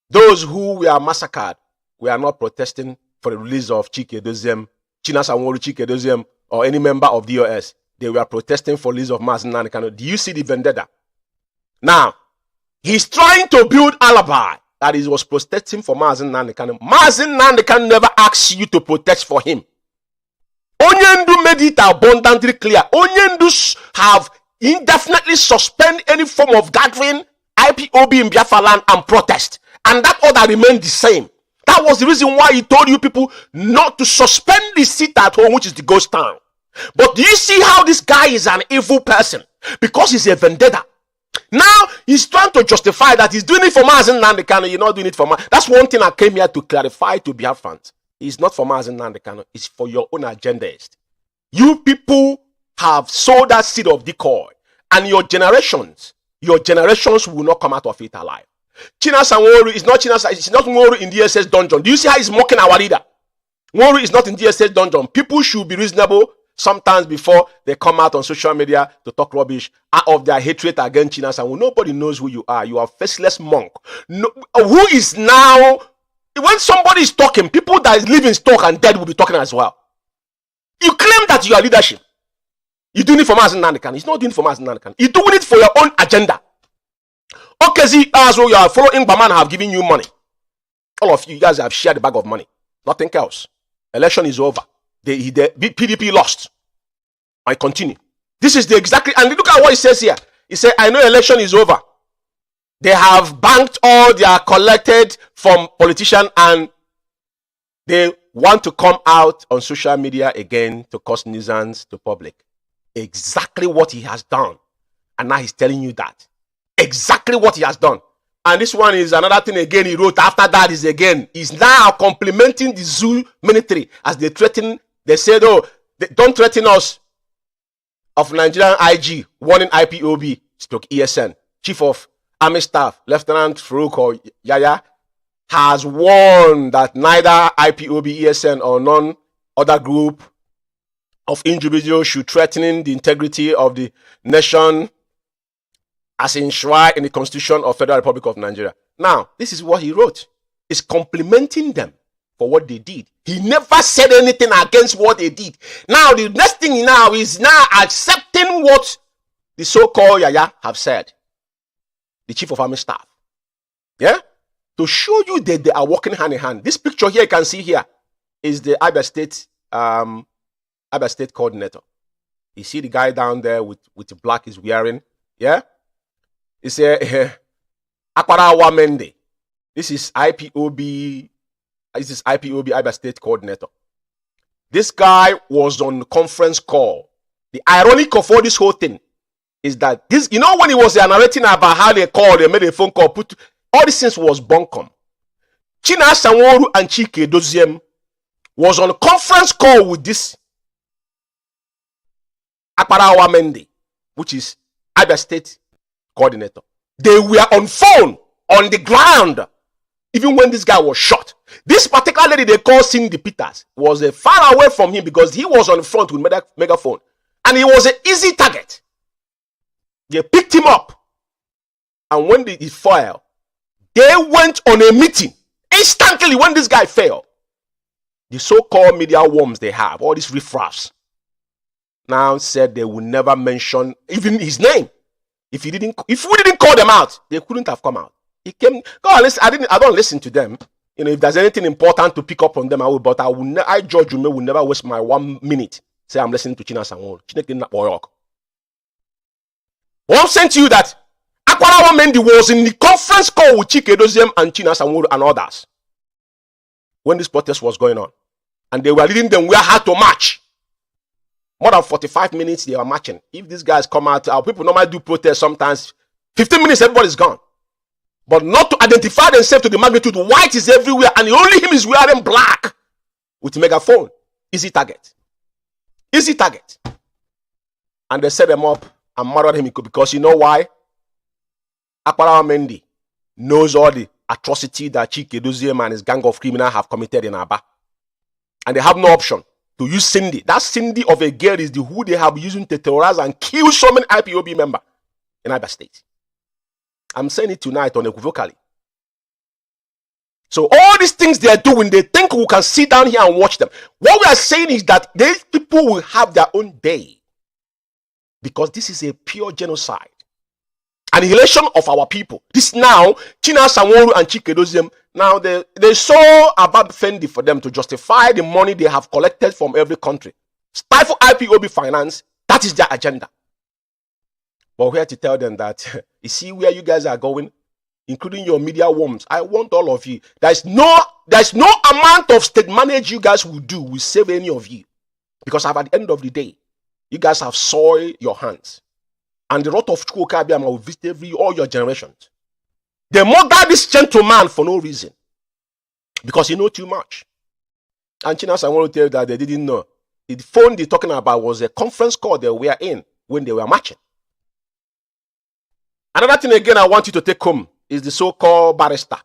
Those who were massacred were not protesting for the release of Chike Doziem, China Sanwo Chike Doziem, or any member of DOS. They were protesting for the release of Mazen Nandekano. Do you see the vendetta? Now, he's trying to build alibi that he was protesting for Mazen Nandekano. Mazen Nandekano never asked you to protest for him. Onyendu made it abundantly clear. Onyendu have indefinitely suspended any form of gathering, IPOB in Biafra land and protest. And that order remained the same. That was the reason why he told you people not to suspend the seat at home, which is the ghost town. But do you see how this guy is an evil person? Because he's a vendetta. Now he's trying to justify that he's doing it for Mazen Nandekano. You're not doing it for Mazen. That's one thing I came here to clarify to Biafrans. It's not for Mazen Nandekano. It's for your own agendas. You people have sowed that seed of decoy, and your generations will not come out of it alive. China Sanworu is not it's not Nworu in the DSS dungeon. Do you see how he's mocking our leader? Nworu is not in DSS dungeon. People should be reasonable sometimes before they come out on social media to talk rubbish out of their hatred against China Sanworu. Nobody knows who you are. You are a faceless monk. No, who is now, when somebody is talking, people that live in stock and dead will be talking as well. You claim that you are leadership. You're doing it for Mazen Nandekan. He's not doing it for Mazen Nandekan. You're doing it for your own agenda. Okay, see, as well, you are following Baman have given you money. All of you guys have shared a bag of money. Nothing else. Election is over. The PDP lost. I continue. This is the exactly, and look at what he says here. He said, I know election is over. They have banked all they are collected from politicians and they want to come out on social media again to cause nuisance to public. Exactly what he has done. And now he's telling you that. Exactly what he has done. And this one is another thing again he wrote after that is again. He's now complimenting the zoo military as they threaten. They said, oh, don't threaten us. Of Nigerian IG, warning IPOB, ESN, Chief of Army Staff, Lieutenant Farouk or Yaya, has warned that neither IPOB, ESN or none other group of individuals should threaten the integrity of the nation as enshrined in the Constitution of Federal Republic of Nigeria. Now, this is what he wrote. He's complimenting them for what they did. He never said anything against what they did. Now, the next thing now is now accepting what the so-called Yaya have said. The Chief of Army Staff. Yeah? To show you that they are working hand in hand. This picture here you can see here is the Abia State coordinator. You see the guy down there with the black he's wearing. Yeah? It's Akwarawa Mende. This is IPOB. This is IPOB Abia State coordinator. This guy was on conference call. The ironic of all this whole thing is that this, you know, when he was narrating about how they called, they made a phone call, put all these things was bunkum. China Sanworu and Chike Doziem was on conference call with this Akparawa Mende, which is Abia State coordinator. They were on phone, on the ground, even when this guy was shot. This particular lady they call Cindy Peters was far away from him because he was on the front with megaphone. And he was an easy target. They picked him up. And when he fell, they went on a meeting. Instantly, when this guy fell, the so-called media worms they have, all these riffraffs, now said they would never mention even his name. If we didn't call them out, they couldn't have come out. He came. Go on, listen. I don't listen to them. You know, if there's anything important to pick up on them, I will. But I George Ume will never waste my 1 minute. Say I'm listening to China Sanworu. One sent you that Akwarawa Mendi was in the conference call with Chike Doziem and China Sanworu and others when this protest was going on, and they were leading them where how to march. More than 45 minutes they were marching. If these guys come out, our people normally do protest sometimes. 15 minutes, everybody's gone. But not to identify themselves to the magnitude. White is everywhere, and only him is wearing black with a megaphone. Easy target. Easy target. And they set them up and murdered him because you know why? Akparawa Mendi knows all the atrocity that Chike Doziem and his gang of criminals have committed in Aba. And they have no option to use Cindy. That Cindy of a girl is who they have using to terrorize and kill so many IPOB members in Abia State. I'm saying it tonight unequivocally. So all these things they are doing, they think we can sit down here and watch them. What we are saying is that these people will have their own day. Because this is a pure genocide. Annihilation of our people. This now, China Sanworu and Chike Doziem, now they saw about Fendi for them to justify the money they have collected from every country. Stifle IPOB finance, that is their agenda. But we're here to tell them that, you see where you guys are going, including your media worms. I want all of you. There is no there's no amount of state manage you guys will do will save any of you. Because at the end of the day, you guys have soiled your hands. And the wrath of Chukwuka will visit all your generations. They murder this gentleman for no reason. Because he knows too much. And Chinas, I want to tell you that they didn't know. The phone they're talking about was a conference call they were in when they were marching. Another thing again I want you to take home is the so-called barrister.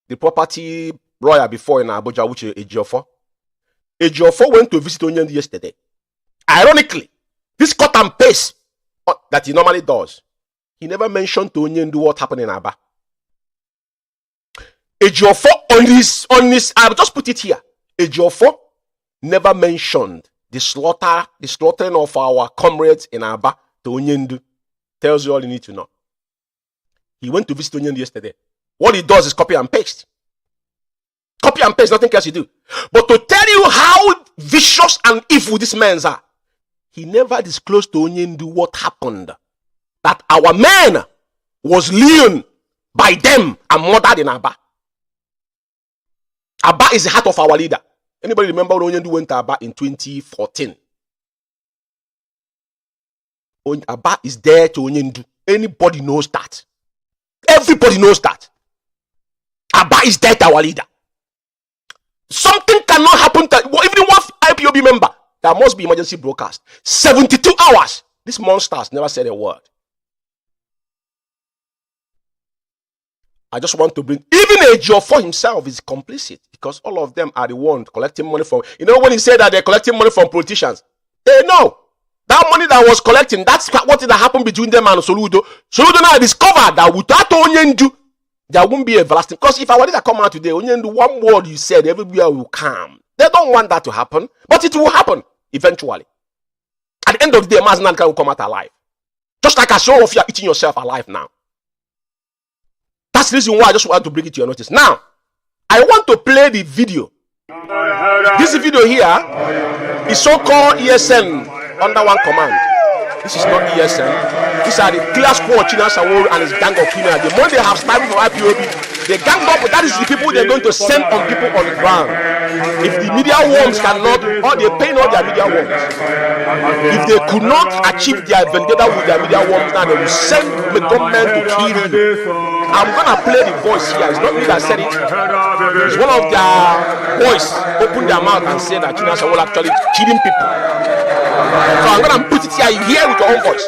The property lawyer before in Abuja, which is Ejiofor. Ejiofor went to visit Onyendu yesterday. Ironically, this cut and paste that he normally does, he never mentioned to Onyendu what happened in Aba. Ejiofor on his, I'll just put it here. Ejiofor never mentioned the slaughtering of our comrades in Aba to Onyendu. Tells you all you need to know. He went to visit Onyendu yesterday. What he does is copy and paste. Copy and paste, nothing else you do. But to tell you how vicious and evil these men are, he never disclosed to Onyendu what happened. That our men was lean by them and murdered in Aba. Aba is the heart of our leader. Anybody remember when Onyendu went to Aba in 2014? Aba is there to Onyendu. Anybody knows that. Everybody knows that. Aba is there to our leader. Something cannot happen to even one IPOB member. There must be emergency broadcast. 72 hours. These monsters never said a word. I just want to bring, even Ejiofor himself is complicit because all of them are the ones collecting money from, when he said that they're collecting money from politicians, they know. That money that was collecting, that's what that happened between them and Soludo. Soludo now discovered that without Onyendu, there won't be everlasting. Because if I wanted to come out today, Onyendu, one word you said, everywhere will come. They don't want that to happen, but it will happen eventually. At the end of the day, Mazinanka will come out alive. Just like I saw all of you are eating yourself alive now. That's the reason why I just want to bring it to your notice. Now, I want to play the video. This video here is so-called ESN under one command. This is not ESN. These are the clear squad China Sawol and his gang of criminals. The moment they have started from IPOB, they gang up, that is the people they're going to send on people on the ground. If the media worms cannot, or they pay all their media worms. If they could not achieve their vendetta with their media worms, now they will send the government to kill you. I'm gonna play the voice here. It's not me that said it. It's one of their boys opened their mouth and said that China Sawol actually killing people. So I'm gonna put it here. You hear with your own voice.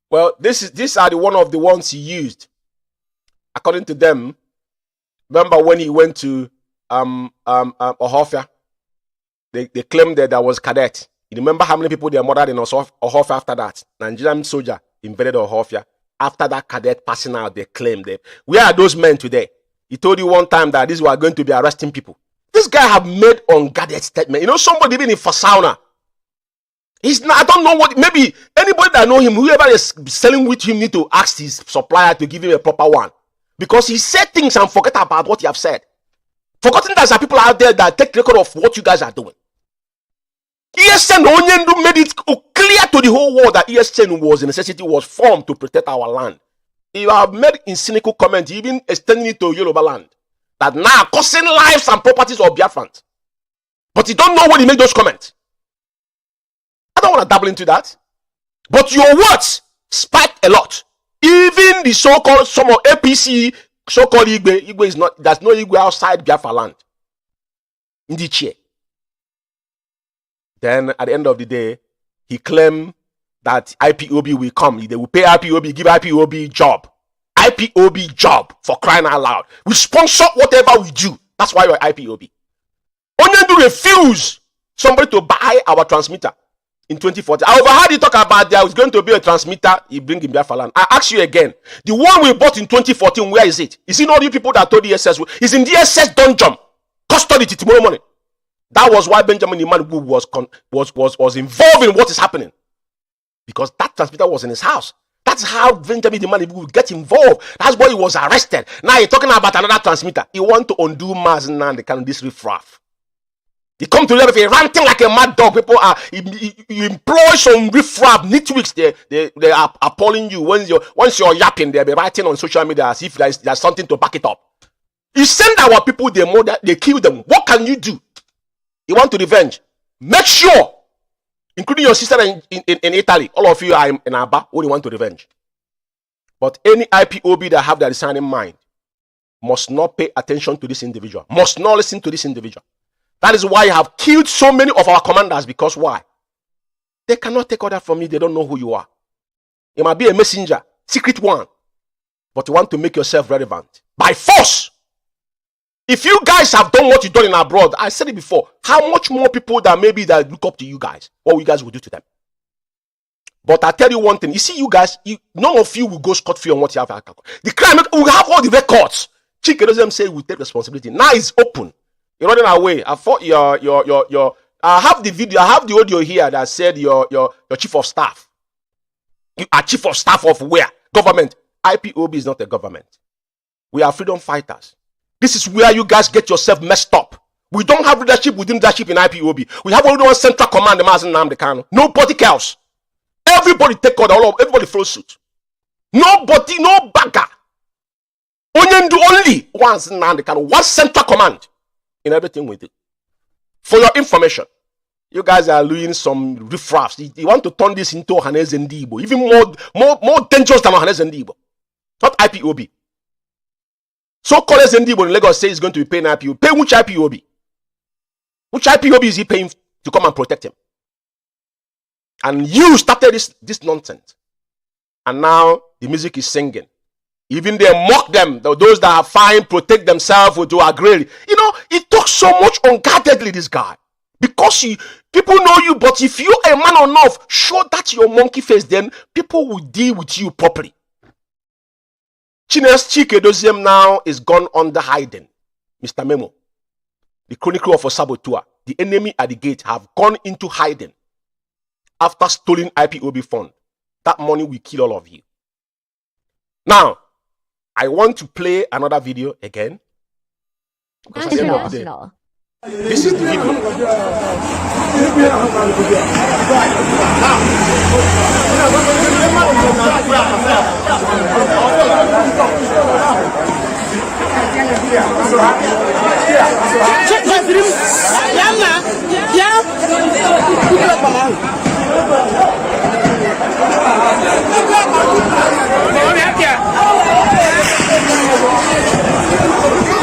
Well, these are the one of the ones he used. According to them, remember when he went to Ohofia, they claimed that there was cadet. You remember how many people they murdered in Ohofia after that? Nigerian soldier invaded Ohofia. After that cadet passing out, they claimed them. Where are those men today? He told you one time that these were going to be arresting people. This guy have made unguarded statement. Somebody even in Fasauna. He's not, I don't know what, maybe anybody that know him, whoever is selling with him need to ask his supplier to give him a proper one. Because he said things and forget about what he have said. Forgotten that there are people out there that take record of what you guys are doing. ESN Onyendu made it clear to the whole world that ESN was a necessity, was formed to protect our land. He have made in cynical comment, even extending it to Yoruba land, that now causing lives and properties of Biafrans. But you don't know when he made those comments. I don't want to dabble into that. But your words spiked a lot. Even the so-called, some of APC, so-called Igwe is not, there's no Igwe outside Biafra land. In the chair. Then at the end of the day, he claimed that IPOB will come. They will pay IPOB, give IPOB job. IPOB job, for crying out loud. We sponsor whatever we do. That's why we're IPOB. Onyendu refused somebody to buy our transmitter in 2014. I overheard you talk about there was going to be a transmitter he bring in Biafra land. I ask you again, the one we bought in 2014, where is it? Is it not you people that told the SS? It's in the SS dungeon. Custody it tomorrow morning. That was why Benjamin Imanu was involved in what is happening. because that transmitter was in his house. That's how Benjamin the man would get involved. That's why he was arrested. Now you're talking about another transmitter. He want to undo Maz now and they can this riffraff. He come to them if ranting like a mad dog. People are you employ some riffraff nitwicks. They are appalling you once you're yapping. They'll be writing on social media as if there's something to back it up. You send our people, they murder, they kill them. What can you do? You want to revenge? Make sure, including your sister in Italy, all of you are in Aba, who you want to revenge. But any IPOB that have their discerning mind must not pay attention to this individual, must not listen to this individual. That is why I have killed so many of our commanders, because why? They cannot take order from you, they don't know who you are. You might be a messenger, secret one, but you want to make yourself relevant. By force! If you guys have done what you've done in abroad, I said it before, how much more people that maybe that look up to you guys, what you guys will do to them? But I tell you one thing, you see you guys, none of you will go scot-free on what you have. The crime, we have all the records. Chike doesn't say we take responsibility. Now it's open. You're running away. I thought I have the video, I have the audio here that said your chief of staff. You are chief of staff of where? Government. IPOB is not a government. We are freedom fighters. This is where you guys get yourself messed up. We don't have leadership within leadership in IPOB. We have only one central command, the Mazen Namdekano. Nobody else. Everybody take order. Everybody follow suit. Nobody, no bagger. Only one Namdekano, one central command in everything we do. For your information, you guys are doing some riffraffs. You want to turn this into Hanez Ndibo, even more dangerous than Hanez Ndibo. Not IPOB. So-called Ndibo in Lagos says he's going to be paying IPOB. Pay which IPOB? Which IPOB is he paying to come and protect him? And you started this nonsense. And now the music is singing. Even they mock them, those that are fine, protect themselves to agree. You know, he talks so much unguardedly, this guy. Because people know you, but if you're a man enough, show that your monkey face, then people will deal with you properly. Chine's Chike Doziem now is gone under hiding. Mr. Memo, the chronicle of a saboteur, the enemy at the gate have gone into hiding after stealing IPOB fund. That money will kill all of you. Now, I want to play another video again. Because at the end of the day, this is the video.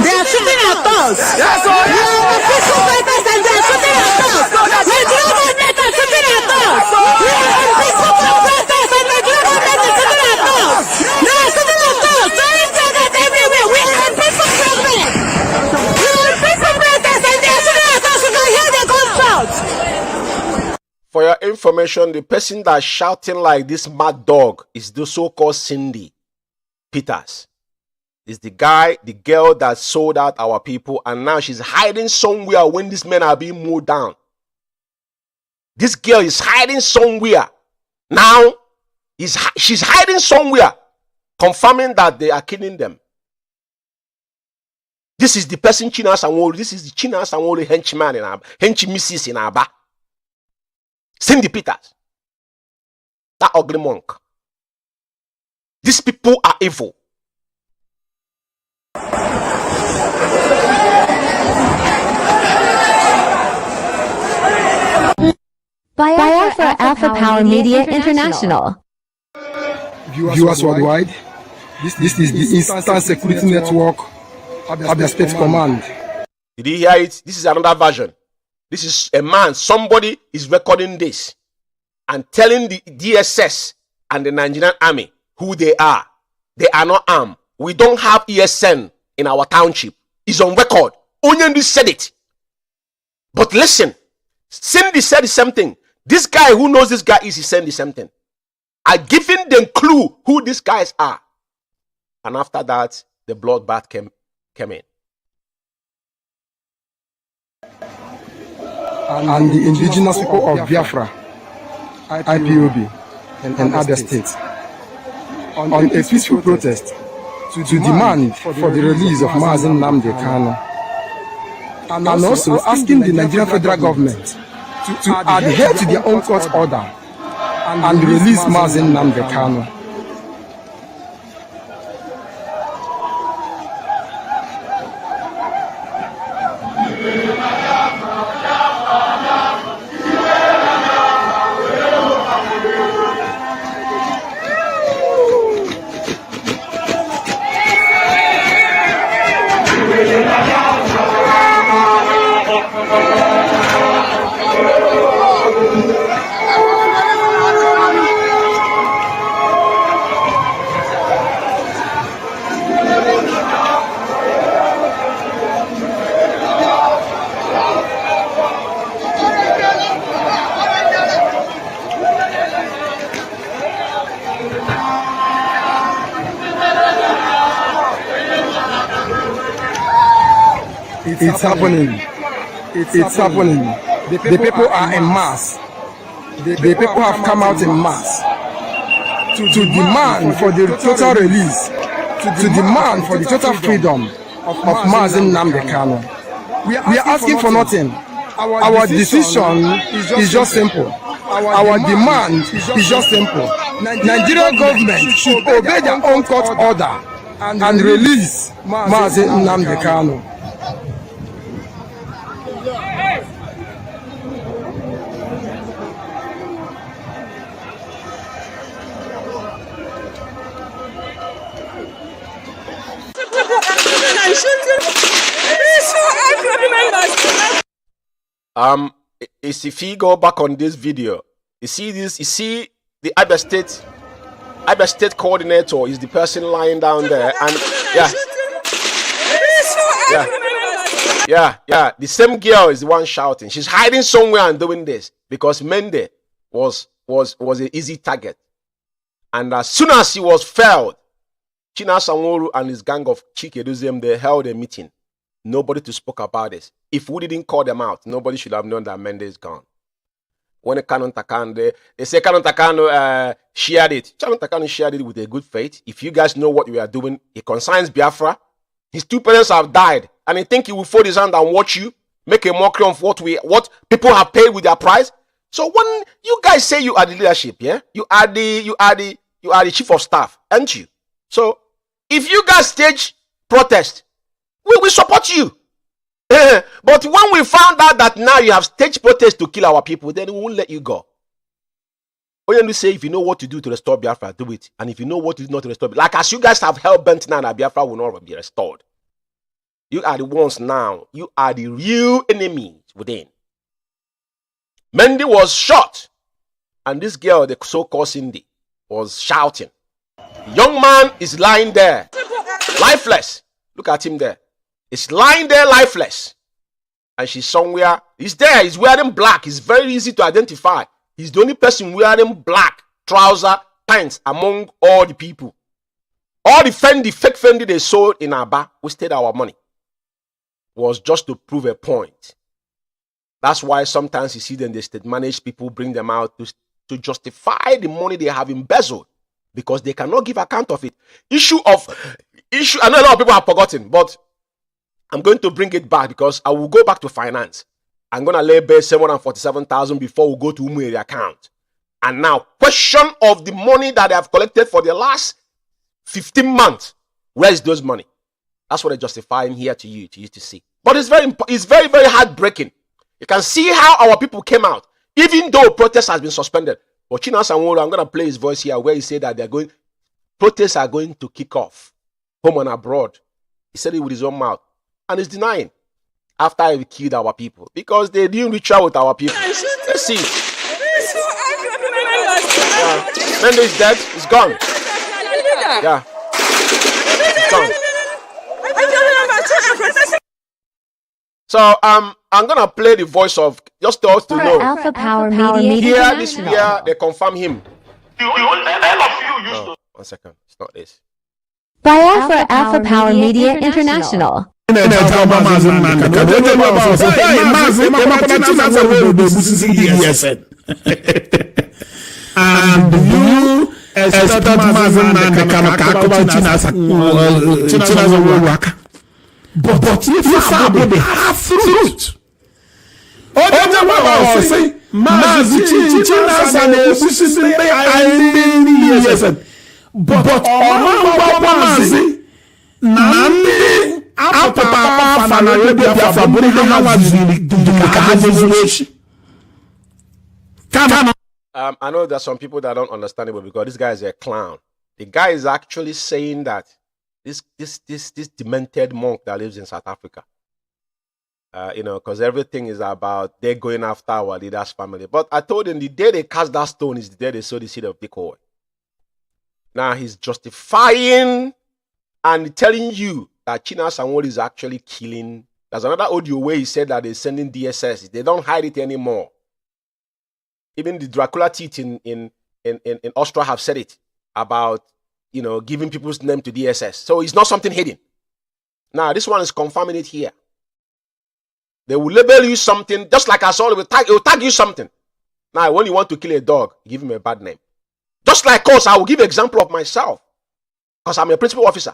They are shooting at us. Yes, we are official fighters and they are shooting at us. Nigerian government are shooting at us. We are official fighters and Nigerian government is shooting at us. They are shooting at us. Throwing targets everywhere. We are official government. We are official fighters and they are shooting at us. You can hear the gunshots. For your information, the person that's shouting like this mad dog is the so-called Cindy Peters. Is the girl that sold out our people, and now she's hiding somewhere when these men are being mowed down. This girl is hiding somewhere. Now, she's hiding somewhere, confirming that they are killing them. This is the person China Sanwó. This is the China Sanwó henchman in Aba, henchmissis in Aba. Cindy Peters. That ugly monk. These people are evil. Biafra Alpha Power Media International. Viewers worldwide, this is the Instant Security Network Abia State Command. Did you hear it? This is another version. This is a man, somebody is recording this and telling the DSS and the Nigerian army who they are. They are not armed. We don't have ESN in our township. It's on record. Onyendi said it. But listen, Cindy said the same thing. This guy who knows this guy is saying the same thing. I given them clue who these guys are. And after that, the bloodbath came in. And the indigenous people of Biafra, IPOB, and Abia State on a peaceful protest to demand for the release of Mazen Nnamdi Kanu, and also asking the Nigerian federal government to adhere to their own court order and release Mazen Nnamdi Kanu. It's happening. It's happening. The people are en masse. The people have come out en masse to demand for the total release, to demand for the total freedom of Mazen Nnamdi Kanu. We are asking for nothing. Our decision is just simple. Our demand is just simple. Nigerian government should obey their own court order and release Mazen Nnamdi Kanu. If you go back on this video, you see this, you see the Abia State coordinator is the person lying down there, and yeah, the same girl is the one shouting. She's hiding somewhere and doing this because Mende was an easy target, and as soon as he was felled, China Sanworu and his gang of Chikeduzium, they held a meeting. Nobody to spoke about this. If we didn't call them out, nobody should have known that Mende is gone. When Canon Takano, they say Canon Takano shared it. Canon Takano shared it with a good faith. If you guys know what we are doing, it concerns Biafra. His two parents have died, and he think he will fold his hand and watch you make a mockery of what people have paid with their price. So when you guys say you are the leadership, yeah, you are the chief of staff, aren't you? So if you guys stage protest, we will support you. But when we found out that now you have staged protest to kill our people, then we won't let you go. All you need to say, if you know what to do to restore Biafra, do it. And if you know what to do not to restore, like as you guys have held bent now that Biafra will not be restored. You are the ones now. You are the real enemies within. Mendy was shot. And this girl, the so-called Cindy, was shouting. The young man is lying there, lifeless. Look at him there. He's lying there lifeless. And she's somewhere. He's there. He's wearing black. It's very easy to identify. He's the only person wearing black trouser, pants among all the people. All the Fendi, fake Fendi they sold in Aba, wasted our money. Was just to prove a point. That's why sometimes you see them, the state managed people bring them out to justify the money they have embezzled. Because they cannot give account of it. Issue, I know a lot of people have forgotten, but I'm going to bring it back because I will go back to finance. I'm going to lay bare 747,000 before we go to Umueri account. And now, question of the money that they have collected for the last 15 months. Where is those money? That's what I'm justifying here to you to see. But it's very, very heartbreaking. You can see how our people came out, even though protest has been suspended. But China Sanworu, I'm going to play his voice here where he said that protests are going to kick off home and abroad. He said it with his own mouth. And he's denying after he killed our people because they didn't reach out with our people. Let's see. Mende is dead. He's gone. Yeah. He's gone. So I'm gonna play the voice of just to us to know. Alpha Power Media Here, this year they confirm him. No, 1 second. It's not this. By Alpha Power Media International. And you expected Mazen and the Kanaka Chinaza work. But if you have fruit. Oh, say, Mazi Chinas and the system, but Mazi, Nandi, Papa, Arabia, I know there's some people that don't understand it, but because this guy is a clown. The guy is actually saying that this demented monk that lives in South Africa, because everything is about they're going after our leader's family. But I told him the day they cast that stone is the day they sow the seed of decoy. Now he's justifying and telling you that China Sanwo is actually killing. There's another audio where he said that they're sending DSS. They don't hide it anymore. Even the Dracula teeth in Austria have said it about, giving people's name to DSS. So it's not something hidden. Now, this one is confirming it here. They will label you something, just like I saw, it will tag you something. Now, when you want to kill a dog, give him a bad name. Just like us, I will give an example of myself. Because I'm a principal officer.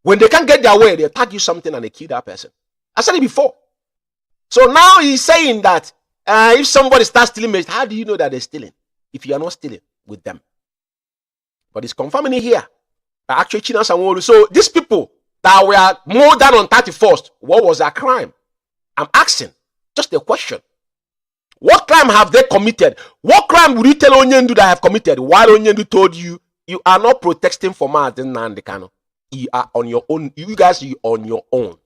When they can't get their way, they tag you something and they kill that person. I said it before. So now he's saying that if somebody starts stealing, how do you know that they're stealing? If you are not stealing with them. But it's confirming it here. That actually China Sanwo. So these people that were more than on 31st, what was their crime? I'm asking. Just a question. What crime have they committed? What crime would you tell Onyendu that have committed? While Onyendu told you, you are not protesting for Martin Nandekano. You are on your own. You guys are on your own.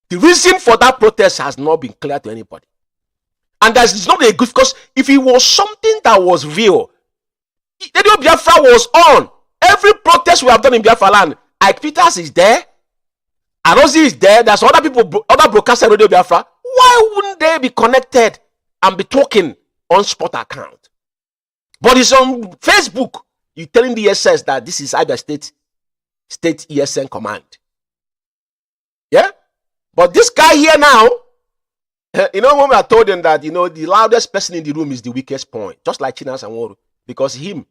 The reason for that protest has not been clear to anybody. And that's not a good, because if it was something that was real, Radio Biafra was on. Every protest we have done in Biafra land, Ike Peters is there, Anozi is there, there's other people, other broadcasters in Radio Biafra. Why wouldn't they be connected and be talking on spot account? But it's on Facebook. You're telling the SS that this is either state ESN command. Yeah? But this guy here now, when I told him that, the loudest person in the room is the weakest point, just like China Sanwo, because him,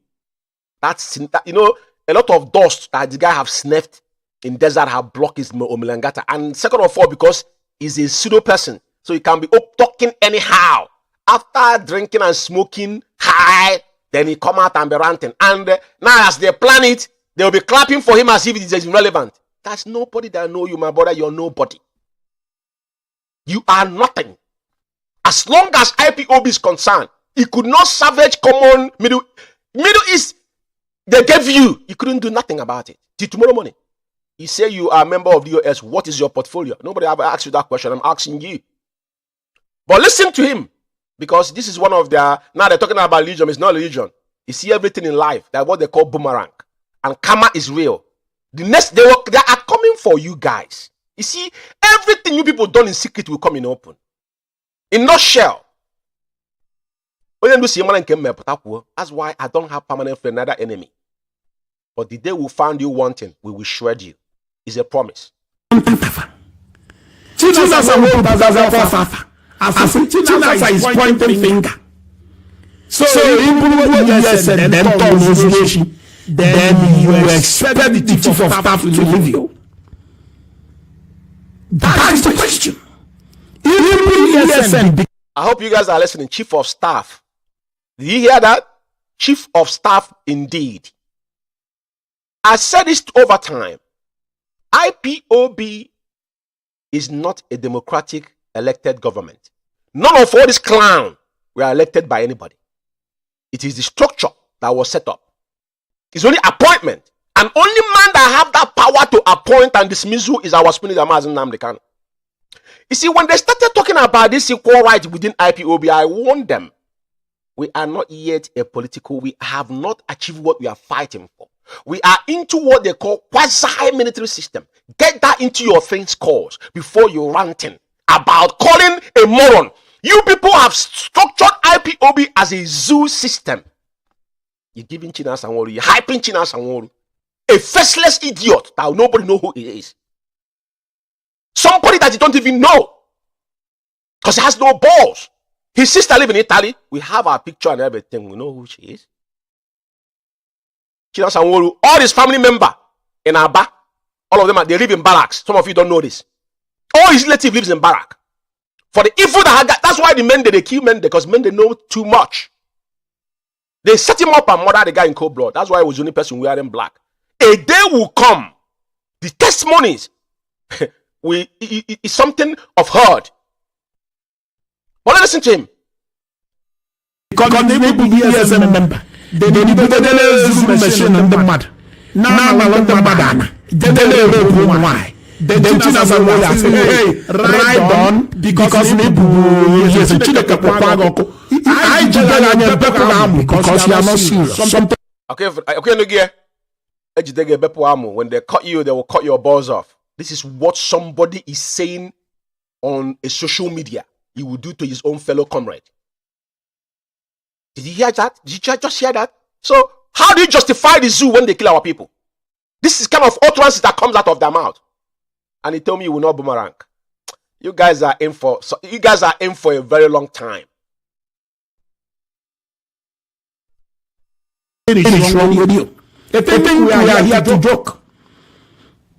that's, a lot of dust that the guy have sniffed in desert have blocked his Omilangata. And second of all, because he's a pseudo person, so he can be up talking anyhow. After drinking and smoking high, then he come out and be ranting. And now as they plan it, they'll be clapping for him as if it is irrelevant. There's nobody that know you, my brother. You're nobody. You are nothing. As long as IPOB is concerned, it could not savage common Middle East. They gave you. You couldn't do nothing about it. Till tomorrow morning. You say you are a member of the US. What is your portfolio? Nobody ever asked you that question. I'm asking you. But listen to him. Because this is one of their... Now they're talking about religion. It's not religion. You see everything in life. That's what they call boomerang. And karma is real. The next... They are coming for you guys. You see, everything you people done in secret will come in open. In nutshell. That's why I don't have permanent friend, neither enemy. But the day we find you wanting, we will shred you. It's a promise. China is pointing finger. So then you expect the chief of staff to leave you. That is the question. I hope you guys are listening. Chief of staff. Did you hear that? Chief of staff indeed. I said this over time. IPOB is not a democratic elected government. None of all this clown were elected by anybody. It is the structure that was set up. It's only appointment. And only man that have that power to appoint and dismiss who is our spinning Mazen Nnamdi Kanu. You see, when they started talking about this equal right within IPOB, I warned them. We are not yet a political. We have not achieved what we are fighting for. We are into what they call quasi-military system. Get that into your things calls before you're ranting about calling a moron. You people have structured IPOB as a zoo system. You're giving China Sanwo, you're hyping China Sanwo, a faceless idiot that nobody know who he is. Somebody that you don't even know because he has no balls. His sister live in Italy. We have our picture and everything. We know who she is. Chinasa Nworu, all his family member in Aba, all of them, they live in barracks. Some of you don't know this. All his relative lives in barrack. For the evil that got, that's why the men, they kill men, because men, they know too much. They set him up and murder the guy in cold blood. That's why he was the only person wearing black. A day will come. The testimonies is something of heard. But listen to him. Because they will be as a member. They need to do Zoom machine on the mud. Now I want the madana. Then they will why. Then Chinas and Wola say, hey, ride on because Nebu is a Chileka Papago. I just because you are not serious. Okay, no gear. When they cut you, they will cut your balls off. This is what somebody is saying on a social media. He will do to his own fellow comrade. Did you hear that? Did you just hear that? So, how do you justify the zoo when they kill our people? This is kind of utterance that comes out of their mouth. And he told me you will not boomerang. You guys are in for a very long time. What is wrong with you? The thing we are here to joke.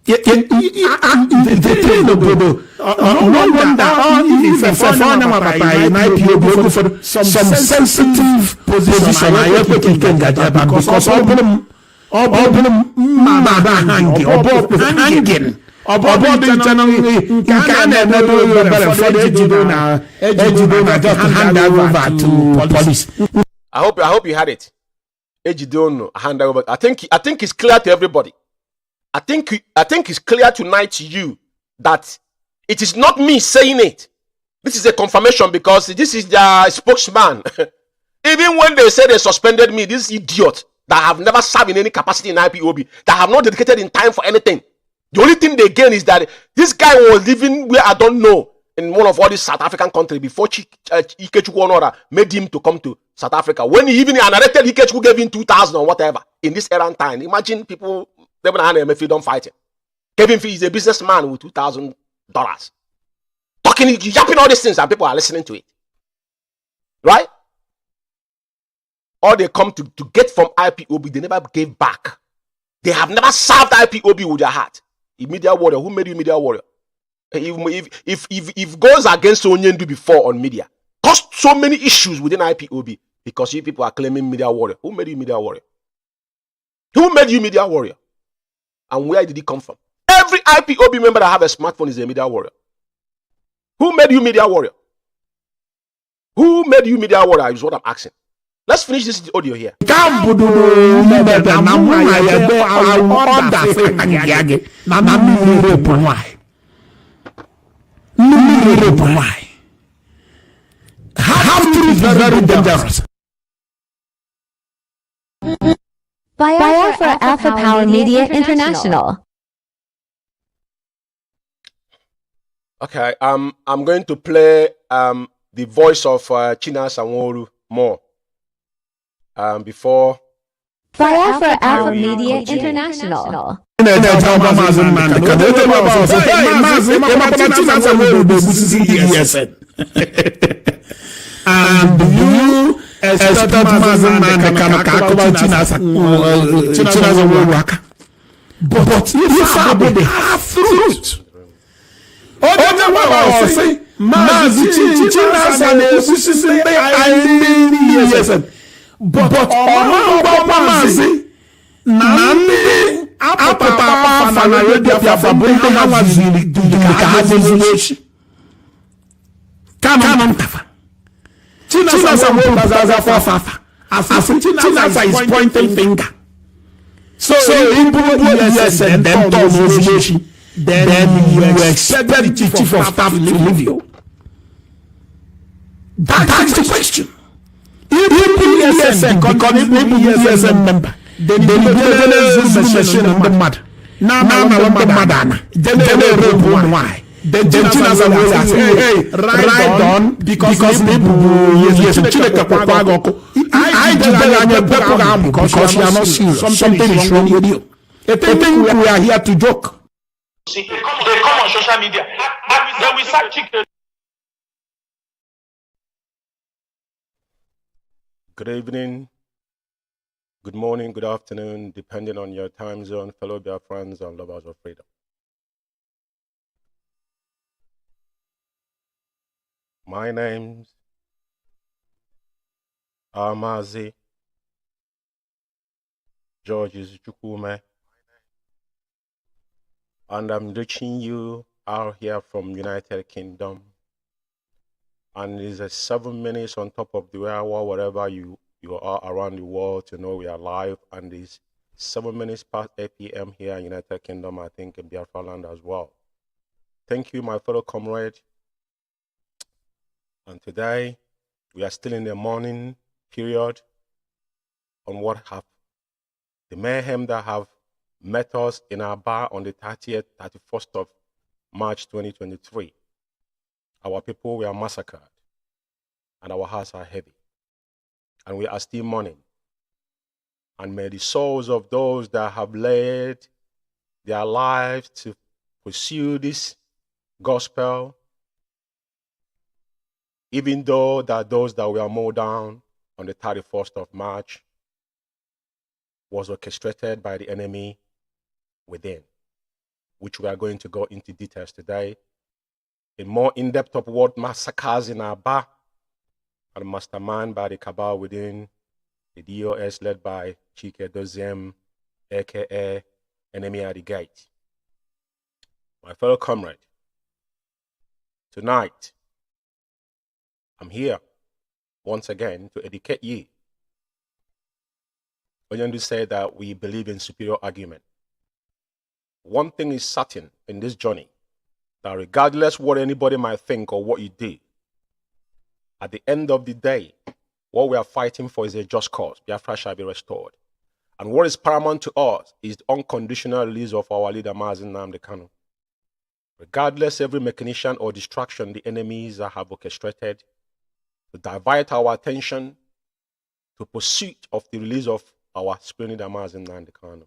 No wonder if a foreigner by IPO for some sensitive position because all of them hanging. I hope you had it. Hand over. I think it's clear to everybody. I think it's clear tonight to you that it is not me saying it. This is a confirmation because this is the spokesman. Even when they say they suspended me, this idiot that have never served in any capacity in IPOB, that have not dedicated in time for anything. The only thing they gain is that this guy was living where I don't know in one of all these South African countries before Ikechukwu Onora made him to come to South Africa. When he even narrated Ikechukwu gave him 2,000 or whatever in this era and time. Imagine people. If you don't fight him. Kevin Fee is a businessman with $2,000. Talking, yapping all these things and people are listening to it. Right? All they come to get from IPOB, they never gave back. They have never served IPOB with their heart. A media warrior. Who made you media warrior? If goes against Onyendu before on media, caused so many issues within IPOB because you people are claiming media warrior. Who made you media warrior? Who made you media warrior? And where did it come from? Every IPOB member that have a smartphone is a media warrior. Who made you media warrior? Who made you media warrior is what I'm asking. Let's finish this audio here. Half-truth is very dangerous. Biafra Alpha Power Media International. Okay, I'm going to play the voice of Chinasa Nworu more before. Biafra Alpha Media International. And you expected Mazin but if I would have fruit. Chinasa is pointing finger. So yes, and then you expect the chief of staff to leave you. That's the question. If because if member, then Zoom machine on the mud. Now madana. Then why? Then Chinas and Wola say, hey, ride on because Nebu is a Chileka Papago. I just because you are not serious. Something is wrong with you. I think we are here to joke. They come on social media. Then we start chicken. Good evening, good morning, good afternoon, depending on your time zone, fellow Biafrans and lovers of freedom. My name's Amazi Georges Chukwume, and I'm reaching you out here from United Kingdom. And it's a 7 minutes on top of the hour, wherever you are around the world, to know we are live. And it's 7 minutes past 8 p.m. here in United Kingdom, I think in Biafra land as well. Thank you, my fellow comrade. And today, we are still in the morning period on what have the mayhem that have met us in our bar on the 30th, 31st of March 2023. Our people were massacred, and our hearts are heavy, and we are still mourning. And may the souls of those that have laid their lives to pursue this gospel, even though that those that were mowed down on the 31st of March was orchestrated by the enemy within, which we are going to go into details today. A more in-depth of what massacres in Aba and mastermind by the cabal within the DOS led by Chike Doziem, aka Enemy at the Gate. My fellow comrade, tonight I'm here once again to educate you. Onyendu said that we believe in superior argument. One thing is certain in this journey, that regardless what anybody might think or what you do, at the end of the day, what we are fighting for is a just cause. Biafra shall be restored. And what is paramount to us is the unconditional release of our leader, Mazi Nnamdi Kanu. Regardless every mechanician or distraction the enemies have orchestrated to divert our attention to pursuit of the release of our supreme leader, Mazi Nnamdi Kanu.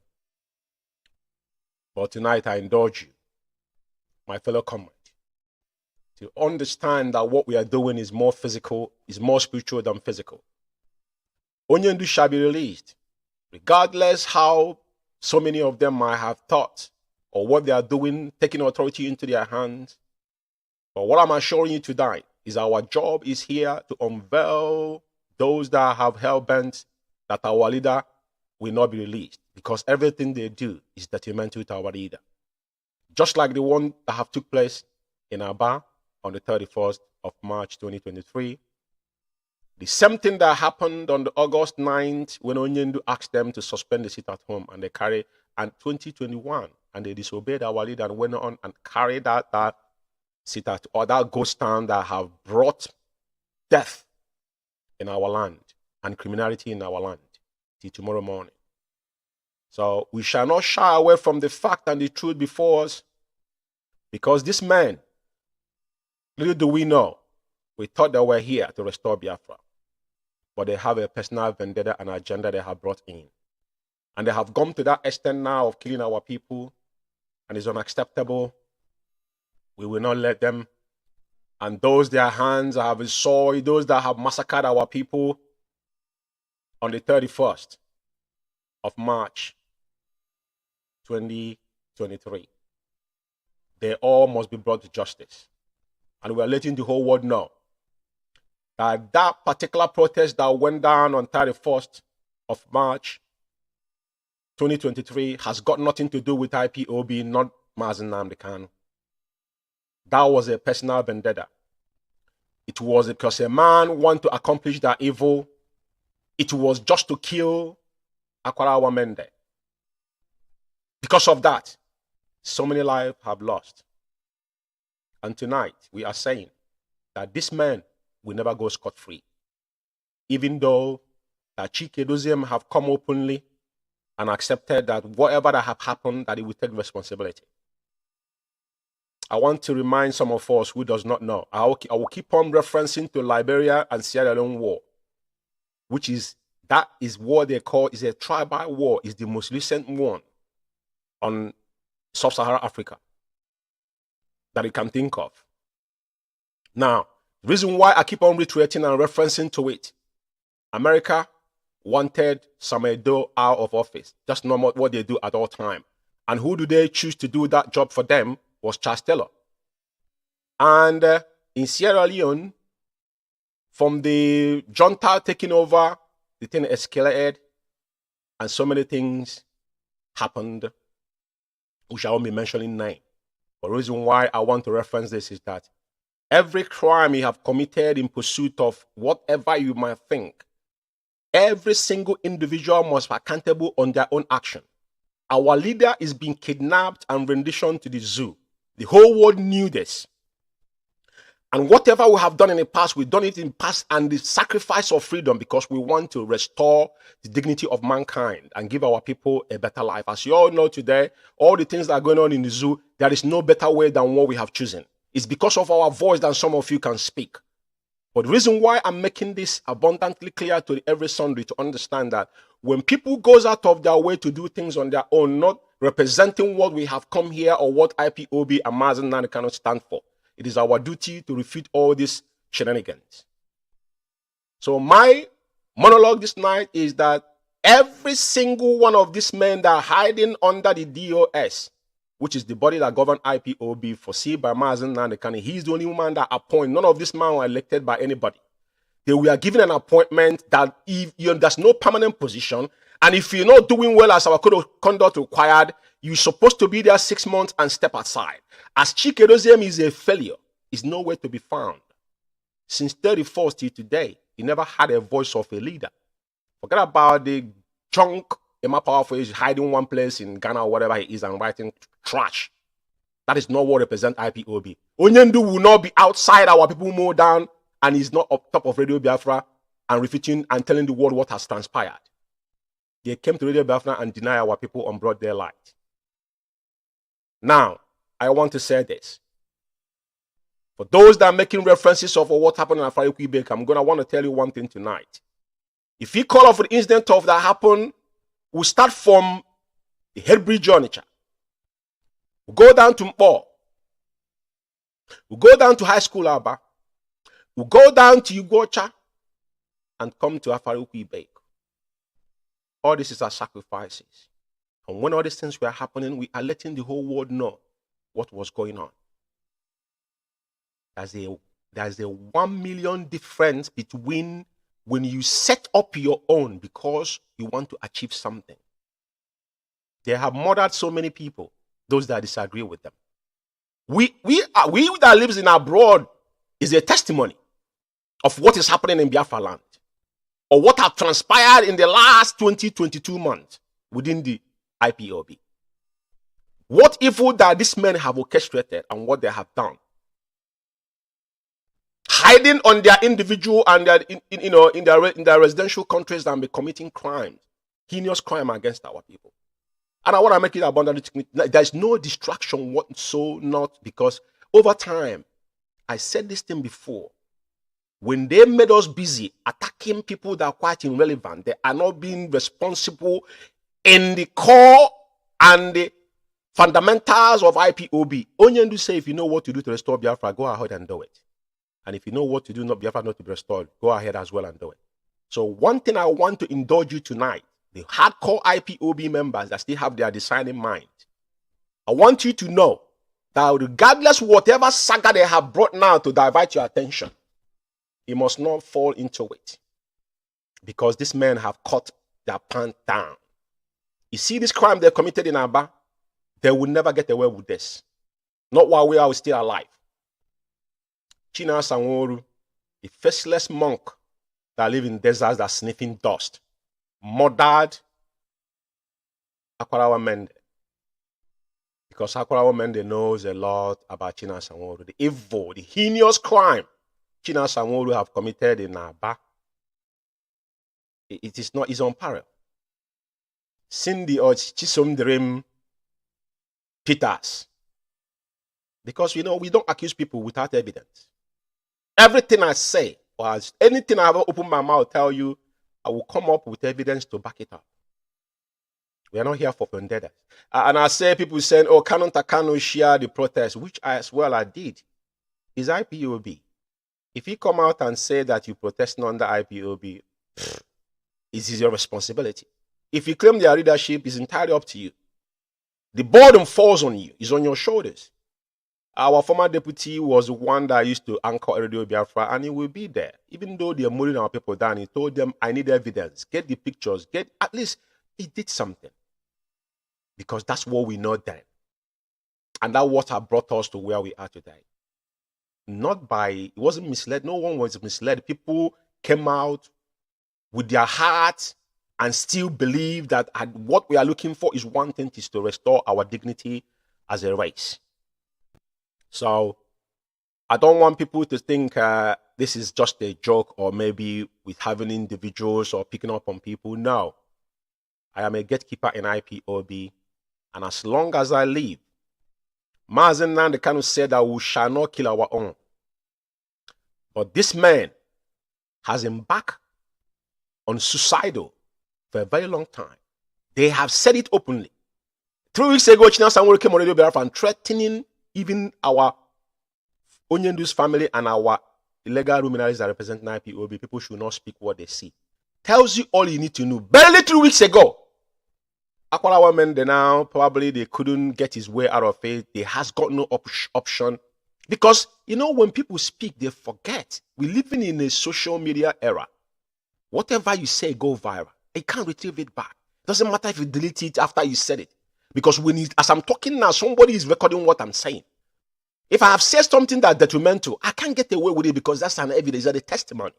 But tonight I indulge you, my fellow comrade, to understand that what we are doing is more physical, is more spiritual than physical. Onyendu shall be released, regardless how so many of them might have thought or what they are doing, taking authority into their hands. But what I'm assuring you tonight is our job is here to unveil those that have hell-bent that our leader will not be released, because everything they do is detrimental to our leader. Just like the one that have took place in Aba on the 31st of March 2023. The same thing that happened on the August 9th when Onyendu asked them to suspend the sit at home, and they carried, and 2021, and they disobeyed our leader and went on and carried out that sit at, or that ghost town that have brought death in our land and criminality in our land till tomorrow morning. So we shall not shy away from the fact and the truth before us, because these men, little do we know, we thought they were here to restore Biafra, but they have a personal vendetta and agenda they have brought in. And they have gone to that extent now of killing our people, and it's unacceptable. We will not let them. And those their hands have soiled, those that have massacred our people on the 31st of March 2023, they all must be brought to justice. And we are letting the whole world know that that particular protest that went down on 31st of March 2023 has got nothing to do with IPOB, not Mazi Nnamdi Kanu. That was a personal vendetta. It was because a man wanted to accomplish that evil. It was just to kill Akwarawa Mende. Because of that, so many lives have lost. And tonight, we are saying that this man will never go scot-free. Even though that Chike Doziem have come openly and accepted that whatever that have happened, that he will take responsibility. I want to remind some of us who does not know. I will keep on referencing to Liberia and Sierra Leone war, which is, that is what they call, is a tribal war, is the most recent one on Sub-Saharan Africa that you can think of. Now, the reason why I keep on reiterating and referencing to it America wanted Samuel Doe out of office. That's not what they do at all time. And who do they choose to do that job for them was Charles Taylor. And in Sierra Leone, from the junta taking over, the thing escalated, and so many things happened, which I won't be mentioning now. The reason why I want to reference this is that every crime you have committed in pursuit of whatever you might think, every single individual must be accountable on their own action. Our leader is being kidnapped and renditioned to the zoo. The whole world knew this. And whatever we have done in the past, we've done it in the past, and the sacrifice of freedom because we want to restore the dignity of mankind and give our people a better life. As you all know today, all the things that are going on in the zoo, there is no better way than what we have chosen. It's because of our voice that some of you can speak. But the reason why I'm making this abundantly clear to every Sunday to understand that when people goes out of their way to do things on their own, not representing what we have come here or what IPOB and Mazen Nani cannot stand for, it is our duty to refute all these shenanigans. So my monologue this night is that every single one of these men that are hiding under the DOS, which is the body that governs IPOB, foreseen by Mazen Nandekani, he's the only man that appoints. None of these men were elected by anybody. They were given an appointment that if there's no permanent position, and if you're not doing well as our code of conduct required, you're supposed to be there 6 months and step aside. As Chikedoziem is a failure, is nowhere to be found. Since 31st till today, he never had a voice of a leader. Forget about the junk Emma Powerful is hiding one place in Ghana or whatever he is and writing trash. That is not what represents IPOB. Onyendu will not be outside our people mow down and he's not up top of Radio Biafra and refuting and telling the world what has transpired. They came to Radio Biafra and deny our people on broad daylight. Now, I want to say this. For those that are making references of what happened in Afari Quebec, I want to tell you one thing tonight. If you call off the incident of that happened, we'll start from the Headbridge Onitsha. We'll go down to Mpo. We'll go down to High School Aba. We'll go down to Ugocha and come to Afari Quebec. All this is our sacrifices. And when all these things were happening, we are letting the whole world know what was going on. There's a 1 million difference between when you set up your own because you want to achieve something. They have murdered so many people, those that disagree with them. We that lives in abroad is a testimony of what is happening in Biafra land or what have transpired in the last 22 months within the IPOB. What evil that these men have orchestrated and what they have done. Hiding on their individual and their, in their residential countries and be committing crimes, heinous crime against our people. And I want to make it abundantly clear. There's no distraction whatsoever, not because over time, I said this thing before, when they made us busy attacking people that are quite irrelevant, they are not being responsible in the core and the fundamentals of IPOB. Onyendu say, if you know what to do to restore Biafra, go ahead and do it. And if you know what to do, not Biafra not to be restored, go ahead as well and do it. So one thing I want to indulge you tonight, the hardcore IPOB members that still have their designing mind, I want you to know that regardless whatever saga they have brought now to divert your attention, you must not fall into it. Because these men have cut their pants down. You see this crime they committed in Aba, they will never get away with this. Not while we are still alive. China Sanworu, a faceless monk that live in deserts that sniffing dust, murdered Akwarawa Mende. Because Akwarawa Mende knows a lot about China Sanworu, the evil, the heinous crime China Sanworu have committed in Aba. It is not his own parallel. Cindy or Chisom Dream Peters. Because we don't accuse people without evidence. Everything I say, or anything I ever open my mouth tell you, I will come up with evidence to back it up. We are not here for vendettas. And I say, people saying, oh, Canon Takano share the protest, which as well I did. Is IPOB. If you come out and say that you protest under IPOB, It is your responsibility. If you claim their leadership, it's entirely up to you. The burden falls on you. It's on your shoulders. Our former deputy was the one that used to anchor Radio Biafra, and he will be there. Even though they're murdering our people down, he told them, I need evidence. Get the pictures. At least he did something. Because that's what we know then. And that's what has brought us to where we are today. It wasn't misled. No one was misled. People came out with their hearts and still believe that what we are looking for is one thing, is to restore our dignity as a race. So I don't want people to think this is just a joke, or maybe with having individuals or picking up on people. No. I am a gatekeeper in IPOB, and as long as I live, Mazen Nandekanu said that we shall not kill our own. But this man has embarked on suicidal for a very long time. They have said it openly. 3 weeks ago, China Sanwo came on Radio Biafra and threatening even our Onyendu's family and our illegal luminaries that represent IPOB. People should not speak what they see. Tells you all you need to know. Barely 3 weeks ago, Akwara women, now probably they couldn't get his way out of it. They has got no option. Because, when people speak, they forget. We're living in a social media era. Whatever you say, go viral. You can't retrieve it back. Doesn't matter if you delete it after you said it. Because as I'm talking now, somebody is recording what I'm saying. If I have said something that's detrimental, I can't get away with it because that's an evidence, that's a testimony.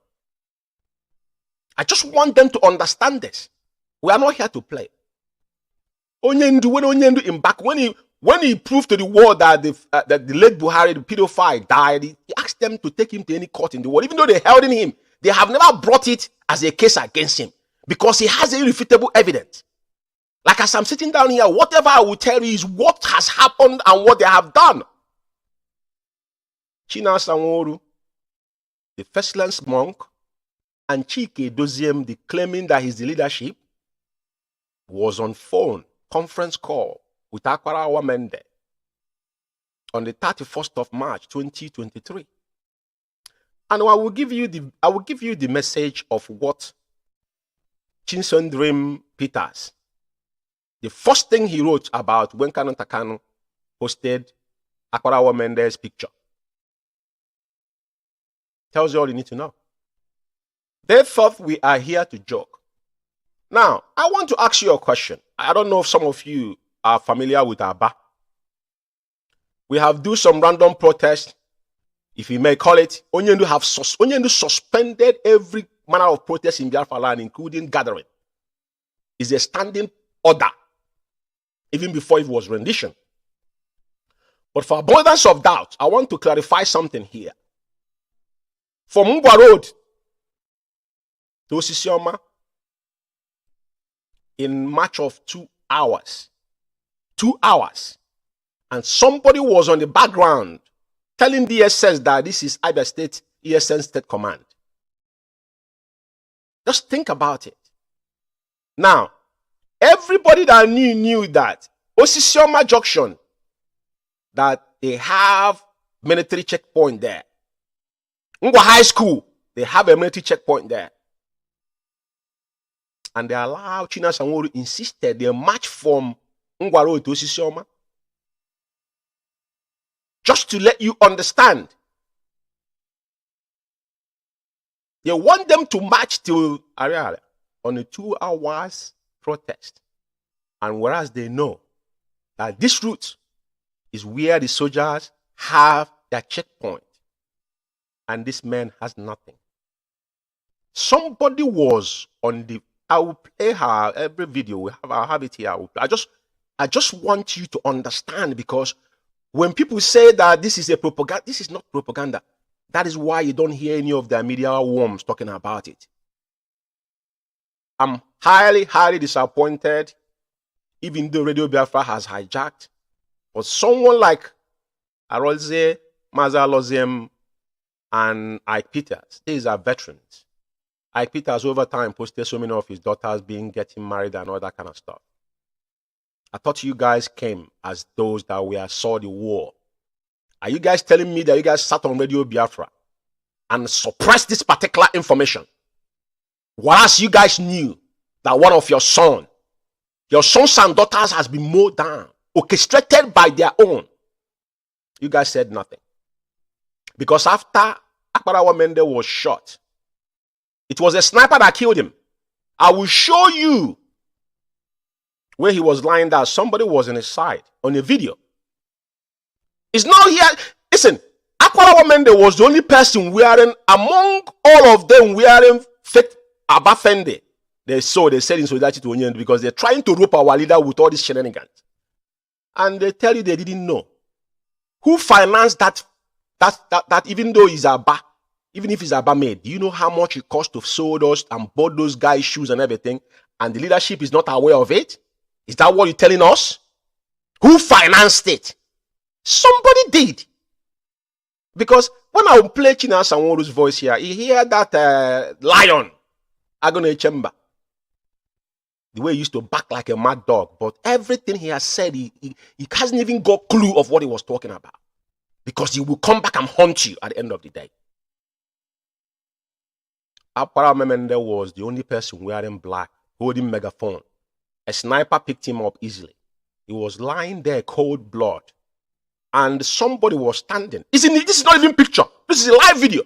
I just want them to understand this. We are not here to play. When Onyendu embarked, when he proved to the world that the late Buhari, the pedophile, died, he asked them to take him to any court in the world. Even though they held in him, they have never brought it as a case against him because he has irrefutable evidence. Like as I'm sitting down here, whatever I will tell you is what has happened and what they have done. China Sanwo-Olu, the first-lance monk, and Chike Doziem, the claiming that he's the leadership, was on phone, conference call with Akwara Wamende on the 31st of March, 2023. And I will give you the message of what Chinson Dream Peters, the first thing he wrote about when Kanu Takano posted Akwara Wamende's picture. Tells you all you need to know. They thought we are here to joke. Now, I want to ask you a question. I don't know if some of you are familiar with Aba. We have do some random protest, if you may call it. Onyendu suspended every manner of protest in Biafra land, including gathering. It's a standing order, even before it was rendition. But for avoidance of doubt, I want to clarify something here. From Mugwa Road to Osisioma, in much of 2 hours. 2 hours. And somebody was on the background telling DSS that this is Abia State ESN State Command. Just think about it. Now, everybody that knew that Osisioma Junction, that they have military checkpoint there. Ngwa High School, they have a military checkpoint there. And they allow China Sanwo-Olu insisted they march from Ngwa Road to Osisioma. Just to let you understand. They want them to march to Ariara on a 2 hours protest. And whereas they know that this route is where the soldiers have their checkpoint. And this man has nothing. Somebody was on the... I will play her every video. I'll have it here. I just want you to understand, because when people say that this is a propaganda, this is not propaganda. That is why you don't hear any of the media worms talking about it. I'm highly, highly disappointed, even though Radio Biafra has hijacked. But someone like Arolze, Mazalozem, and Ike Peters, these are veterans. Ike Peters over time posted so many of his daughters getting married and all that kind of stuff. I thought you guys came as those that saw the war. Are you guys telling me that you guys sat on Radio Biafra and suppressed this particular information? Whereas you guys knew that one of your sons and daughters has been mowed down, orchestrated by their own. You guys said nothing. Because after Akbarawa Mende was shot, it was a sniper that killed him. I will show you where he was lying down. Somebody was on his side on a video. It's not here. Listen, Akbarawa Mende was the only person wearing, among all of them, wearing fake Abafende. They said in solidarity to Onyen because they're trying to rope our leader with all these shenanigans. And they tell you they didn't know. Who financed that even though it's Abba, even if it's Abba made, do you know how much it cost to sew those and bought those guys' shoes and everything? And the leadership is not aware of it? Is that what you're telling us? Who financed it? Somebody did. Because when I play China Sanworu's voice here, you hear that lion, Agone Chamber. The way he used to bark like a mad dog. But everything he has said, he hasn't even got clue of what he was talking about. Because he will come back and haunt you at the end of the day. Akbarawa Mende was the only person wearing black, holding megaphone. A sniper picked him up easily. He was lying there, cold blood. And somebody was standing. This is not even picture. This is a live video.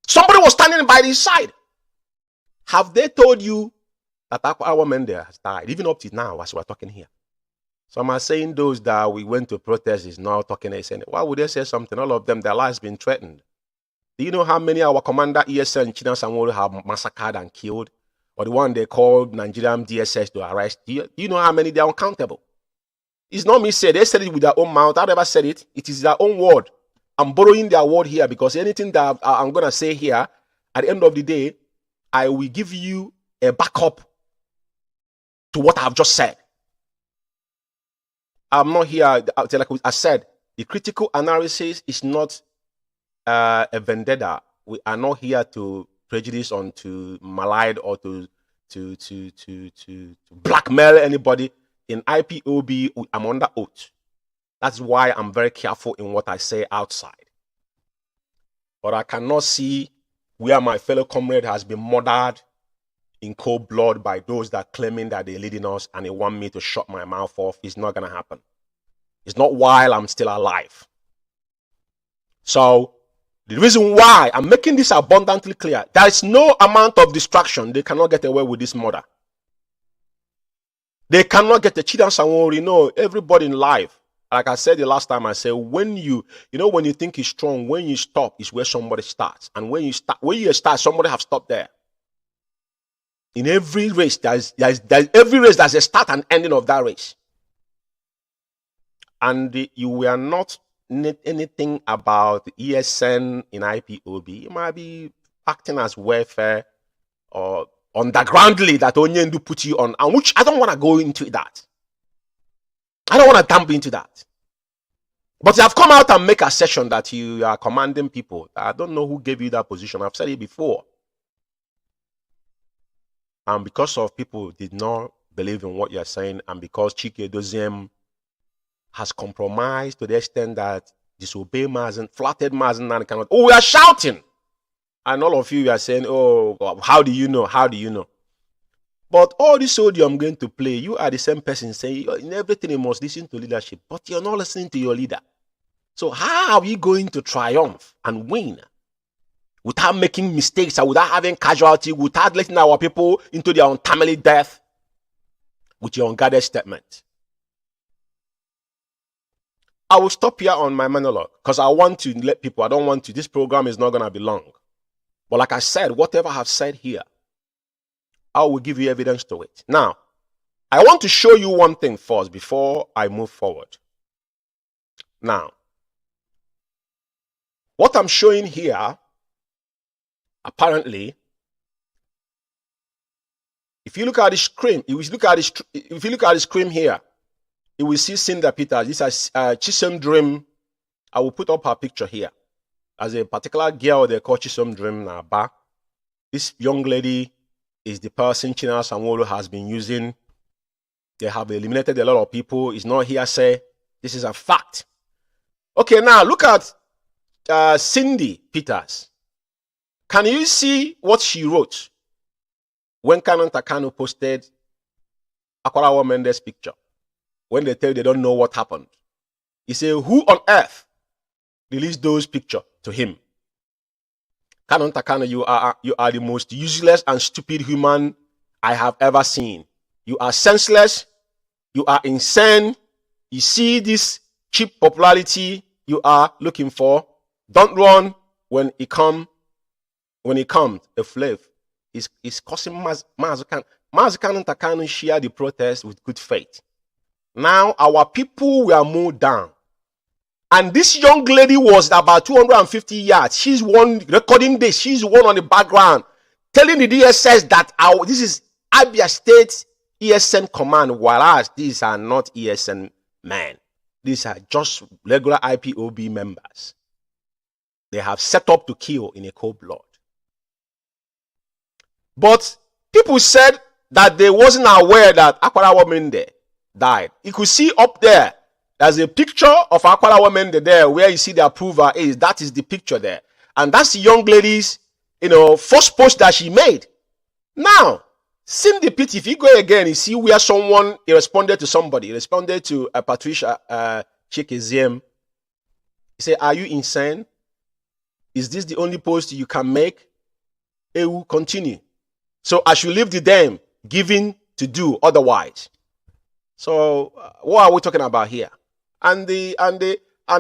Somebody was standing by his side. Have they told you that Akbarawa Mende has died, even up to now as we're talking here? Some are saying those that we went to protest is now talking and saying, why would they say something? All of them, their lives been threatened. Do you know how many our commander ESN China Sanwo have massacred and killed? Or the one they called Nigerian DSS to arrest? Do you know how many they are uncountable? It's not me saying, they said it with their own mouth. I never said it. It is their own word. I'm borrowing their word here because anything that I'm going to say here, at the end of the day, I will give you a backup to what I've just said. I'm not here, like I said, the critical analysis is not a vendetta. We are not here to prejudice on to malign or to blackmail anybody. In IPOB, I'm under oath. That's why I'm very careful in what I say outside. But I cannot see where my fellow comrade has been murdered in cold blood by those that claiming that they're leading us and they want me to shut my mouth off. It's not going to happen. It's not while I'm still alive. So, the reason why I'm making this abundantly clear, there is no amount of distraction. They cannot get away with this murder. They cannot get the Chidan Sanwori. No, everybody in life, like I said the last time, I said, when you think you're strong, when you stop is where somebody starts. And when you start, somebody have stopped there. In every race, there's a start and ending of that race. And you were not anything about ESN in IPOB. You might be acting as welfare or undergroundly that Onyendu put you on, and which I don't want to go into that. I don't want to dump into that. But you have come out and make a session that you are commanding people. I don't know who gave you that position. I've said it before. And because of people did not believe in what you're saying, and because Chike Doziem has compromised to the extent that disobey Mazen, flattered Mazen, and cannot. Oh, we are shouting. And all of you are saying, oh, how do you know? How do you know? But all this audio I'm going to play, you are the same person saying, in everything you must listen to leadership, but you're not listening to your leader. So how are you going to triumph and win without making mistakes and without having casualty, without letting our people into their untimely death with your unguarded statement? I will stop here on my monologue because I want to let people, I don't want to, this program is not going to be long. But like I said, whatever I've said here, I will give you evidence to it. Now, I want to show you one thing first before I move forward. Now, what I'm showing here, apparently, if you look at the screen, if you look at the screen here, you will see Cinda Peters. This is Chisom Dream. I will put up her picture here. As a particular girl they call Chisom Dream Naba. This young lady is the person China Sanwo has been using. They have eliminated a lot of people. It's not hearsay. This is a fact. Okay, now look at Cindy Peters. Can you see what she wrote? when Canon Takano posted Akwarawa Mendes' picture, when they tell you they don't know what happened, he said, who on earth released those pictures to him? Canon Takano, you are the most useless and stupid human I have ever seen. You are senseless. You are insane. You see this cheap popularity you are looking for. Don't run when it comes. A flave is causing Mazukan Takano share the protest with good faith. Now our people were moved down. And this young lady was about 250 yards. She's one recording this. She's one on the background telling the DSS that this is Abia State ESN command, whereas these are not ESN men. These are just regular IPOB members. They have set up to kill in a cold blood. But people said that they wasn't aware that Akwarawa Mende died. You could see up there, there's a picture of Akwarawa Mende there where you see the approval is. That is the picture there. And that's the young lady's, first post that she made. Now, seeing the picture, if you go again, you see where someone responded to somebody. He responded to Patricia Chekeziem. He said, are you insane? Is this the only post you can make? It will continue. So I should leave the damn giving to do otherwise. So what are we talking about here? And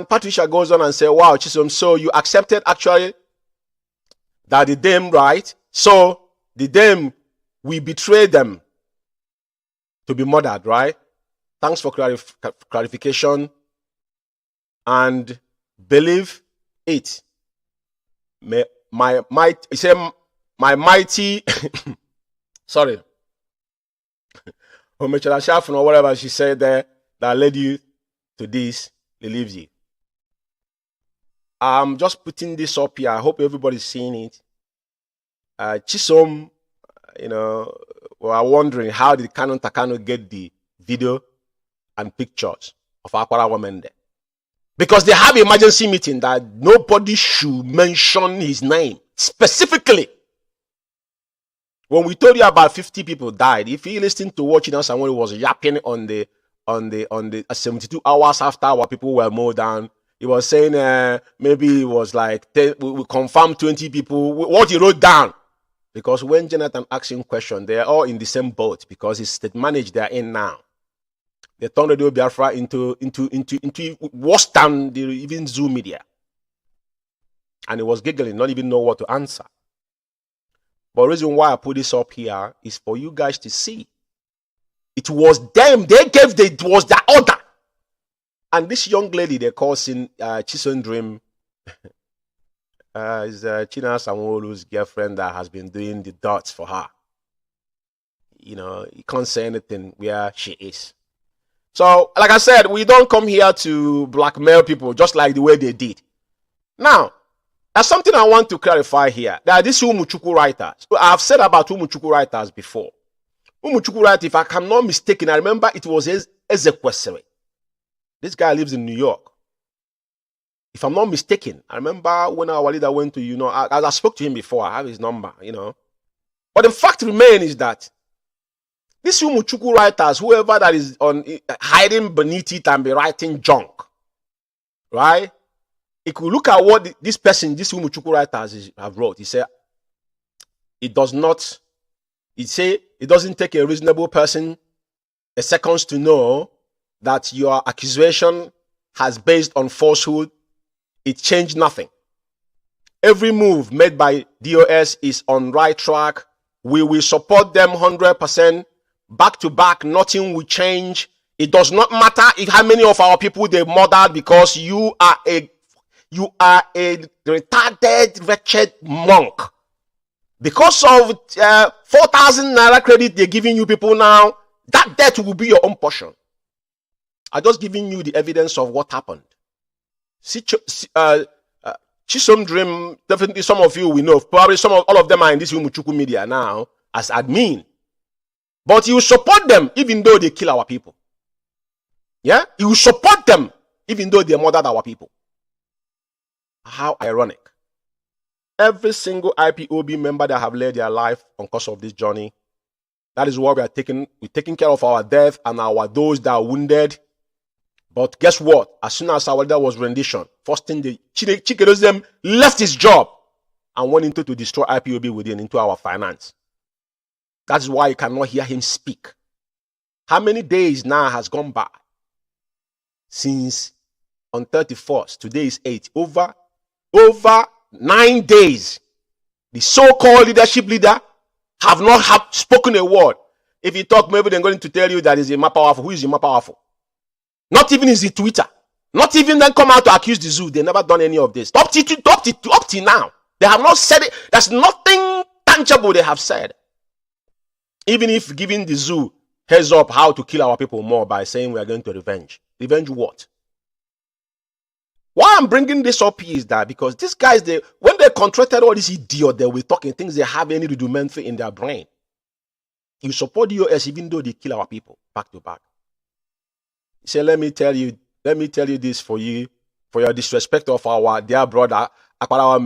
Patricia goes on and says, wow, Chisom, so you accepted actually that the dame, right? So the dame, we betrayed them to be murdered, right? Thanks for clarification. And believe it. My mighty, sorry, or whatever she said there that led you to this, believes you. I'm just putting this up here. I hope everybody's seeing it. Chisom, were wondering how did Canon Takano get the video and pictures of Akwarawa Mende. Because they have an emergency meeting that nobody should mention his name specifically. When we told you about 50 people died, if you listened to what China Samuel was yapping on the 72 hours after our people were mowed down, he was saying maybe it was like we confirmed 20 people. What he wrote down, because when Jonathan asked him question, they are all in the same boat because it's state managed they are in now. They turned Radio Biafra into worse than even Zoom media, and he was giggling, not even know what to answer. But the reason why I put this up here is for you guys to see. It was them. It was the order. And this young lady, they call Chisom Dream, is China Sanwo-Olu's girlfriend that has been doing the dots for her. You can't say anything where she is. So, like I said, we don't come here to blackmail people just like the way they did. Now, there's something I want to clarify here. There are these Umuchuku writers. I've said about Umuchuku writers before. Umuchuku writer, if I am not mistaken, I remember it was Ezekwesili. This guy lives in New York. If I'm not mistaken, I remember when our leader went to, I spoke to him before. I have his number, But the fact remains is that these Umuchuku writers, whoever that is hiding beneath it and be writing junk, right? If you look at what this Umuchuku writers have wrote, he said, it doesn't take a reasonable person a seconds to know that your accusation has based on falsehood. It changed nothing. Every move made by DOS is on right track. We will support them 100%. Back to back, nothing will change. It does not matter how many of our people they murdered, because you are a retarded, wretched monk. Because of 4,000 naira credit they're giving you people now, that debt will be your own portion. I'm just giving you the evidence of what happened. Chisom Dream, definitely some of you will know. Probably all of them are in this Umuchuku media now as admin. But you support them even though they kill our people. Yeah? You support them even though they murdered our people. How ironic. Every single IPOB member that have led their life on course of this journey, That is why we're taking care of our death and those that are wounded. But guess what? As soon as our leader was rendition, first thing the Chikedozium left his job and went into to destroy IPOB within into our finance. That's why you cannot hear him speak. How many days now has gone by since on 31st? Today is 8. Over 9 days. The so-called leadership leader have not spoken a word. If you talk, maybe they're going to tell you that is more powerful. Who is more powerful? Not even is it Twitter. Not even then come out to accuse the zoo. They never done any of this. Up till now. They have not said it. There's nothing tangible they have said. Even if giving the zoo heads up how to kill our people more by saying we are going to revenge. Revenge what? Why I'm bringing this up is that because these guys, when they contracted all these idiots, they were talking things they have any rudimentary in their brain. You support the US even though they kill our people back to back. Say, let me tell you this for your disrespect of our dear brother Akwarawa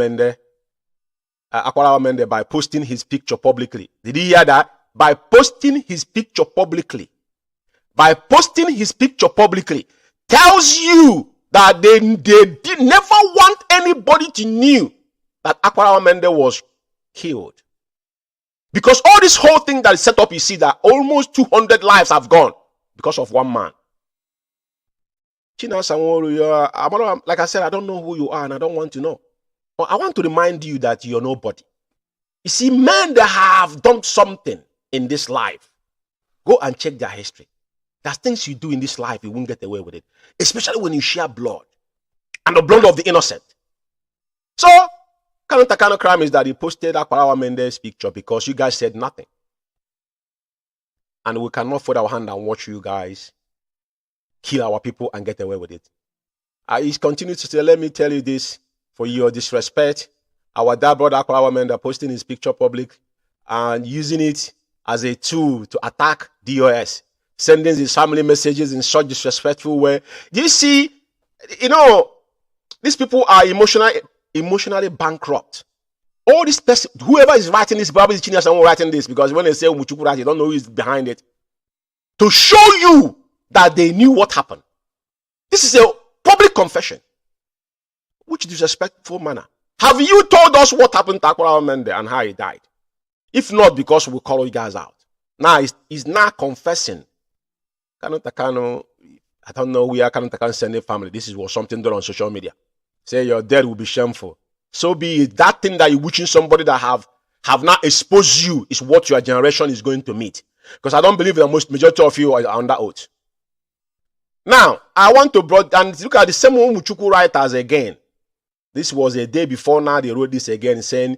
Mende by posting his picture publicly. Did you hear that? By posting his picture publicly. By posting his picture publicly tells you that they did never want anybody to know that Akwarawa Mende was killed. Because all this whole thing that is set up, you see that almost 200 lives have gone because of one man. Like I said, I don't know who you are and I don't want to know. But I want to remind you that you're nobody. You see, men that have done something in this life, go and check their history. There's things you do in this life, you won't get away with it. Especially when you share blood. And the blood of the innocent. So, kind of crime is that he posted Akwarawa Mende's picture because you guys said nothing. And we cannot fold our hand and watch you guys kill our people and get away with it. He continued to say, let me tell you this, for your disrespect, our dad brother Akwarawa Mende posting his picture public and using it as a tool to attack DOS, sending his family messages in such disrespectful way. You see, these people are emotionally bankrupt. All this person, whoever is writing this, probably someone writing this, because when they say Muchuku write, you don't know who is behind it. To show you that they knew what happened. This is a public confession. Which disrespectful manner. Have you told us what happened to Akwarawa Mende and how he died? If not, because we'll call you guys out. Now, he's not confessing. I don't know where Kano send a family. This is what something done on social media. Say your death will be shameful. So be it. That thing that you're wishing somebody that have not exposed you is what your generation is going to meet. Because I don't believe the majority of you are on that oath. Now, I want to and look at the same Muchuku writers again. This was a day before now they wrote this again saying,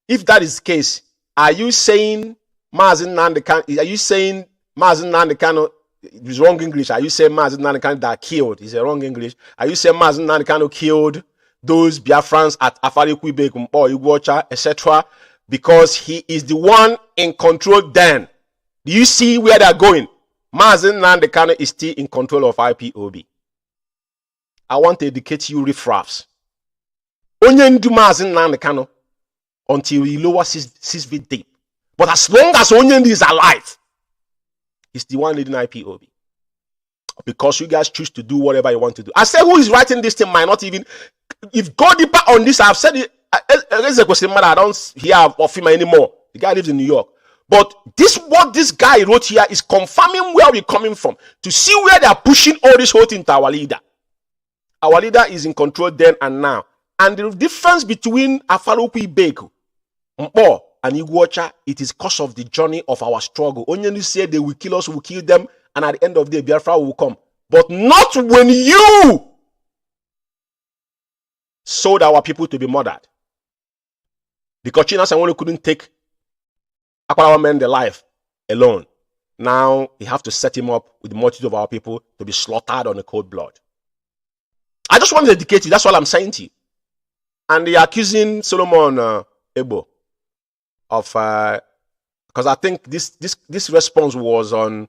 if that is the case, are you saying Mazen Nandekano is wrong English? Are you saying Mazen Nandekano that killed? Is it wrong English? Are you saying Mazen Nandekano killed those Biafrans at Afarikwebe, Kumpo, Iguacha, etc. because he is the one in control then? Do you see where they're going? Mazen Nandekano is still in control of IPOB. I want to educate you riffraffs. Only do Mazen Nandekano until he lowers 6 feet deep. But as long as Onyendi is alive, he's the one leading IPOB. Because you guys choose to do whatever you want to do. I say who is writing this thing might not even... If go deeper on this, I've said it. I don't hear of him anymore. The guy lives in New York. But what this guy wrote here is confirming where we're coming from. To see where they are pushing all this whole thing to our leader. Our leader is in control then and now. And the difference between Afarikwebe, Mpo, and Iguacha, it is because of the journey of our struggle. Only say they will kill us, we will kill them, and at the end of the day, Biafra will come. But not when you sold our people to be murdered. Because China Sanwo couldn't take Akwarawa Mende life alone. Now, he have to set him up with the multitude of our people to be slaughtered on the cold blood. I just want to educate you. That's all I'm saying to you. And they are accusing Solomon Ebo of because I think this response was on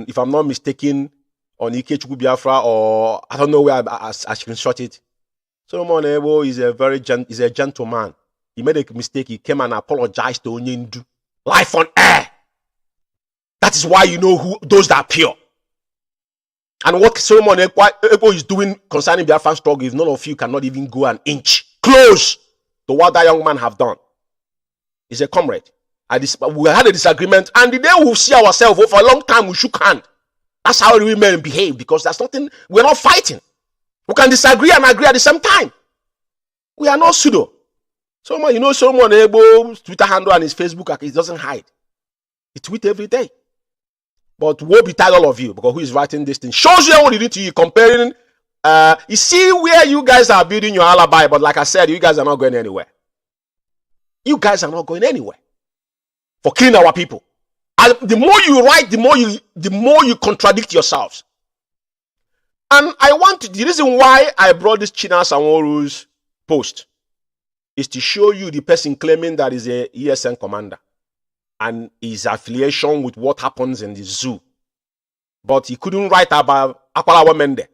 if I'm not mistaken on Ikechukwu Biafra, or I don't know where I screenshot it. Solomon Ebo is a gentleman. He made a mistake. He came and apologized to Onyendu live on air. That is why you know who those that are pure. And what Solomon Ekpo is doing concerning Biafran struggle, if none of you cannot even go an inch close to what that young man have done. He's a comrade. We had a disagreement, and the day we'll see ourselves for a long time, we shook hand. That's how we men behave, because there's nothing, we're not fighting. We can disagree and agree at the same time. We are not pseudo. Someone, you know, Solomon Ekpo's Twitter handle and his Facebook account, he doesn't hide. He tweets every day. But woe betide all of you, because who is writing this thing shows you what he did to you, comparing. You see where you guys are building your alibi, but like I said, you guys are not going anywhere. You guys are not going anywhere for killing our people. And the more you write, the more you contradict yourselves. And the reason why I brought this China Sanworu's post is to show you the person claiming that is a ESN commander and his affiliation with what happens in the zoo. But he couldn't write about Akwalawa Mende.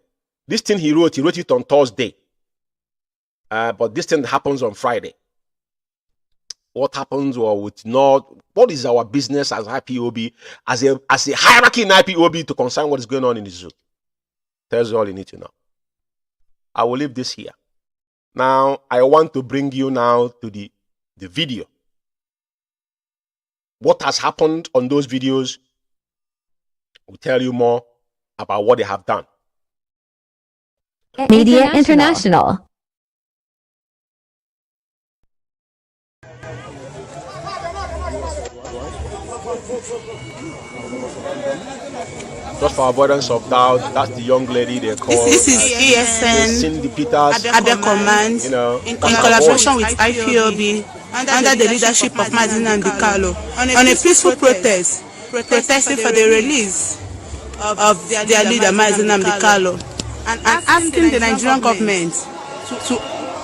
This thing he wrote it on Thursday. But this thing happens on Friday. What happens or with not, what is our business as IPOB, as a hierarchy in IPOB to concern what is going on in the zoo? Tells you all you need to know. I will leave this here. Now, I want to bring you now to the video. What has happened on those videos will tell you more about what they have done. Media International. Just for avoidance of doubt, that's the young lady they call. This is ESN Cindy Peters at the command, you know, in collaboration with IPOB under the leadership of Mazina Ndikalo on a peaceful protest, protesting for the release of their leader Mazina Ndikalo and asking the Nigerian government to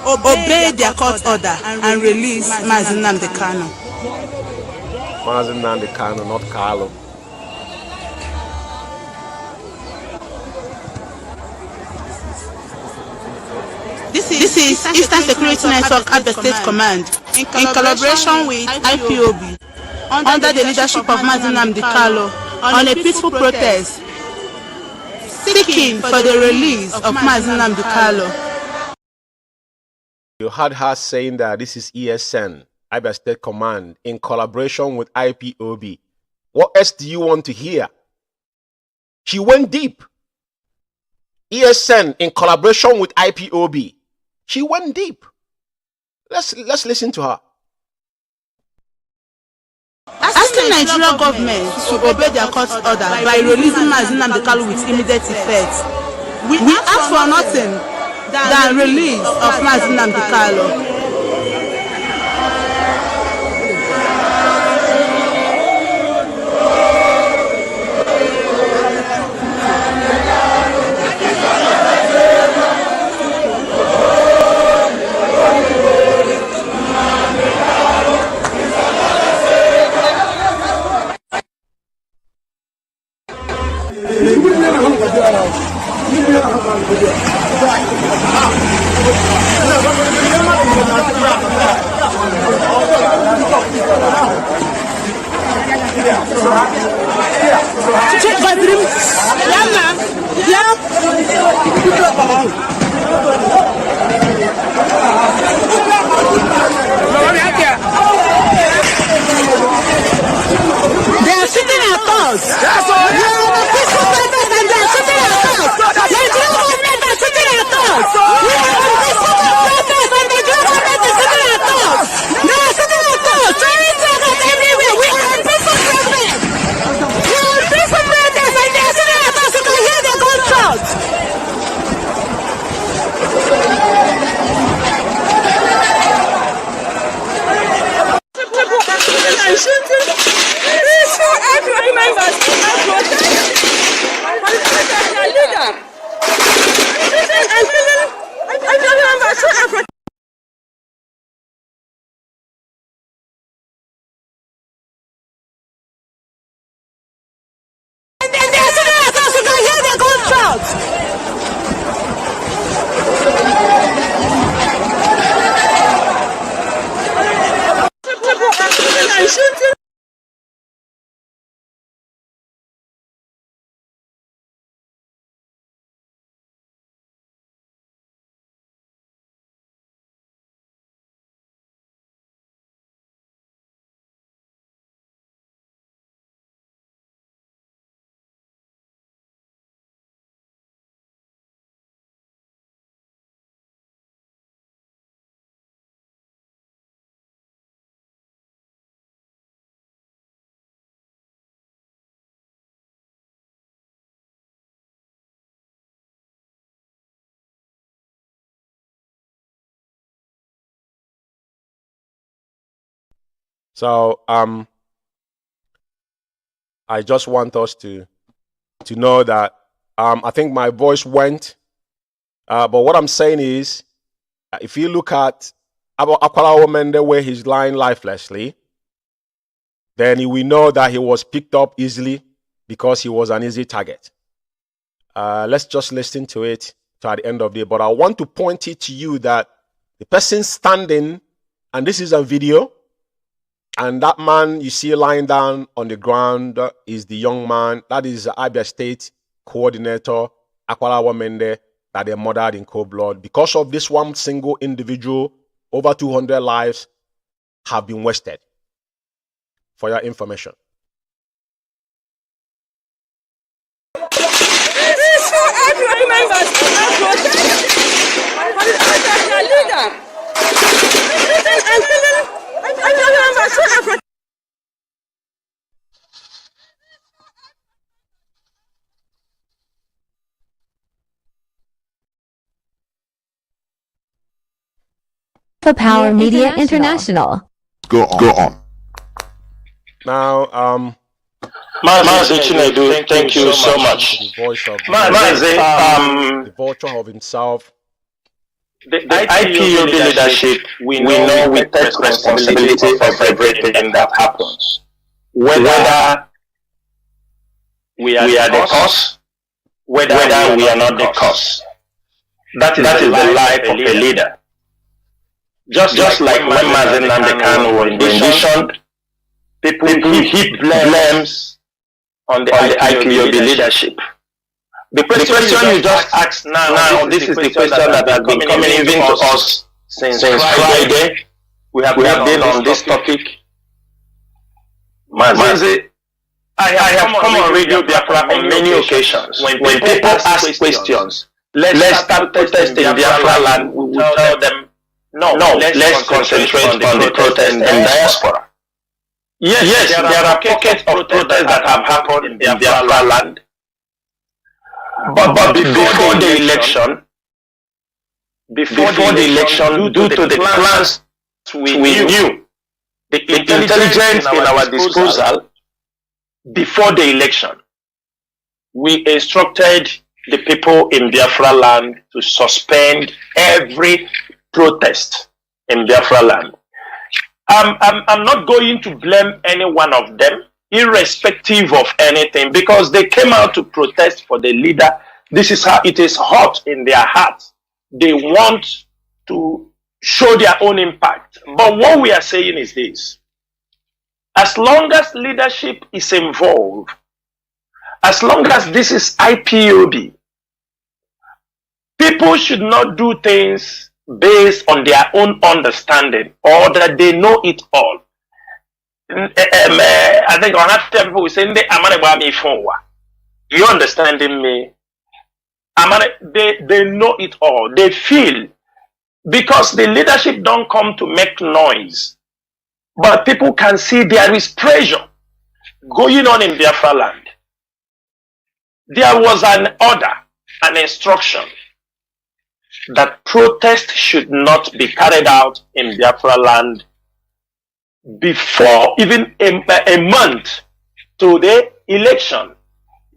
obey their court order and release Mazina Ndikalo. Mazina Ndikalo, not Carlo. This is Eastern Security Network at the State Command in collaboration with IPOB under the leadership of Mazina Ndikalo on a peaceful protest seeking for the release of Mazina Ndikalo. You heard her saying that this is ESN, Abia State Command, in collaboration with IPOB. What else do you want to hear? She went deep. ESN in collaboration with IPOB. She went deep. Let's listen to her. Asking Nigerian government to obey their court order by releasing Mazina Ndikalo with immediate effect. We ask for nothing than release of Mazina Ndikalo. Check my dream. Yeah, man. They are shooting at us. That's all. We are the peaceful protesters and they are shooting at us. The Nigerian government are shooting at us. We are the peaceful protesters and the Nigerian government is shooting at us. They are shooting at us. Trying to get us everywhere. We are the peaceful protesters. We are the peaceful protesters and they are shooting at us. You can hear the gunshots. So I just want us to know that I think my voice went, but what I'm saying is, if you look at Akwala Mende where he's lying lifelessly, then we know that he was picked up easily because he was an easy target. Let's just listen to it at the end of the day. But I want to point it to you that the person standing, and this is a video, and that man you see lying down on the ground is the young man. That is the Abia State coordinator, Akwala Mende, that they murdered in cold blood. Because of this one single individual, over 200 lives have been wasted. For your information. Alpha Power Media International. Go on. Now, Mazi Chinedu, thank you so much. The voice of the vulture of himself. The IPOB leadership, we know we take responsibility of everything that happens. Whether we are the cause, whether we are not the cause. That is the life of a leader. Just like when Mazi Nnamdi were envisioned, people heap blames on the IPOB leadership. The question you just asked now, this is the question that has been coming even to us since Friday. We have been on this topic. Mazi, I have come on Radio Biafra on many occasions. When people ask questions, let's start protesting in Biafra land, we will tell them, no, let's concentrate on the protest in diaspora. Yes, there are pockets of protest that have happened in Biafra land. But before the election, due to the plans we knew, the intelligence in our disposal, before the election, we instructed the people in Biafra land to suspend every protest in Biafra land. I'm not going to blame any one of them, irrespective of anything, because they came out to protest for the leader. This is how it is hot in their hearts. They want to show their own impact. But what we are saying is this: as long as leadership is involved, as long as this is IPOB, people should not do things based on their own understanding or that they know it all. I think on half people will say, you understanding me? They know it all. They feel, because the leadership don't come to make noise, but people can see there is pressure going on in Biafra land. There was an order, an instruction that protest should not be carried out in Biafra land before even a month to the election.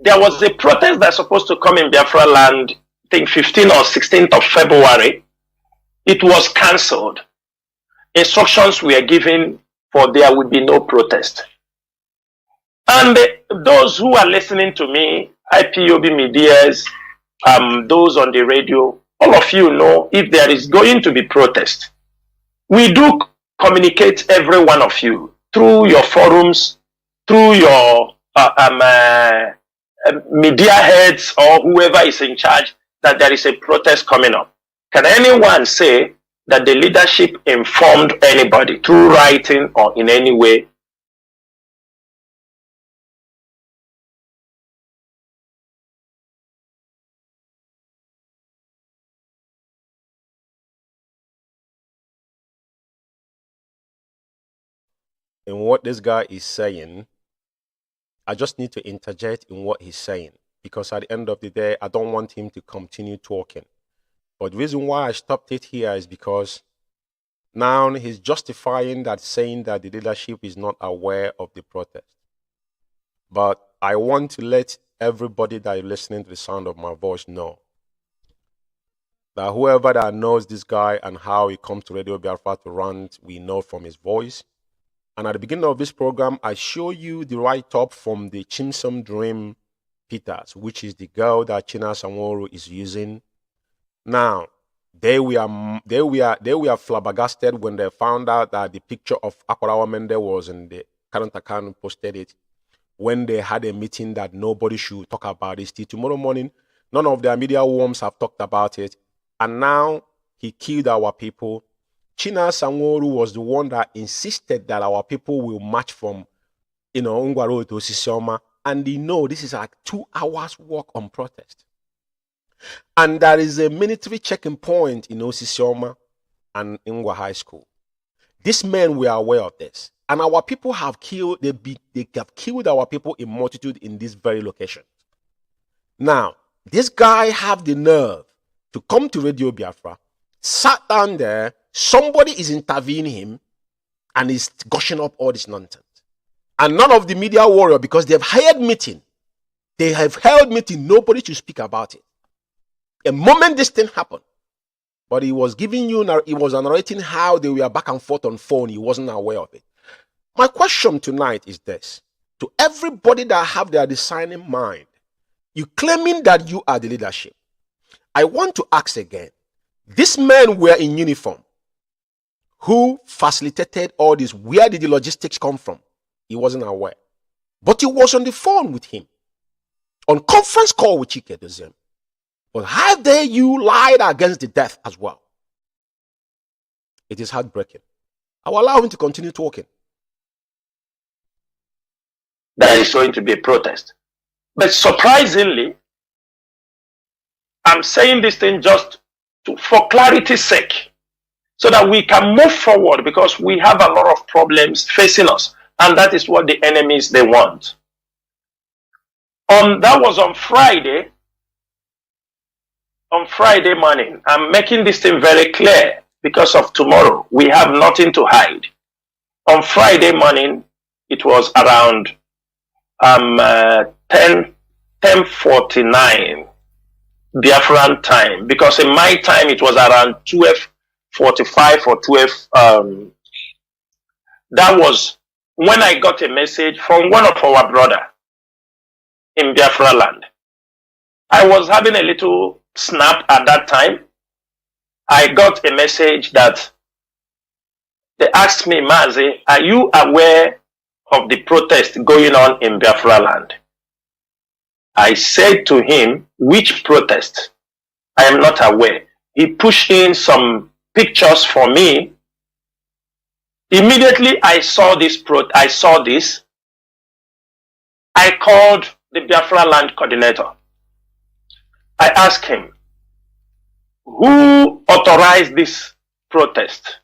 There was a protest that's supposed to come in Biafra land, I think 15th or 16th of February. It was cancelled. Instructions were given for there would be no protest. And those who are listening to me, IPOB medias, those on the radio, all of you know if there is going to be protest. We do communicate every one of you through your forums, through your media heads or whoever is in charge that there is a protest coming up. Can anyone say that the leadership informed anybody through writing or in any way? In what this guy is saying, I just need to interject in what he's saying, because at the end of the day, I don't want him to continue talking. But the reason why I stopped it here is because Now he's justifying that, saying that the leadership is not aware of the protest. But I want to let everybody that is listening to the sound of my voice know that whoever that knows this guy and how he comes to Radio Biafra to rant, we know from his voice. And at the beginning of this program, I show you the write-up from the Chimsom Dream Peters, which is the girl that China Sanworu is using. Now, they were flabbergasted when they found out that the picture of Akwarawa Mende was in the current account, posted it when they had a meeting that nobody should talk about it. Till tomorrow morning, none of their media worms have talked about it. And now he killed our people. China Sanworu was the one that insisted that our people will march from, Ungwaro to Sisioma. And they know this is like 2 hours walk on protest. And there is a military checking point in Osisioma and Ingwa High School. These men were aware of this. And our people have killed, they have killed our people in multitude in this very location. Now, this guy have the nerve to come to Radio Biafra, sat down there, somebody is intervening him, and is gushing up all this nonsense. And none of the media warrior, because they've hired meeting, they have held meeting, nobody should speak about it. A moment this thing happened, but he was giving you, he was narrating how they were back and forth on phone. He wasn't aware of it. My question tonight is this: to everybody that have their discerning mind, you claiming that you are the leadership, I want to ask again: these men were in uniform. Who facilitated all this? Where did the logistics come from? He wasn't aware, but he was on the phone with him, on conference call with Chike Doziem. But how dare you lied against the death as well? It is heartbreaking. I will allow him to continue talking. There is going to be a protest. But surprisingly, I'm saying this thing just for clarity's sake, so that we can move forward, because we have a lot of problems facing us, and that is what the enemies they want. That was on Friday. On Friday morning, I'm making this thing very clear because of tomorrow. We have nothing to hide. On Friday morning, it was around 10:49 Biafran time, because in my time it was around 12:45 or 12. That was when I got a message from one of our brother in Biafra land. I was having a little snap at that time. I got a message that they asked me, Mazi, are you aware of the protest going on in Biafra land? I said to him, which protest? I am not aware. He pushed in some pictures for me. Immediately I saw this. I called the Biafra land coordinator. I asked him, who authorized this protest?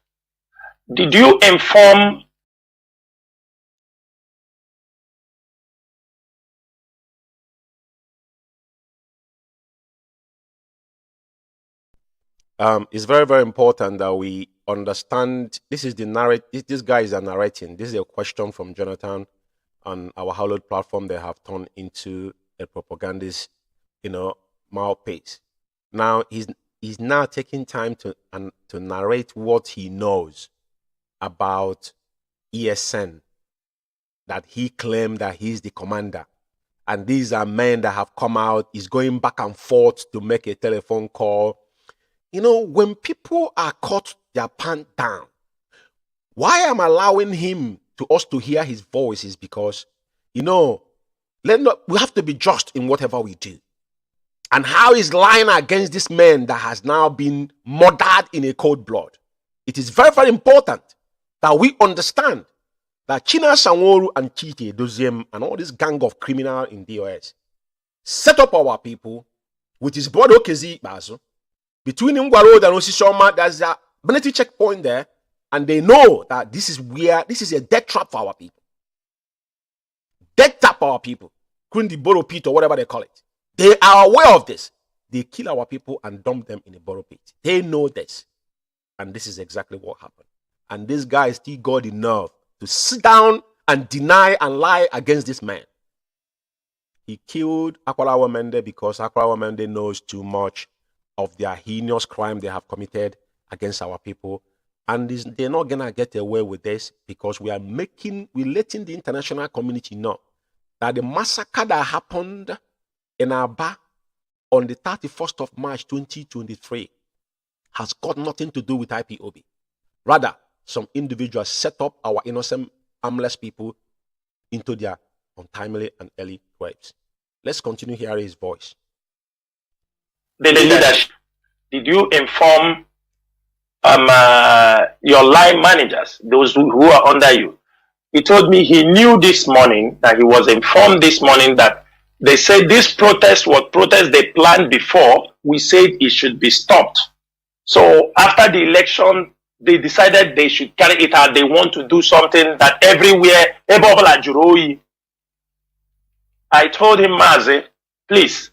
Did you inform? It's very, very important that we understand. This is the narrative. This guy is narrating. This is a question from Jonathan on our Hallowed platform. They have turned into a propagandist, mouthpiece. Now he's now taking time to narrate what he knows about ESN, that he claimed that he's the commander, and these are men that have come out. He's going back and forth to make a telephone call. When people are caught their pants down, why I'm allowing us to hear his voice is because, we have to be just in whatever we do. And how he's lying against this man that has now been murdered in a cold blood. It is very, very important that we understand that China Sanworu and Chike Doziem and all this gang of criminals in DOS set up our people with his brother Okezi Bazo. Between Ngwaro and Osisioma, there's a military checkpoint there, and they know that this is a death trap for our people. Death trap for our people. Couldn't the Boro pit or whatever they call it. They are aware of this. They kill our people and dump them in a borrow pit. They know this. And this is exactly what happened. And this guy still got enough to sit down and deny and lie against this man. He killed Akwalawo Mende because Akwalawo Mende knows too much of their heinous crime they have committed against our people. And they're not going to get away with this because we're letting the international community know that the massacre that happened in Aba on the 31st of March 2023 has got nothing to do with IPOB. Rather, some individuals set up our innocent, harmless people into their untimely and early graves. Let's continue hearing his voice. The leadership, did you inform your line managers, those who are under you? He told me he knew this morning, that he was informed this morning that they said this protest was protest they planned before. We said it should be stopped. So after the election, they decided they should carry it out. They want to do something that everywhere, I told him, Mazi, please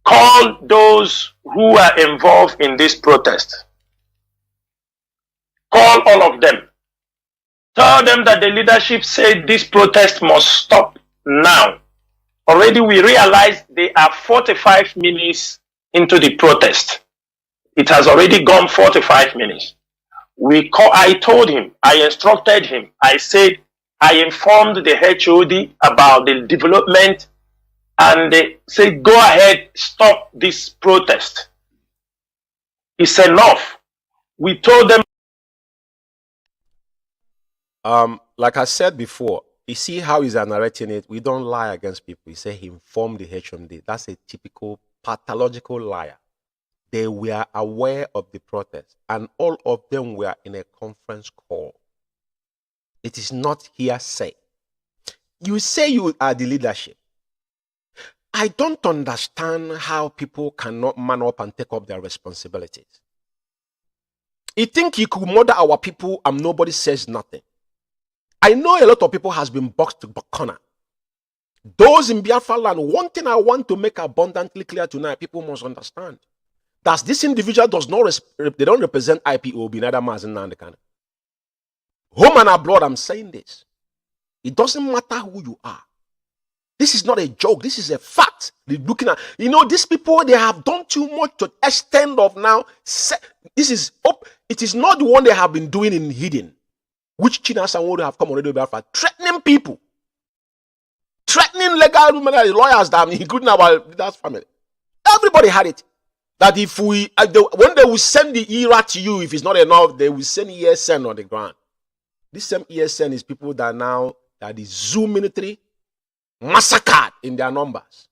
call those who are involved in this protest. Call all of them. Tell them that the leadership said this protest must stop now. Already we realized they are 45 minutes into the protest. It has already gone 45 minutes. I told him, I instructed him, I said, I informed the HOD about the development, and they said, go ahead, stop this protest. It's enough. We told them. Like I said before, you see how he's narrating it. We don't lie against people. He said he informed the HMD. That's a typical pathological liar. They were aware of the protest, and all of them were in a conference call. It is not hearsay. You say you are the leadership. I don't understand how people cannot man up and take up their responsibilities. You think you could murder our people and nobody says nothing. I know a lot of people has been boxed to corner. Those in Biafra land, one thing I want to make abundantly clear tonight, people must understand. That this individual does not, they don't represent IPOB, neither Mazen Nandekan. Home and abroad, I'm saying this. It doesn't matter who you are. This is not a joke. This is a fact. They're looking at, these people, they have done too much to the extent of now. It is not the one they have been doing in hidden, which Chinas and would have come already about threatening people, threatening legal lawyers that including our leader's family. Everybody had it. That if when they will send the ERA to you, if it's not enough, they will send ESN on the ground. This same ESN is people that now, that the Zoo military massacred in their numbers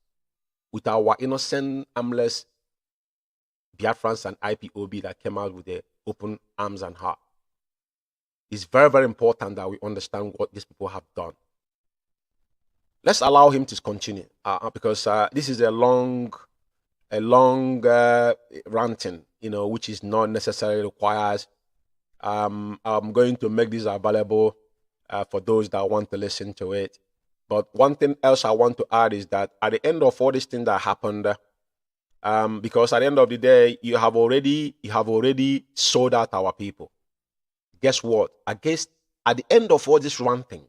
with our innocent, harmless Biafrans and IPOB that came out with their open arms and heart. It's very, very important that we understand what these people have done. Let's allow him to continue because this is a long ranting, which is not necessarily requires. I'm going to make this available for those that want to listen to it. But one thing else I want to add is that at the end of all this thing that happened, because at the end of the day, you have already sold out our people. Guess what? At the end of all this ranting,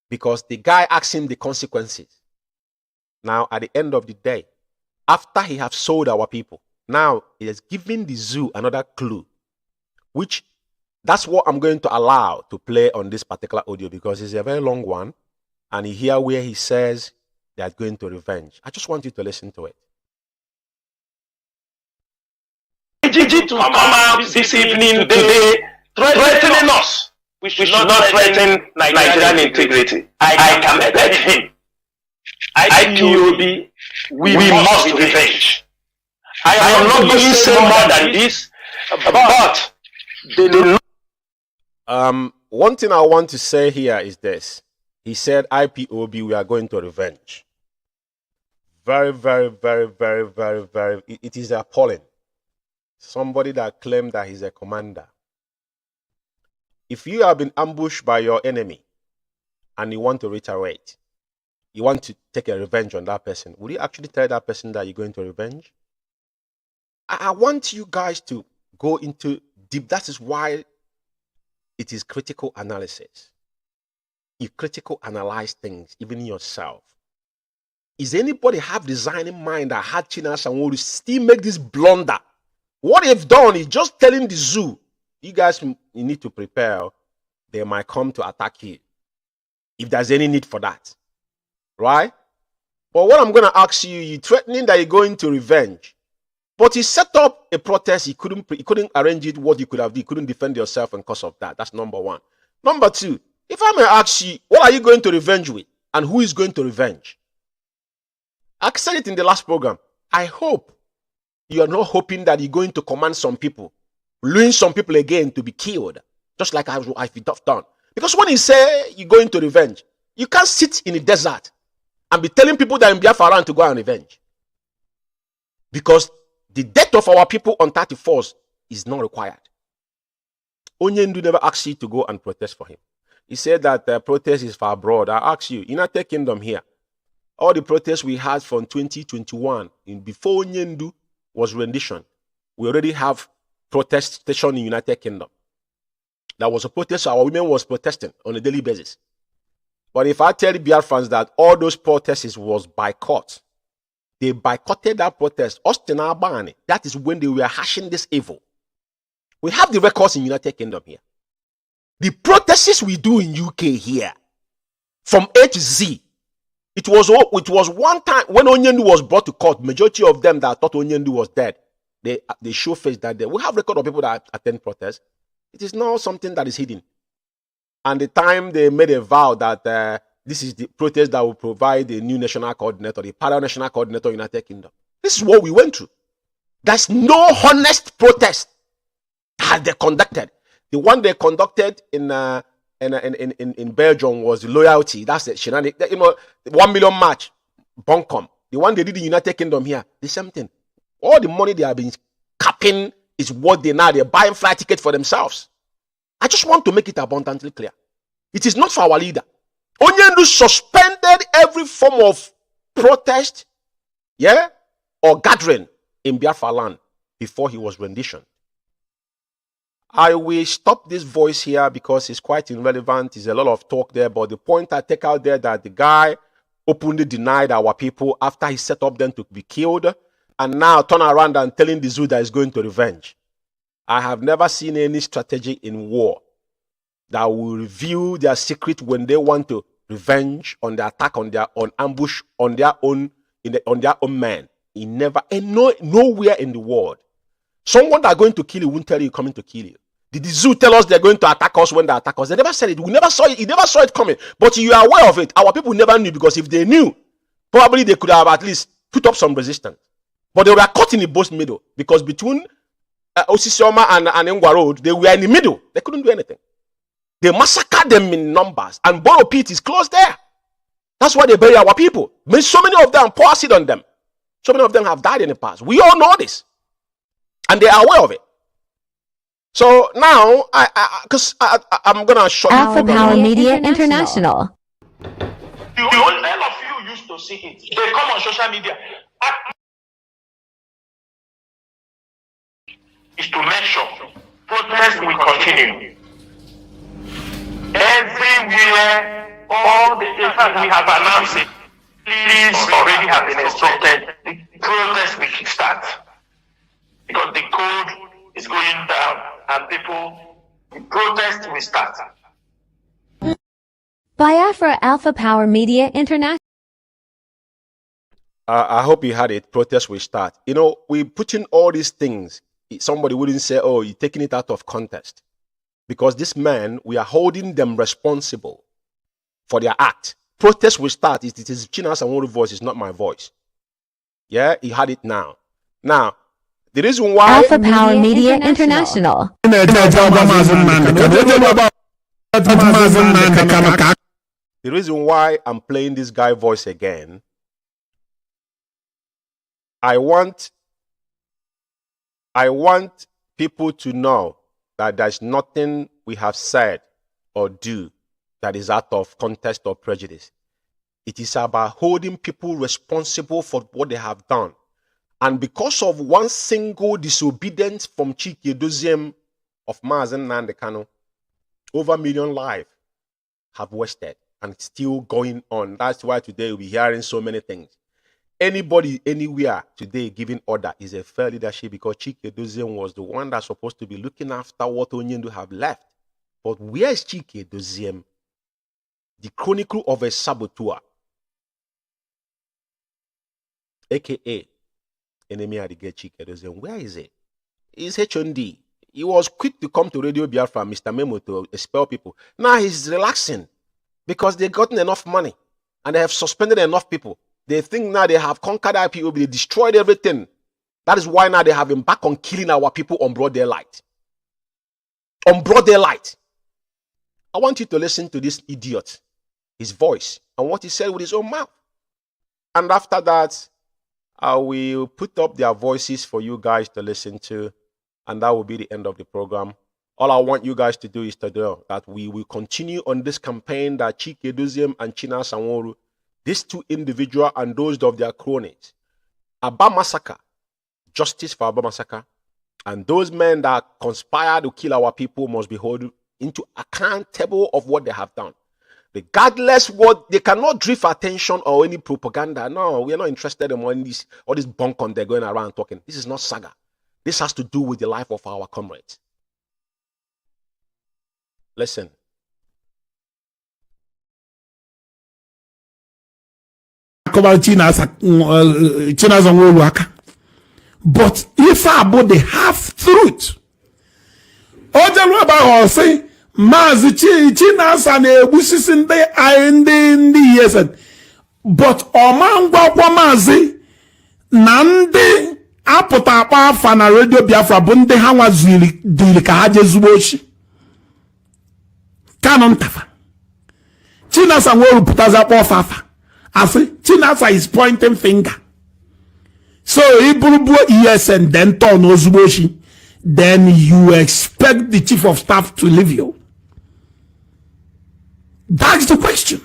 because the guy asked him the consequences. Now, at the end of the day, after he have sold our people, now he has given the zoo another clue, which that's what I'm going to allow to play on this particular audio because it's a very long one. And you hear where he says they are going to revenge. I just want you to listen to it. To come out this evening today threatening us. We should not threaten Nigerian integrity. I can beg him. IPOB, we must revenge. I am not going to say more than this, but one thing I want to say here is this. He said, IPOB, we are going to revenge. Very, very, very, very, very, very, it is appalling. Somebody that claimed that he's a commander. If you have been ambushed by your enemy and you want to reiterate, you want to take a revenge on that person, will you actually tell that person that you're going to revenge? I want you guys to go into deep. That is why it is critical analysis. You critical analyze things, even yourself. Is anybody have design in mind that had Chinas and will still make this blunder? What they've done is just telling the zoo, you guys, you need to prepare. They might come to attack you if there's any need for that, right? But what I'm going to ask you, you're threatening that you're going to revenge, but he set up a protest. He couldn't arrange it. What you could have done, you couldn't defend yourself because of that. That's number one. Number two, if I may ask you, what are you going to revenge with, and who is going to revenge? I said it in the last program. I hope you are not hoping that you're going to command some people, luring some people again to be killed, just like I've done. Because when you say you're going to revenge, you can't sit in the desert and be telling people that in Biafra land to go and revenge. Because the death of our people on 31st is not required. Onyendu never asked you to go and protest for him. He said that protest is for abroad. I ask you, United Kingdom here, all the protests we had from 2021, before Onyendu was rendition, we already have protest station in United Kingdom. That was a protest, our women was protesting on a daily basis. But if I tell the Biafrans that all those protests was boycott, they boycotted that protest. That is when they were hashing this evil. We have the records in United Kingdom here. The protests we do in UK here, from A to Z, it was one time when Onyendu was brought to court, majority of them that thought Onyendu was dead, they show face that day. We have record of people that attend protests. It is not something that is hidden. And the time they made a vow that this is the protest that will provide a new national coordinator, the para-national coordinator in the United Kingdom. This is what we went through. There's no honest protest that they conducted. The one they conducted in Belgium was the loyalty. That's the shenanigans. 1 million march, Buncombe. The one they did in the United Kingdom here, the same thing. All the money they have been capping is what they're buying flight tickets for themselves. I just want to make it abundantly clear. It is not for our leader. Onyendu suspended every form of protest, or gathering in Biafra land before he was renditioned. I will stop this voice here because it's quite irrelevant. There's a lot of talk there, but the point I take out there that the guy openly denied our people after he set up them to be killed, and now turn around and telling the zoo that he's going to revenge. I have never seen any strategy in war that will reveal their secret when they want to revenge on the attack, on ambush, on their own men. Nowhere in the world. Someone that are going to kill you won't tell you coming to kill you. Did the zoo tell us they're going to attack us when they attack us? They never said it. We never saw it. You never saw it coming. But you are aware of it. Our people never knew, because if they knew, probably they could have at least put up some resistance. But they were caught in the both middle, because between Osisioma and Ngwa Road, they were in the middle. They couldn't do anything. They massacred them in numbers, and Borough Pit is close there. That's why they bury our people. So many of them pour acid on them. So many of them have died in the past. We all know this, and they are aware of it. So now, I'm gonna shut Alpha Power Media International. All of you used to see it. They come on social media. Is to make sure protest will continue. Everywhere, all the places we have announced it, please already have been instructed, the protest will kickstart. Because the code is going down and the protest will start. Biafra Alpha Power Media International. I hope you had it. Protest will start. We put in all these things. Somebody wouldn't say, oh, you're taking it out of context. Because this man, we are holding them responsible for their act. Protest will start. It is Chinas and Wori voice, it's not my voice. Yeah, he had it now. Now, the reason why... Alpha Power Media International. The reason why I'm playing this guy voice again, I want people to know that there's nothing we have said or do that is out of context or prejudice. It is about holding people responsible for what they have done. And because of one single disobedience from Chike Doziem of Mazen Nandekano, Over 1 million lives have wasted and still going on. That's why today we'll be hearing so many things. Anybody, anywhere today giving order is a fair leadership, because Chike Doziem was the one that's supposed to be looking after what Onyendu have left. But where is Chike Doziem? The chronicle of a saboteur, aka enemy of the great Chike Doziem. Where is it? He's HND. He was quick to come to Radio Biafra, Mr. Memo, to expel people. Now he's relaxing because they've gotten enough money and they have suspended enough people. They think now they have conquered IPOB, they destroyed everything. That is why now they have him back on killing our people on broad daylight. On broad daylight. I want you to listen to this idiot, his voice, and what he said with his own mouth. And after that, I will put up their voices for you guys to listen to, and that will be the end of the program. All I want you guys to do is to know that we will continue on this campaign that Chike Doziem and China Sanwo-Olu, these two individuals and those of their cronies, Aba massacre, justice for Aba massacre, and those men that conspired to kill our people must be held into accountable of what they have done. Regardless what, they cannot drift attention or any propaganda. No, we are not interested in all this bunk on they're going around talking. This is not saga. This has to do with the life of our comrades. Listen. But if about the half truth, other about say Mazi Chinasa ne busisinde aende yes, but Omangwa Mazi Nande apota pa fana Radio Biafra bunde hawa zili dili ka haje zuboshi kanon tafa Chinasa Sanwo-Olu putaza po fafa afi Chinasa is pointing finger. So Iburubu ESN then turn Ozuboshi, then you expect the chief of staff to leave you. That's the question.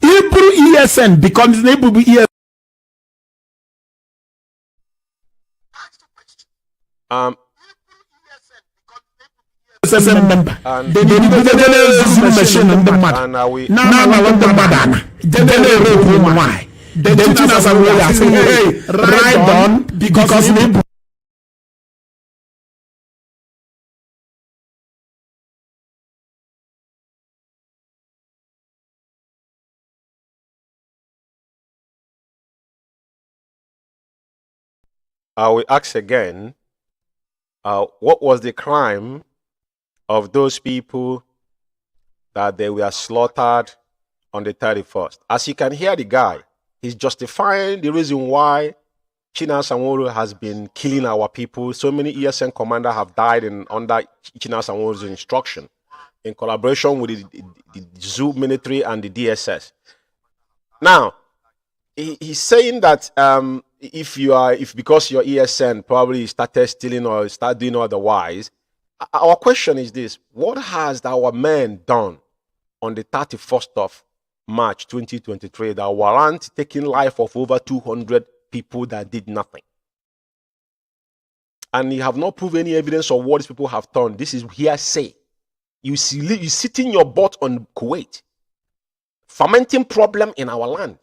Iburu ESN becomes Iburu ESN. Member. They machine and the mad. Now the Chinas are really saying, hey, ride on because they. I will ask again, what was the crime of those people that they were slaughtered on the 31st? As you can hear the guy, he's justifying the reason why China Sanwo-Olu has been killing our people. So many ESN commanders have died under China Sanwo-Olu's instruction in collaboration with the Zoo military and the DSS. Now, he's saying that if because your ESN probably started stealing or start doing otherwise, our question is this: what has our men done on the 31st of March 2023 that warrant taking life of over 200 people that did nothing? And you have not proved any evidence of what these people have done. This is hearsay. You sit in your butt on Kuwait, fermenting problem in our land.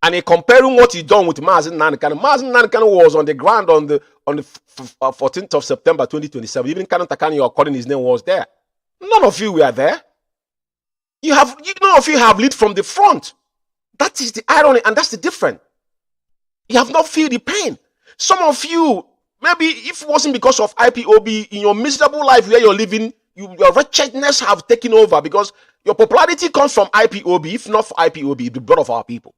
And he comparing what he done with Mazen Nankano. Mazen Nankano was on the ground on the 14th of September 2027. Even Kanon Takani, according his name, was there. None of you were there. None of you have lead from the front. That is the irony, and that's the difference. You have not feel the pain. Some of you, maybe if it wasn't because of IPOB, in your miserable life where you're living, your wretchedness have taken over because your popularity comes from IPOB. If not for IPOB, the blood of our people.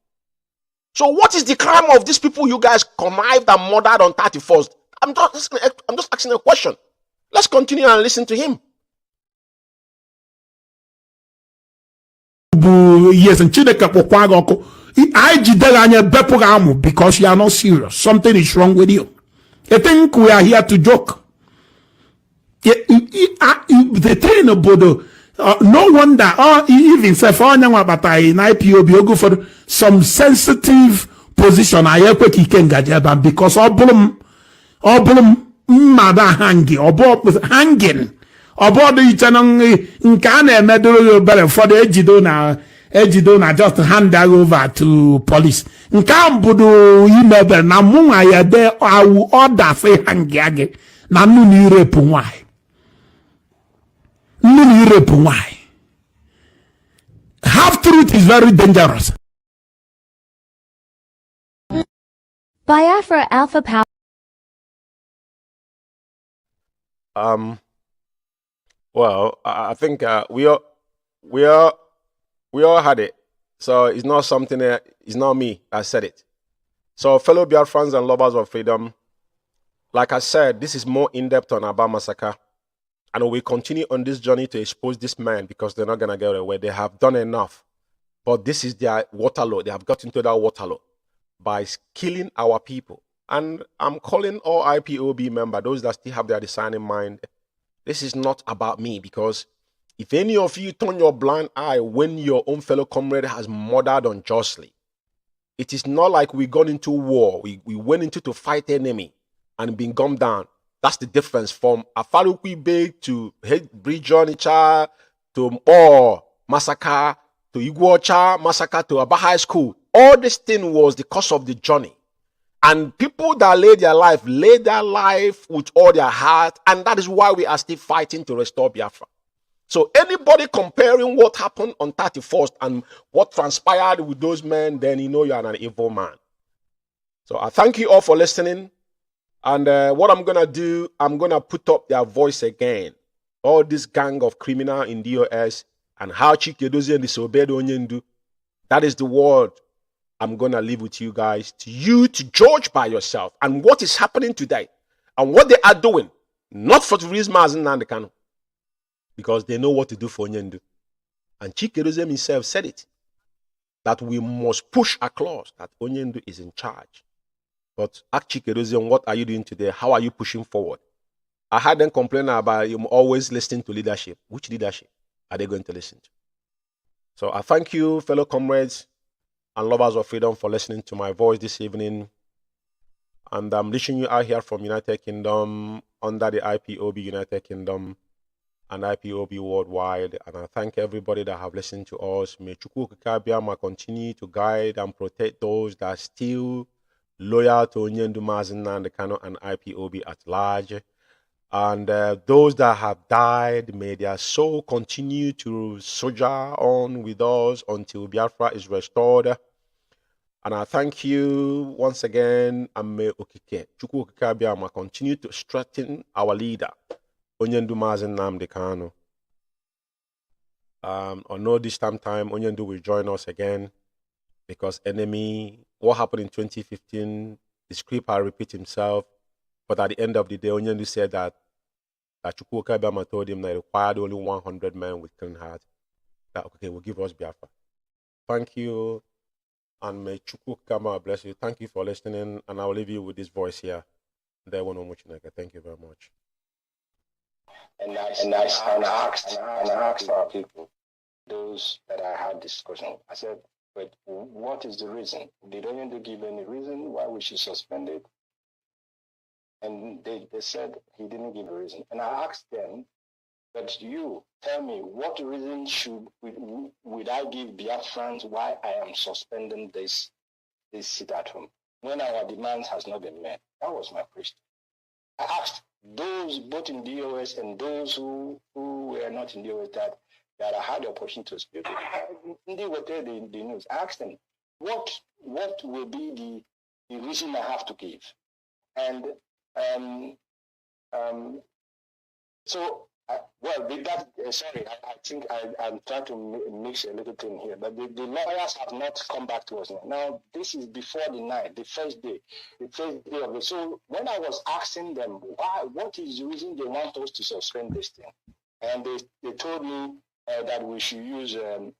So what is the crime of these people you guys connived and murdered on 31st? I'm just asking a question. Let's continue and listen to him. Yes, and I because you are not serious. Something is wrong with you. I think we are here to joke. The train about no wonder, even say for in IPOB, you go for some sensitive position. I because all blum mother hanging or hanging Obodo ichano nke a na-emedoro obere ụfọdụ ejido na just hand that over to police. Nke a mbudo imebe na mụnwa ya de awu order say hangia gị na nnụnụ irepụ nwanyị. Nnụnụ irepụ nwanyị. Half truth is very dangerous. Biafra Alpha Power. Well, I think we all had it. So it's not something that it's not me that said it. So fellow Biafrans and lovers of freedom, like I said, this is more in-depth on Aba massacre. And we continue on this journey to expose this man because they're not gonna get away. They have done enough. But this is their Waterloo. They have got into that Waterloo by killing our people. And I'm calling all IPOB members, those that still have their designing mind. This is not about me, because if any of you turn your blind eye when your own fellow comrade has murdered unjustly, it is not like we got into war. We went into to fight enemy and been gunned down. That's the difference from Afarukwi Bay to Bridge Onicha to massacre to Iguacha massacre to Aba High School. All this thing was the cause of the journey. And people that laid their life with all their heart. And that is why we are still fighting to restore Biafra. So anybody comparing what happened on 31st and what transpired with those men, then you know you are an evil man. So I thank you all for listening. And what I'm going to do, I'm going to put up their voice again. All this gang of criminal in DOS and how Chikedozie disobeyed Onyendu. That is the word I'm going to leave with you guys, to you to judge by yourself and what is happening today and what they are doing, not for the reason and Kanu, because they know what to do for Onyendu. And Chikedozie himself said it, that we must push a clause that Onyendu is in charge. But ask Chikedozie, what are you doing today? How are you pushing forward? I had them complain about you always listening to leadership. Which leadership are they going to listen to? So I thank you, fellow comrades and lovers of freedom, for listening to my voice this evening. And I'm reaching you out here from United Kingdom under the IPOB United Kingdom and IPOB worldwide. And I thank everybody that have listened to us. May Chukwu Kikabiama continue to guide and protect those that are still loyal to Onyendu Mazinna and the Kano and IPOB at large. And those that have died, may their soul continue to soldier on with us until Biafra is restored. And I thank you once again. And may Okike, Chukwu Okike Abiyama, continue to strengthen our leader, Onyendu Mazinna and the Kano. On no distant time, Onyendu will join us again, because what happened in 2015, the script will repeat himself. But at the end of the day, Onyendu said that Chukwu Okike told him that he required only 100 men with clean hearts. That okay, will give us Biafra. Thank you, and may Chukwu Okike bless you. Thank you for listening, and I will leave you with this voice here. Thank you very much. And I asked our people, those that I had discussion, I said, but what is the reason? Did Onyendu give any reason why we should suspend it? And they said he didn't give a reason. And I asked them, but you tell me, what reason would I give Biafrans why I am suspending this sit at home when our demands has not been met? That was my question. I asked those both in DOS and those who were not in DOS that I had the opportunity to speak with. They were there the news. I asked them, what will be the reason I have to give? And with that, sorry, I think I'm trying to mix a little thing here, but the lawyers have not come back to us now. Now, this is before the night, the first day of it. So when I was asking them what is the reason they want us to suspend this thing, and they told me that we should use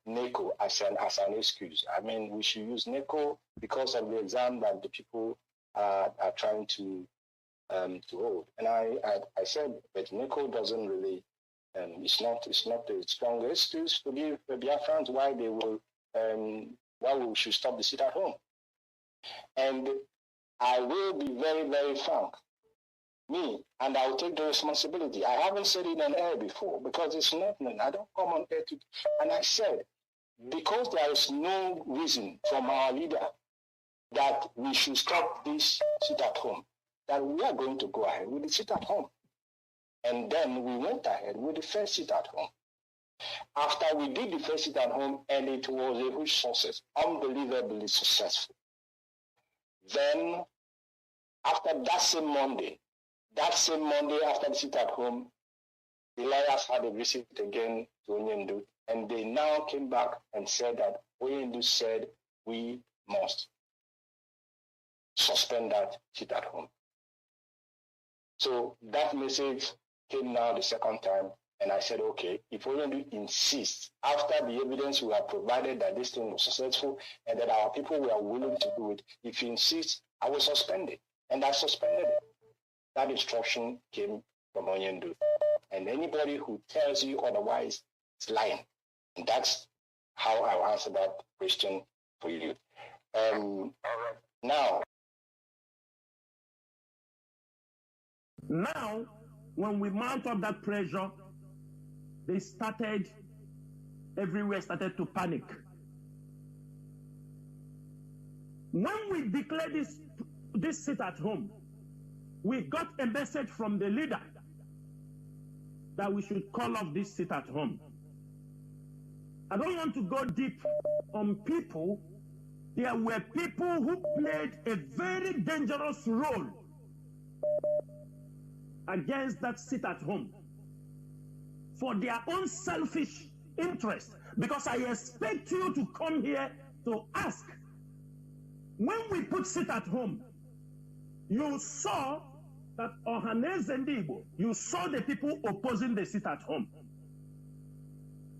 NECO as an excuse. I mean, we should use NECO because of the exam that the people are trying to hold. And I said, but NECO doesn't really, it's not the strongest excuse to give the Biafrans why we should stop the sit at home. And I will be very, very frank. me, and I will take the responsibility. I haven't said it on air before because it's nothing. I don't come on air to, and I said, because there is no reason from our leader that we should stop this sit at home, that we are going to go ahead with the sit at home. And then we went ahead with the first sit at home. After we did the first sit at home, and it was a huge success, unbelievably successful. Then, after that same Monday after the sit at home, the lawyers had a visit again to Onyendu, and they now came back and said that Onyendu said we must suspend that sit at home. So that message came now the second time, and I said, okay, if Onyendu insists, after the evidence we have provided that this thing was successful and that our people were willing to do it, if he insists, I will suspend it. And I suspended it. That instruction came from Onyendu. And anybody who tells you otherwise is lying. And that's how I will answer that question for you. Now, when we mount up that pressure, everywhere started to panic. When we declared this sit at home, we got a message from the leader that we should call off this sit at home. I don't want to go deep on people. There were people who played a very dangerous role against that sit at home for their own selfish interest. Because I expect you to come here to ask, when we put sit at home, you saw that Anaylsis and Igbo, you saw the people opposing the sit at home.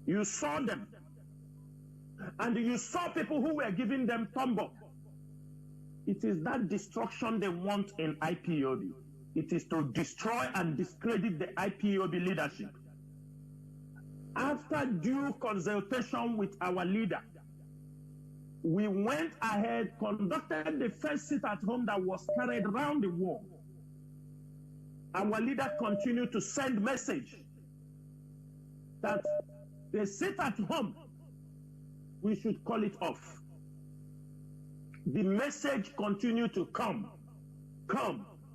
You saw them. And you saw people who were giving them thumb up. It is that destruction they want in IPOB. It is to destroy and discredit the IPOB leadership. After due consultation with our leader, we went ahead, conducted the first sit at home that was carried around the world. Our leader continued to send message that the sit at home, we should call it off. The message continued to come.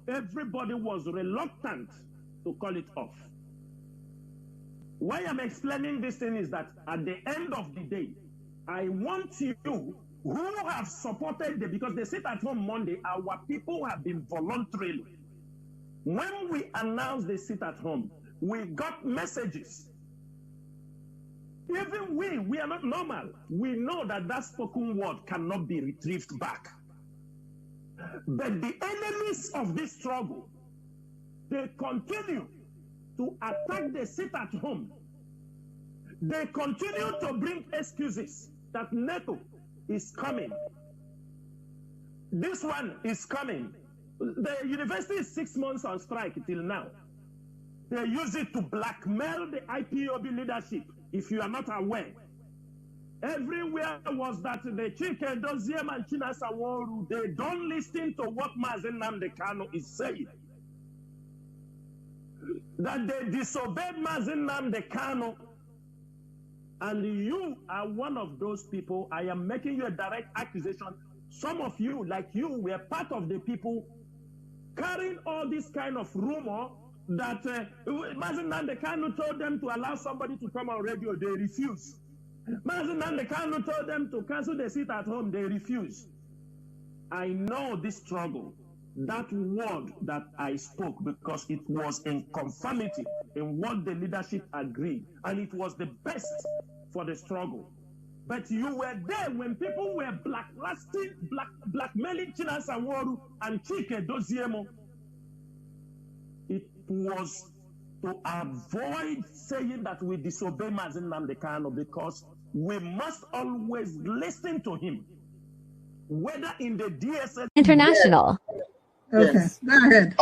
Everybody was reluctant to call it off. Why I'm explaining this thing is that at the end of the day, I want you who have supported because they sit at home Monday, our people have been voluntarily. When we announced the sit at home, we got messages. Even we are not normal. We know that spoken word cannot be retrieved back. But the enemies of this struggle, they continue to attack the sit at home. They continue to bring excuses that NATO is coming. This one is coming. The university is 6 months on strike till now. They use it to blackmail the IPOB leadership, if you are not aware. Everywhere was that the Chike Doziem and Chinasa Woru, they don't listen to what Mazen Nnamdi Kanu is saying. That they disobeyed Mazen Nnamdi Kanu, and you are one of those people. I am making you a direct accusation. Some of you, like you, were part of the people carrying all this kind of rumor that Mazen Nnamdi Kanu told them to allow somebody to come on radio. They refused. Mazen Nnamdi Kanu told them to cancel the sit at home. They refused. I know this struggle. That word that I spoke, because it was in conformity in what the leadership agreed, and it was the best for the struggle. But you were there when people were blackmailing Chinasa Woru and Chike Doziem. It was to avoid saying that we disobey Mazen Nnamdi Kanu, because we must always listen to him, whether in the DSS International. Okay, yes. Go ahead.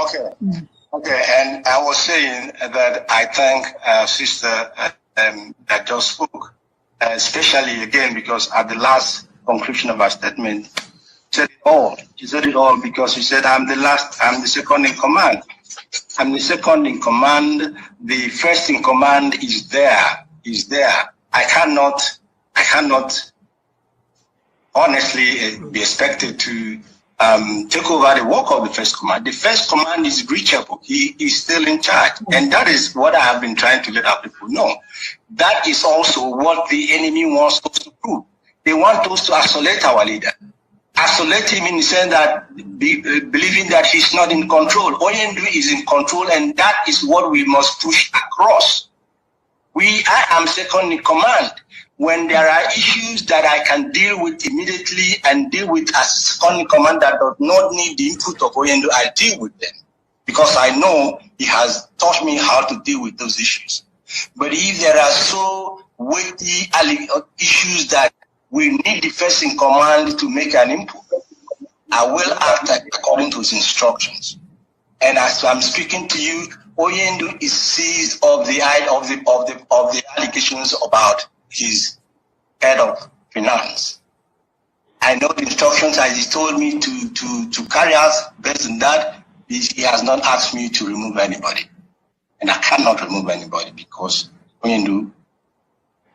Okay, and I was saying that I thank sister that just spoke, especially again because at the last conclusion of her statement, she said it all. She said it all because she said, I'm the second in command. I'm the second in command. The first in command is there. I cannot honestly be expected to take over the work of the first command. The first command is reachable. He is still in charge. And that is what I have been trying to let our people know. That is also what the enemy wants us to do. They want us to isolate our leader. Isolate him in the sense that believing that he's not in control. Oyendu is in control, and that is what we must push across. I am second in command. When there are issues that I can deal with immediately and deal with as second in command that does not need the input of Oyendu, I deal with them. Because I know he has taught me how to deal with those issues. But if there are so weighty issues that we need the first in command to make an input, I will act according to his instructions. And as I'm speaking to you, Oyendu is seized of the allegations about his head of finance. I know the instructions as he told me to carry out. Based on that, he has not asked me to remove anybody, and I cannot remove anybody because Oyendu,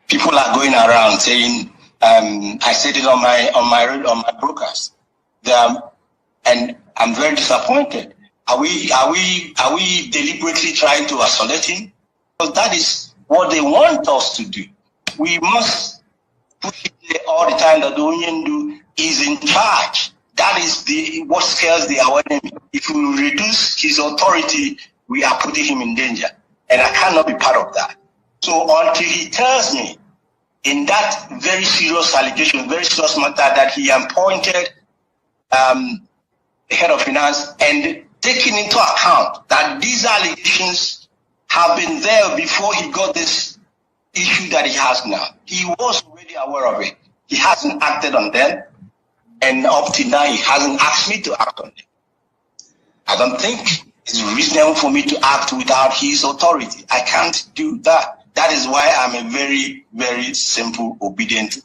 people are going around saying. I said it on my broadcast. And I'm very disappointed. Are we deliberately trying to isolate him? Because that is what they want us to do. We must push it all the time that the Oyendu is in charge. That is what scares our enemy. If we reduce his authority, we are putting him in danger. And I cannot be part of that. So until he tells me in that very serious allegation, very serious matter that he appointed the head of finance and taking into account that these allegations have been there before he got this issue that he has now. He was already aware of it. He hasn't acted on them, and up to now he hasn't asked me to act on them. I don't think it's reasonable for me to act without his authority. I can't do that. That is why I'm a very, very simple, obedient,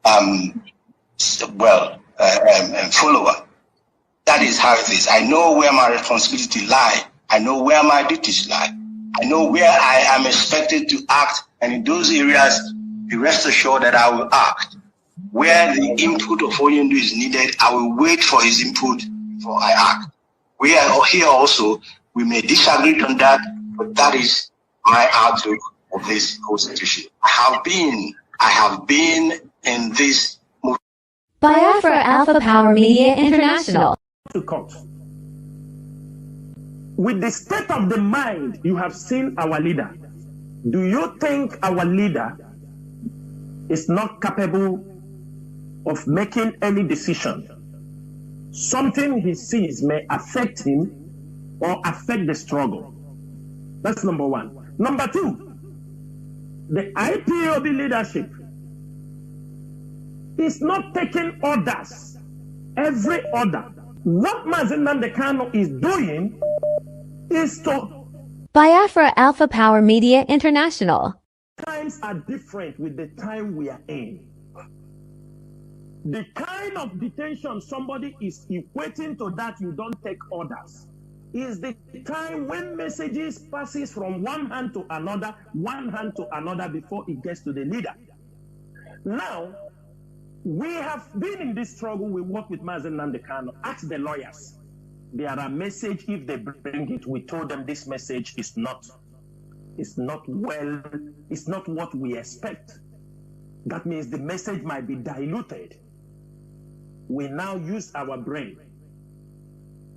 follower. That is how it is. I know where my responsibility lie. I know where my duties lie. I know where I am expected to act, and in those areas, be rest assured that I will act. Where the input of Oyendu is needed, I will wait for his input before I act. We are here also. We may disagree on that, but that is my outlook of this whole situation. I have been in this movement. Biafra Alpha Power Media International. To court. With the state of the mind you have seen our leader, do you think our leader is not capable of making any decision? Something he sees may affect him or affect the struggle. That's number one. Number two, the IPOB leadership is not taking orders. Every order. What Mazen Nnamdi Kanu is doing is to... Biafra Alpha Power Media International. Times are different with the time we are in. The kind of detention somebody is equating to that you don't take orders is the time when messages passes from one hand to another before it gets to the leader. Now, we have been in this struggle. We work with Mazen Nnamdi Kanu. Ask the lawyers. There are messages, if they bring it, we told them this message is not what we expect. That means the message might be diluted. We now use our brain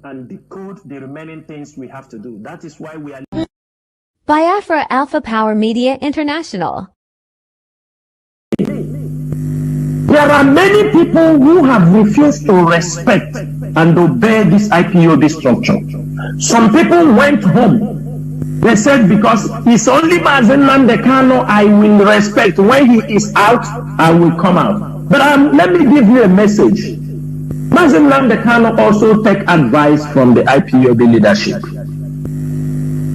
and decode the remaining things we have to do. That is why we are... Biafra Alpha Power Media International. There are many people who have refused to respect and obey this IPOB structure. Some people went home. They said, because it's only Mazen Nnamdi Kanu I will respect. When he is out, I will come out. But let me give you a message. Mazen Nnamdi Kanu also take advice from the IPOB leadership.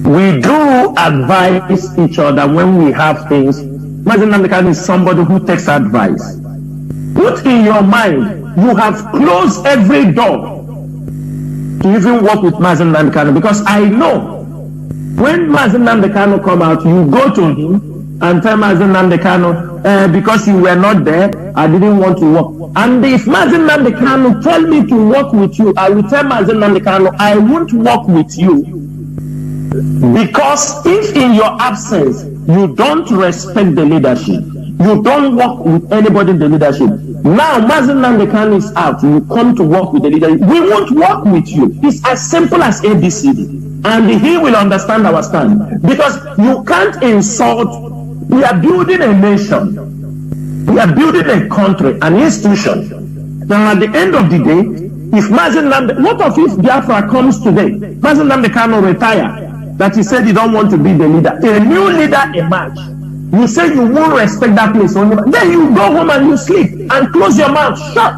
We do advise each other when we have things. Mazen Nnamdi Kanu is somebody who takes advice. Put in your mind, you have closed every door to even work with Mazen Nnamdi Kanu, because I know when Mazen Nnamdi Kanu come out, you go to him and tell Mazen Nnamdi Kanu, because you were not there, I didn't want to work. And if Mazen Nnamdi Kanu tell me to work with you, I will tell Mazen Nnamdi Kanu, I won't work with you, because if in your absence you don't respect the leadership, you don't work with anybody in the leadership. Now Mazen Nnamdi Kanu is out, you come to work with the leadership, we won't work with you. It's as simple as ABCD. And he will understand our stand. Because you can't insult. We are building a nation. We are building a country, an institution. Now at the end of the day, if Mazen Nnamdi, what of if Biafra comes today? Mazen Nnamdi Kanu retire, that he said he don't want to be the leader. A new leader emerge. You say you won't respect that place only. Then you go home and you sleep and close your mouth shut.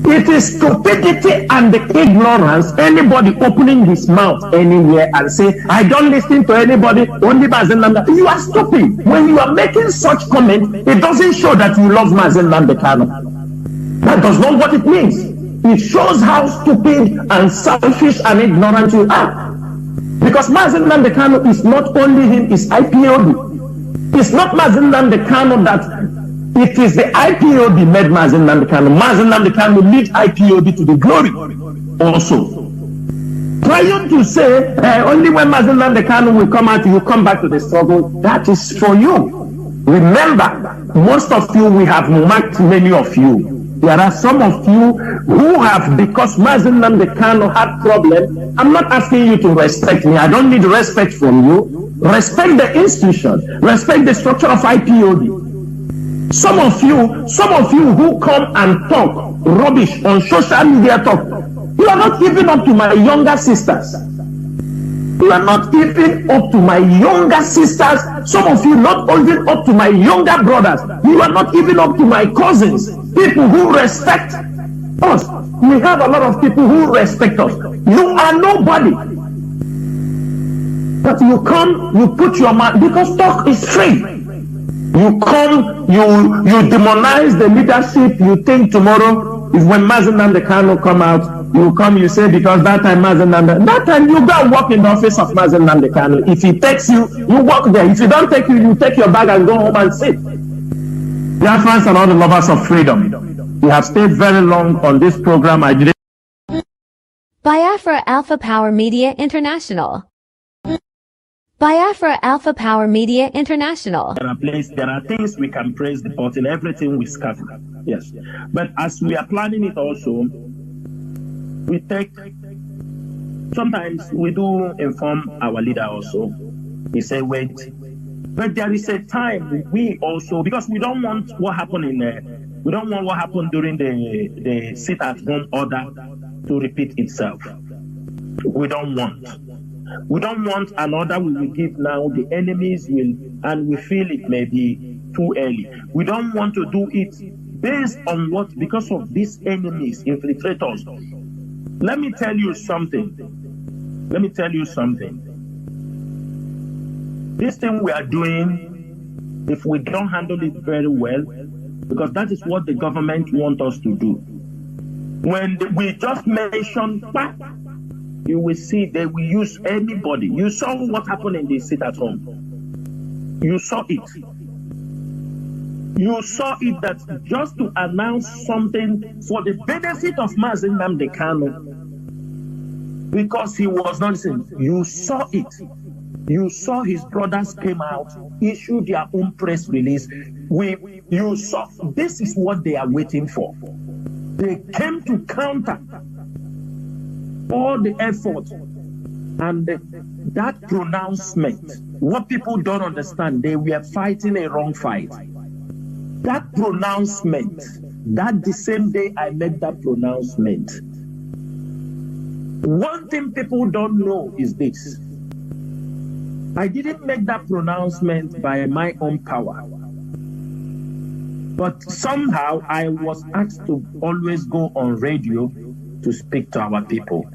It is stupidity and the ignorance. Anybody opening his mouth anywhere and say, I don't listen to anybody, only Mazen Nnamdi. You are stupid. When you are making such comment, it doesn't show that you love Mazen Nnamdi Kanu. That does not what it means. It shows how stupid and selfish and ignorant you are. Because Mazen Nnamdi Kanu is not only him, it's IPOB. It's not Mazen Nnamdi Kanu that it is the IPOB made Mazen Nnamdi Kanu. Mazen Nnamdi Kanu lead IPOB to the glory also. Trying to say only when Mazen Nnamdi Kanu will come out, you come back to the struggle, that is for you. Remember, most of you, we have marked many of you. There are some of you who have, because Mazen Nnamdi Kanu had problem. I'm not asking you to respect me. I don't need respect from you. Respect the institution. Respect the structure of IPOB. Some of you who come and talk rubbish on social media talk, you are not even up to my younger sisters. You are not even up to my younger sisters. Some of you not even up to my younger brothers. You are not even up to my cousins. People who respect us. We have a lot of people who respect us. You are nobody. But you come, you put your mouth, because talk is free. You come, you demonize the leadership. You think tomorrow, if when Mazen Nnamdi Kanu come out, you come, you say, because that time Mazen Nnamdi, that time you go and walk in the office of Mazen Nnamdi Kanu. If he takes you, you walk there. If he don't take you, you take your bag and go home and sit. Dear friends and all the lovers of freedom, we have stayed very long on this program. I didn't. Biafra Alpha Power Media International. Biafra Alpha Power Media International. There are things we can praise the pot in everything we scatter. Yes. But as we are planning it also, we take, sometimes we do inform our leader also. We say, wait. But there is a time we also, because we don't want what happened we don't want what happened during the sit-at-home order to repeat itself. We don't want. We don't want an order we will give now, the enemies will, and we feel it may be too early. We don't want to do it based on what, because of these enemies, infiltrators. Let me tell you something. This thing we are doing, if we don't handle it very well, because that is what the government wants us to do. When we just mention, you will see they will use anybody. You saw what happened in the sit-at-home. You saw it. You saw it that just to announce something for the benefit of Mazen Nnamdi Kanu, because he was not listening. You saw it. You saw his brothers came out, issued their own press release. You saw, this is what they are waiting for. They came to counter all the effort and that pronouncement. What people don't understand, they were fighting a wrong fight. That pronouncement, that the same day I made that pronouncement, one thing people don't know is this. I didn't make that pronouncement by my own power. But somehow I was asked to always go on radio to speak to our people.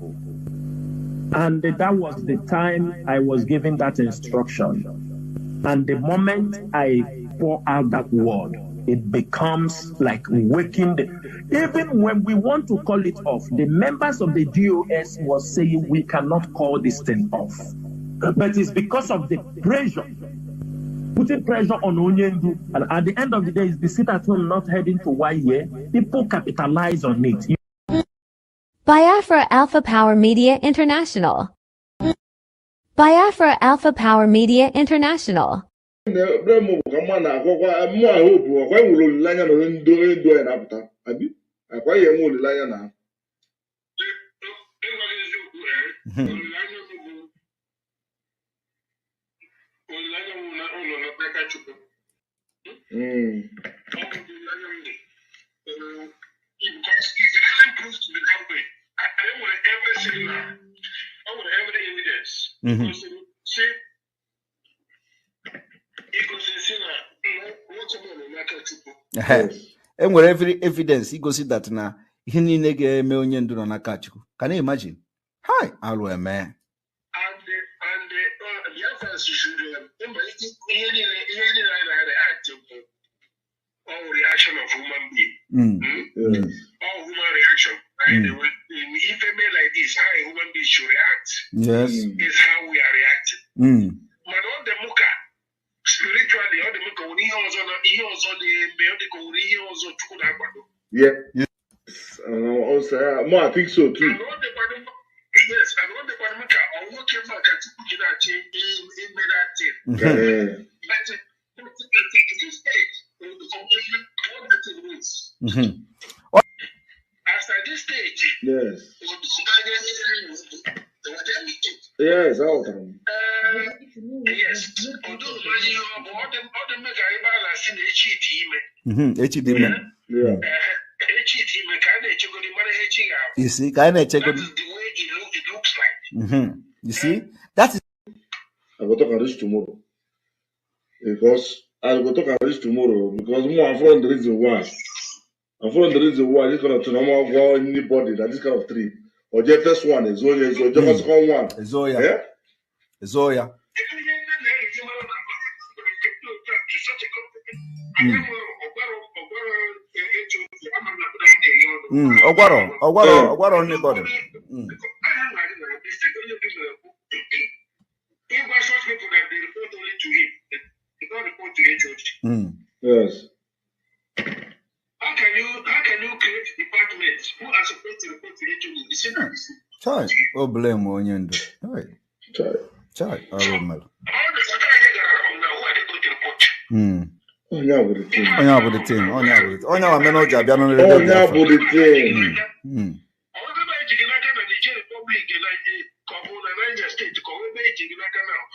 And that was the time I was given that instruction. And the moment I pour out that word, it becomes like waking even when we want to call it off, the members of the DOS was saying we cannot call this thing off. But it's because of the pressure, putting pressure on Onyendu, and at the end of the day, it's the sit at home not heading to YA. People capitalize on it. Biafra Alpha Power Media International. Biafra Alpha Power Media International. Because if it doesn't prove to be that way, I don't want every signal, I want every evidence. Because see, enwere every evidence igosi that na ihe niile ga-eme onye ndu nọ n'aka Chukwu. Can you imagine? Hi, alụ eme. And the offense should all reaction of human being. All human reaction. Right? If a man like this, how a human being should react. Yes. Is how we are reacting. But all the muka, spiritually, all the muka, yeah. I think so too. Yes, and what the muka, or what came back at in that but at this stage, what it means. After this stage, yes. Yes, all the time. Yes, although all the mega balance in you see, kind of check. That is the way it looks like. You see, that is. I will talk on this tomorrow because more. I'm following the reason why. I'm following the reason why this kind of normal go anybody that this kind of trip or just first one is only so just second one. Zoya. Yeah. Zoya. Ogwaro anybody. Yes. How can you create departments who are supposed to report to HOD? Chai, oh blame Onyendo. Chai, I remember. Onya with the team. Onya with the team.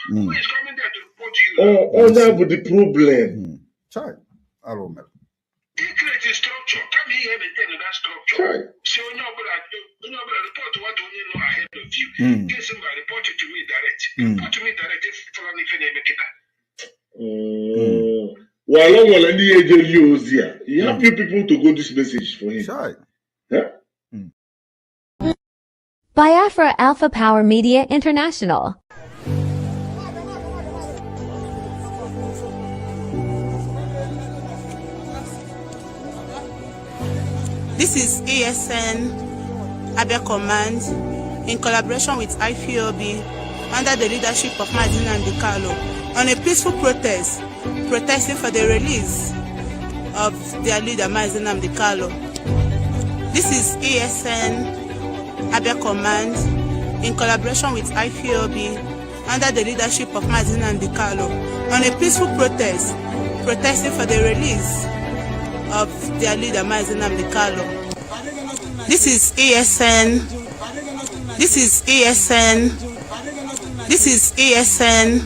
Who is coming there to report to you? Onya with the problem. Chai, I remember. Create a structure. Come here and maintain that structure. So when you report what you know ahead of you. Get somebody report it to me direct. Report to me direct if you make it. While any agent use here, you have few people to go this message for him. Sure. Yeah. Biafra Alpha Power Media International. This is ASN Abia Command in collaboration with IFOB under the leadership of Mazin and Dikalo on a peaceful protest protesting for the release of their leader Mazin and Dikalo. This is ASN Abia Command in collaboration with IFOB under the leadership of Mazin and Dikalo on a peaceful protest protesting for the release of their leader Mazin Dikalo. This is ASN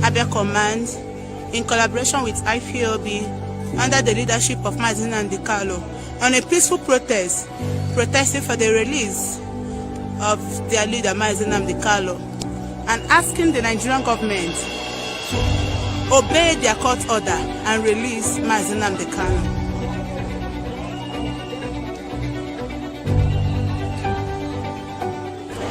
Abia Command in collaboration with IFOB under the leadership of Mazin Dikalo on a peaceful protest protesting for the release of their leader Mazin Dikalo and asking the Nigerian government to obey their court order and release Mazin Dikalo.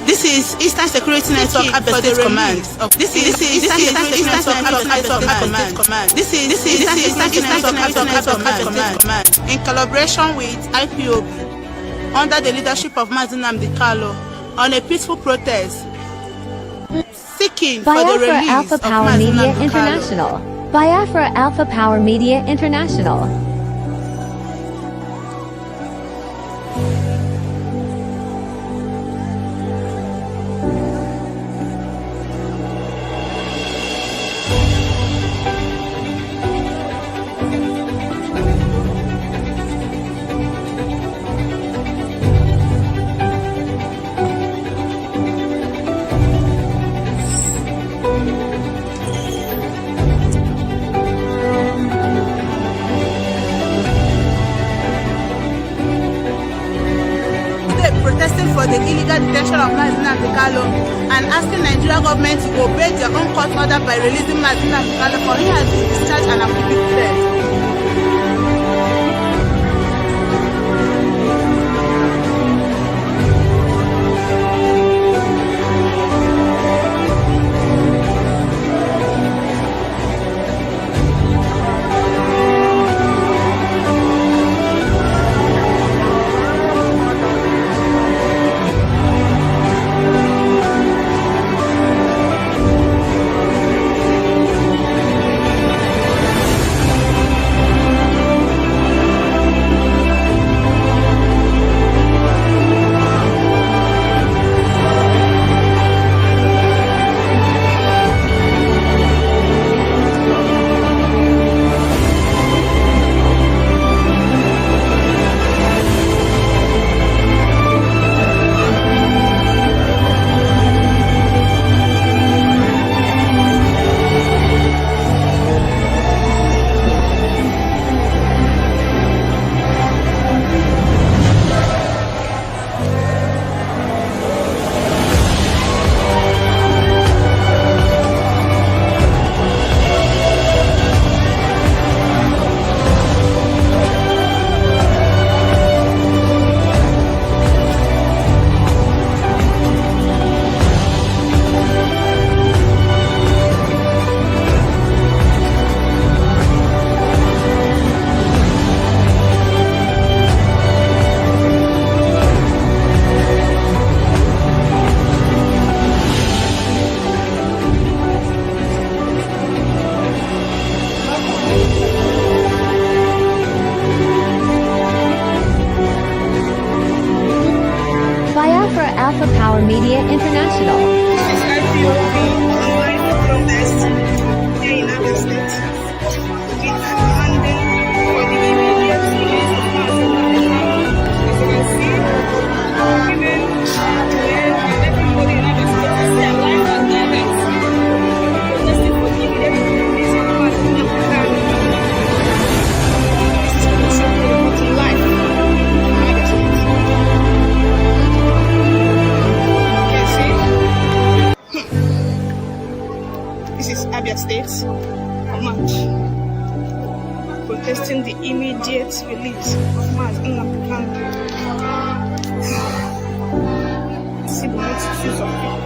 This This is Eastern Security Network Abia State Command. This is Eastern Security Network Abia State Command. This is Eastern Security Network Abia State Command in collaboration with IPOB under the leadership of Nnamdi Kanu on a peaceful protest seeking for the Biafra release Alpha of Power Media Nnamdi Kanu. International. Biafra Alpha Power Media International. Protesting for the illegal detention of Nnamdi Kanu and asking Nigeria government to obey their own court order by releasing Nnamdi Kanu, for he has been discharged and acquitted. Alpha Power Media International. This is IPOB online protest here in Abia State. We are demanding for the immediate release of Nnamdi Kanu. As you can see, women, men, and everybody in Abia State is their life and direct. Protesting for the immediate release of Nnamdi Kanu. This is protesting for the bottom life in Abia State. This is Abia State Command protesting the immediate release of Nnamdi Kanu. See the multitudes of people.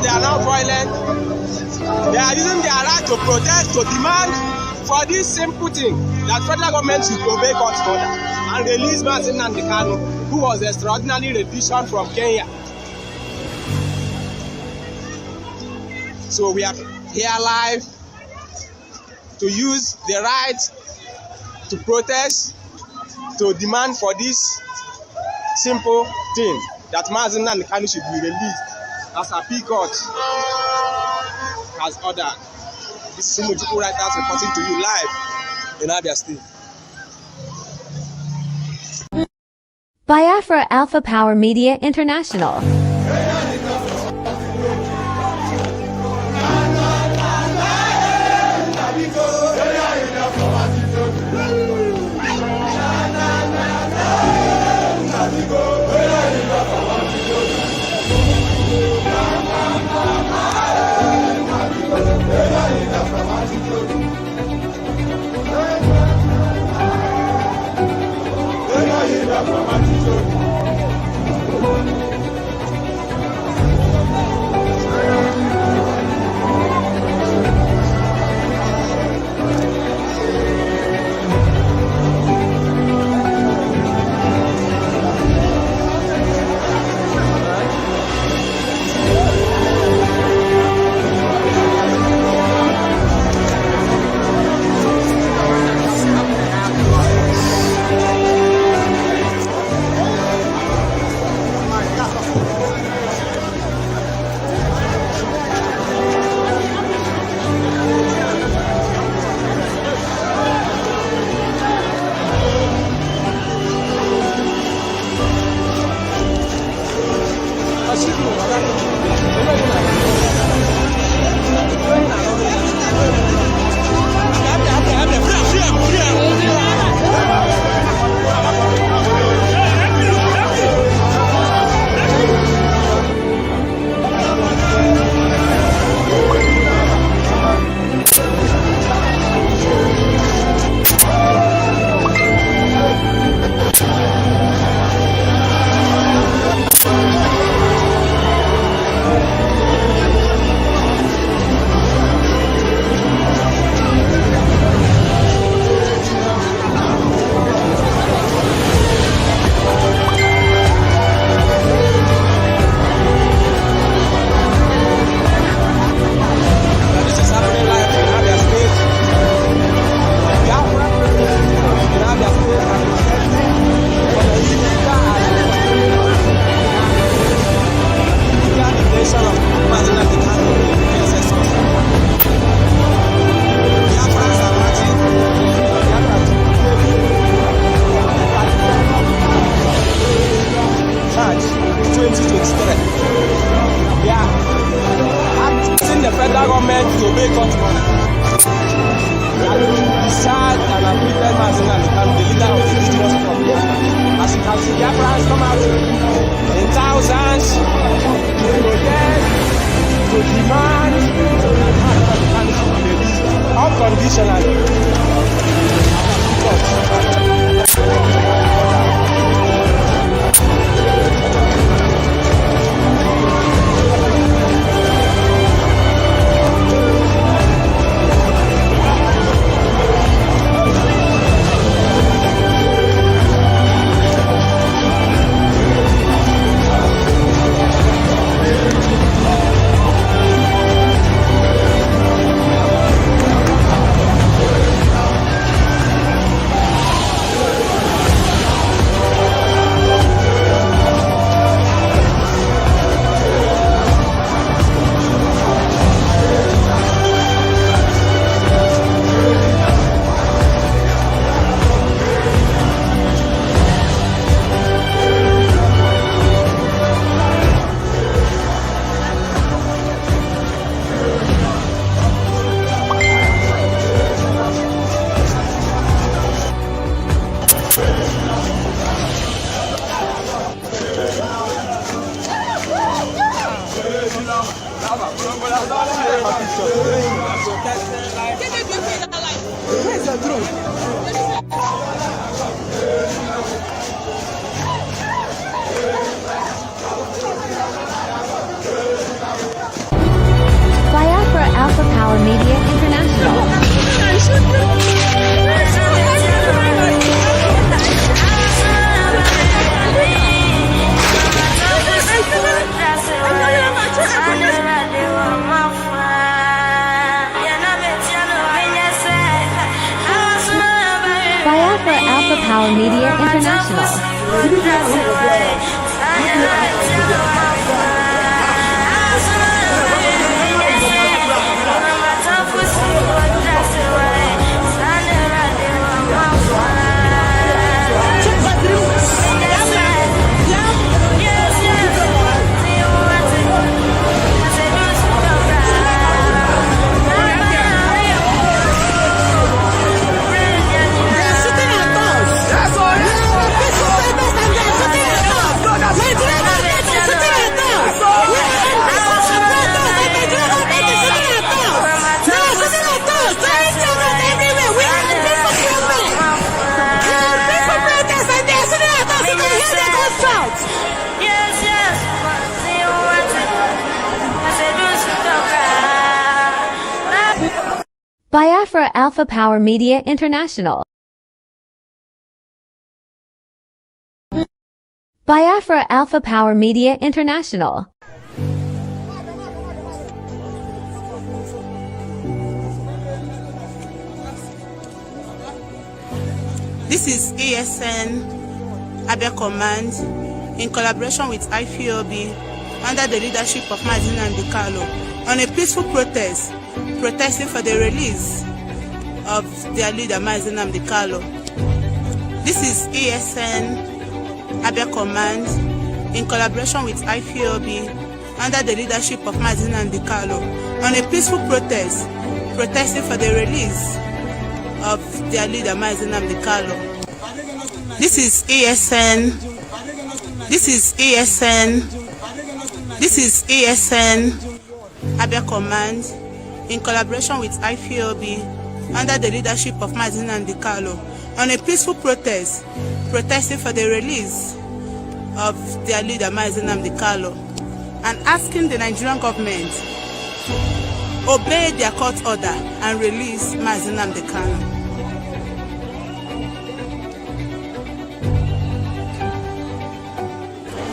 they are now violent. They are using their right to protest, to demand for this simple thing that federal government should obey God's order and release Mazin Nandekano, who was extraordinary rendition from Kenya. So we are here live to use the right to protest, to demand for this simple thing that Mazin Nandekano should be released as a Court has ordered. This is Sumujuku Writers reporting to you live in Abia State. Biafra Alpha Power Media International. Where's the drone? Power Media International. Biafra Alpha Power Media International. Biafra Alpha Power Media International. This is ASN Abia Command in collaboration with IPOB under the leadership of Mazin Andikalo on a peaceful protest protesting for the release of their leader Mazin Andikalo. This is ASN Abia Command in collaboration with IPOB under the leadership of Mazin Andikalo on a peaceful protest protesting for the release of their leader Mazin Andikalo. This is ASN Abia Command in collaboration with IPOB under the leadership of Mazin Andikalo on a peaceful protest protesting for the release of their leader Mazin Andikalo and asking the Nigerian government obey their court order and release Mazin Andikalo.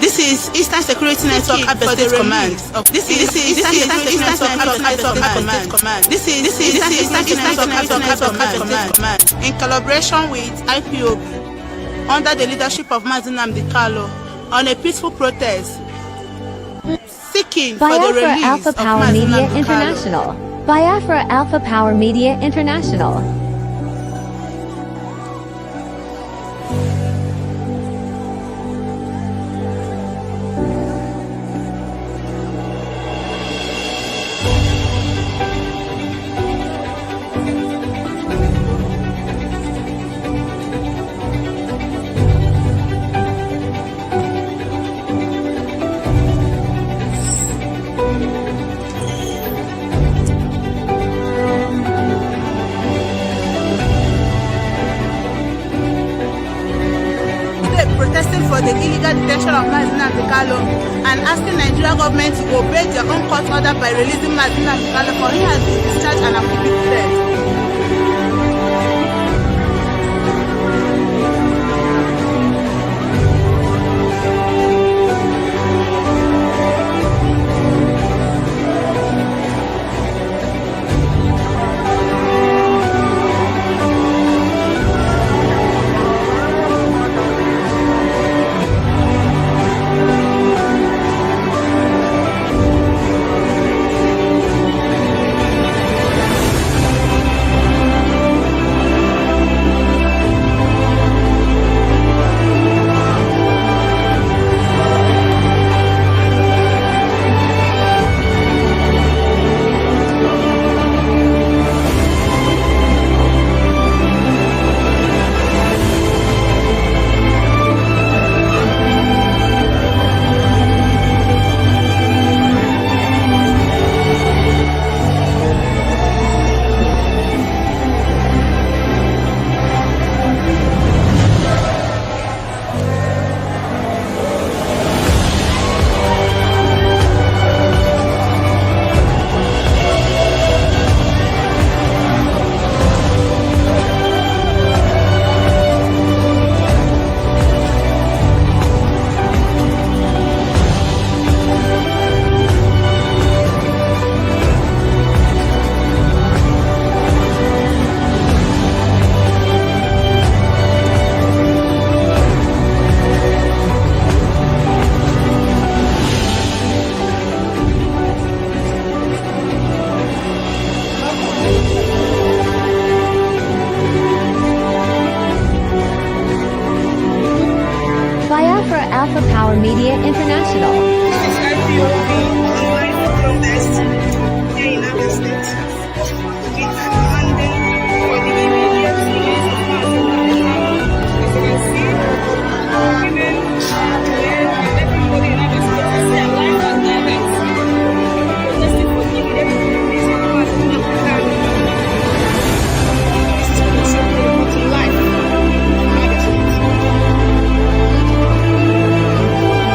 This is Eastern Security Network Abia State Command. This is Eastern Security Network Abia Command. This is Eastern Security Network Abia Command in collaboration with IPOB under the leadership of Mazin Andikalo on a peaceful protest seeking for the Biafra release Alpha of Power Mazin Media Andikalo. International. Biafra Alpha Power Media International. Protesting for the illegal detention of Mazin Andikalo and asking Nigerian government to obey their own court order by releasing Mazin Andikalo, for he has been discharged and acquitted. Media International. This is IPOB online protest here in Abia State. We are demanding for the immediate release of Mazi. As you can see, women, men, and everybody in Abia State is still alive and direct. Protesting for the immediate release of Mazi. This is production reporting live from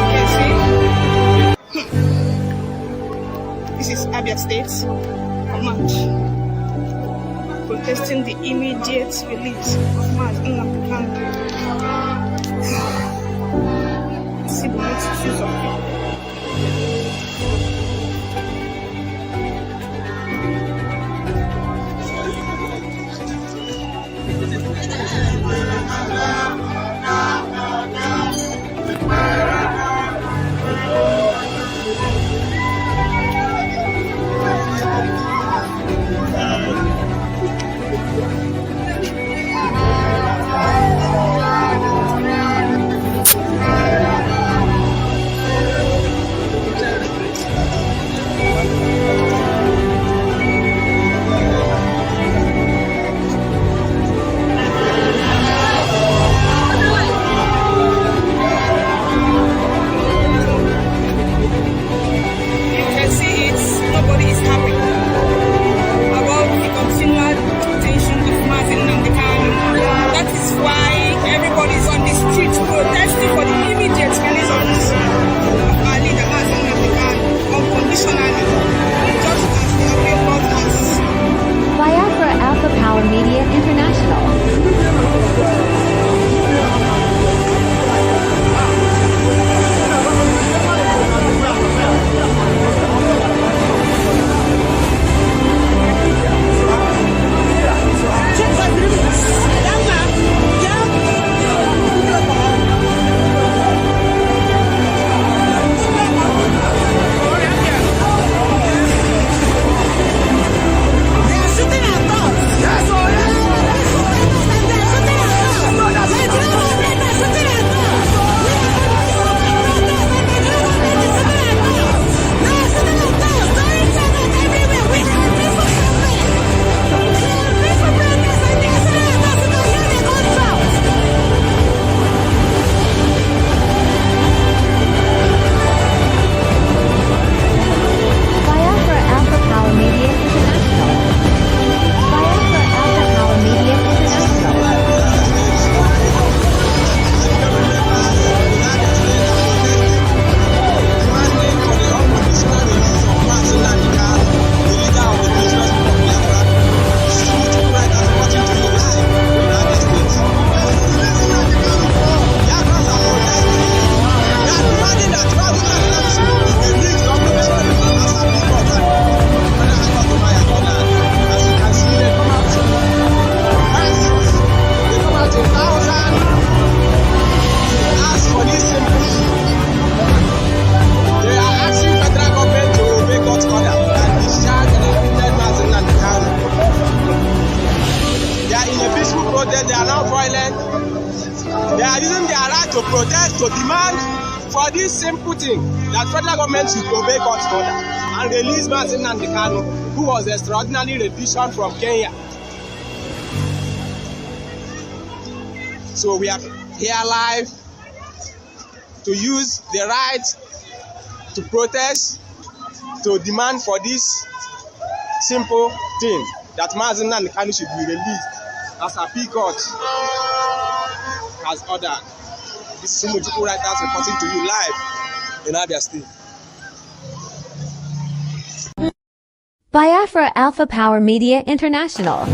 Abia State. This is Abia State Command protesting the immediate release of Mazi. See the multitudes of people. Media International. They are now violent. They are using their right to protest, to demand for this simple thing that federal government should obey court order and release Mazi Kanu, who was extraordinarily rendition from Kenya. So we are here live to use the right to protest, to demand for this simple thing that Mazi Kanu should be released as appeal court has ordered. This is Sumujuku Writers reporting to you live in Abia State. Biafra Alpha Power Media International.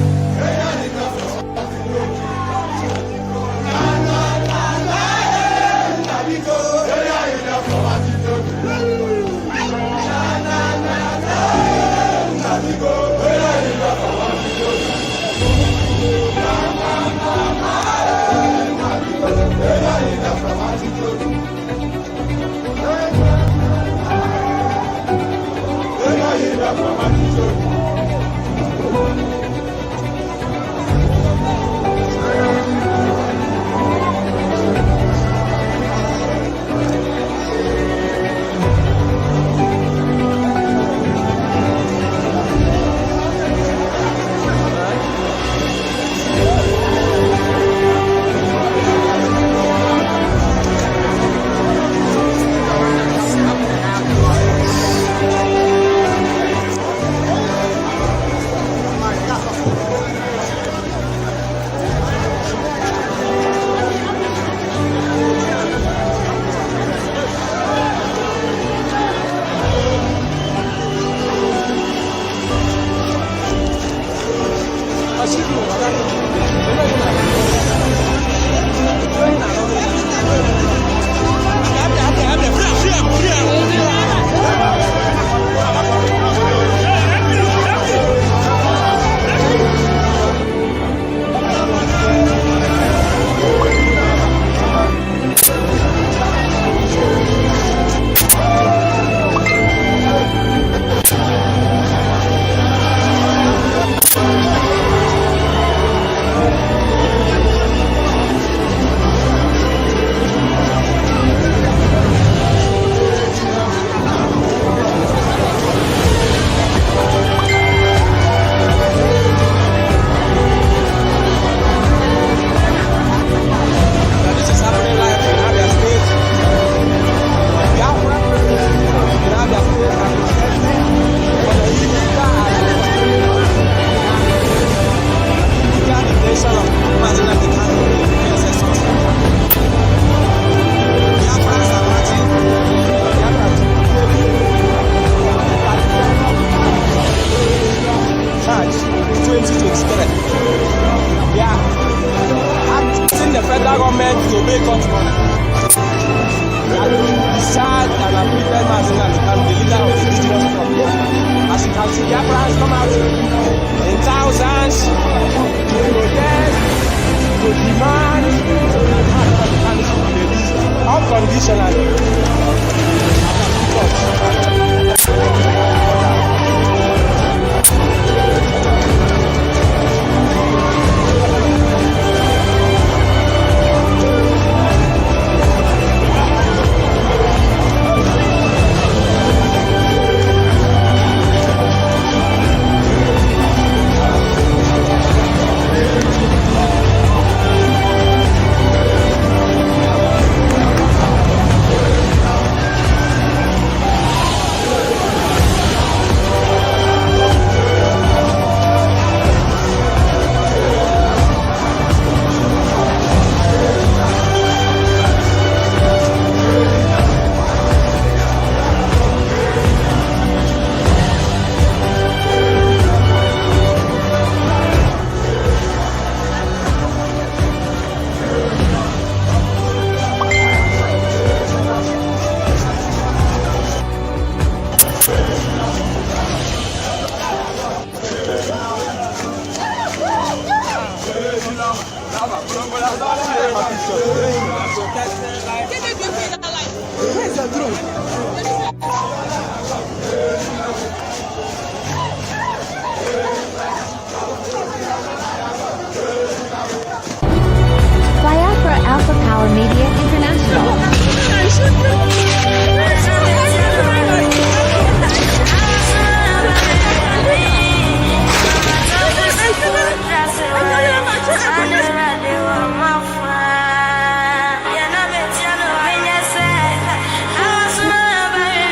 Biafra Alpha Power Media International.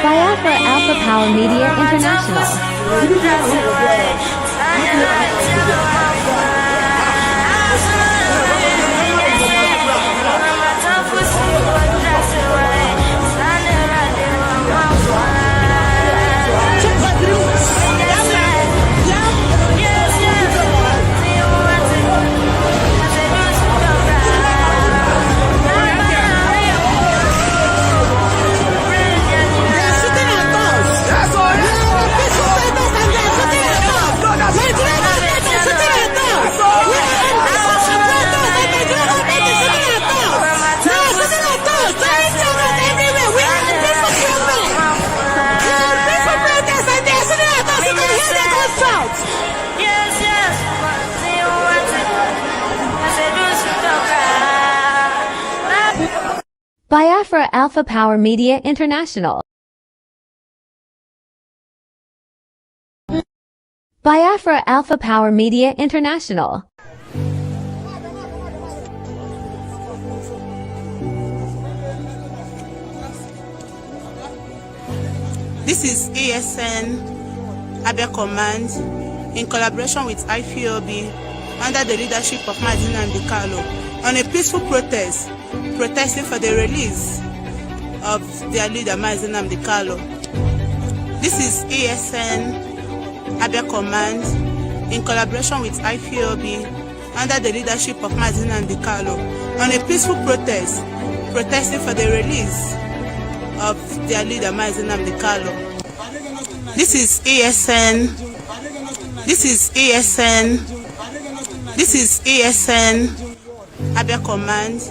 Biafra Alpha Power Media International. Biafra Alpha Power Media International. Biafra Alpha Power Media International. This is ASN Abia Command in collaboration with IFOB under the leadership of Mazi Nnamdi Kanu on a peaceful protest protesting for the release of their leader Mazi Nnamdi Kanu. This is ASN Abia Command in collaboration with IPOB under the leadership of Mazi Nnamdi Kanu on a peaceful protest, protesting for the release of their leader Mazi Nnamdi Kanu. This is ESN. This is ESN. This is ESN Abia Command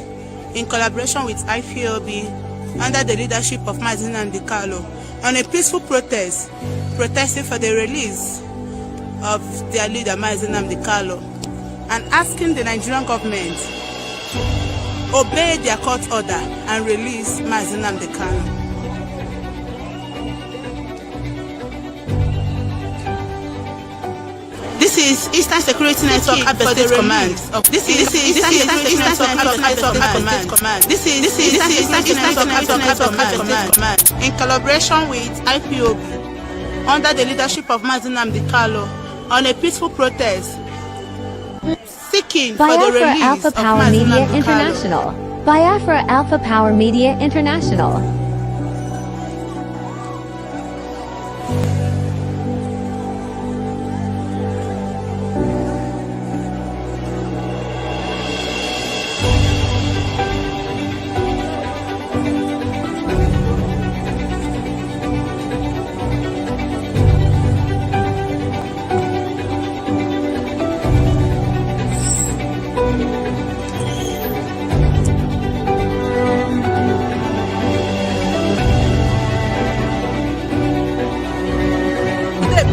in collaboration with IPOB under the leadership of Mazi Nnamdi Kanu on a peaceful protest, protesting for the release of their leader Mazi Nnamdi Kanu and asking the Nigerian government to obey their court order and release Mazi Nnamdi Kanu. This is Eastern Security Network Abia State Command. This is Eastern Security Network Abia State Command. This is Eastern Security Network Abia State Command in collaboration with IPOB under the leadership of Mazi Nnamdi Kanu on a peaceful protest seeking for the Biafra release Alpha of Power Mazi Media Nnamdi International. Kanu. Biafra Alpha Power Media International.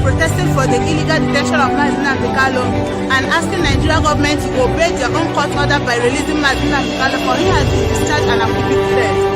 Protesting for the illegal detention of Mazi Nnamdi Kanu and asking Nigerian government to obey their own court order by releasing Mazi Nnamdi Kanu, for he has been discharged and acquitted.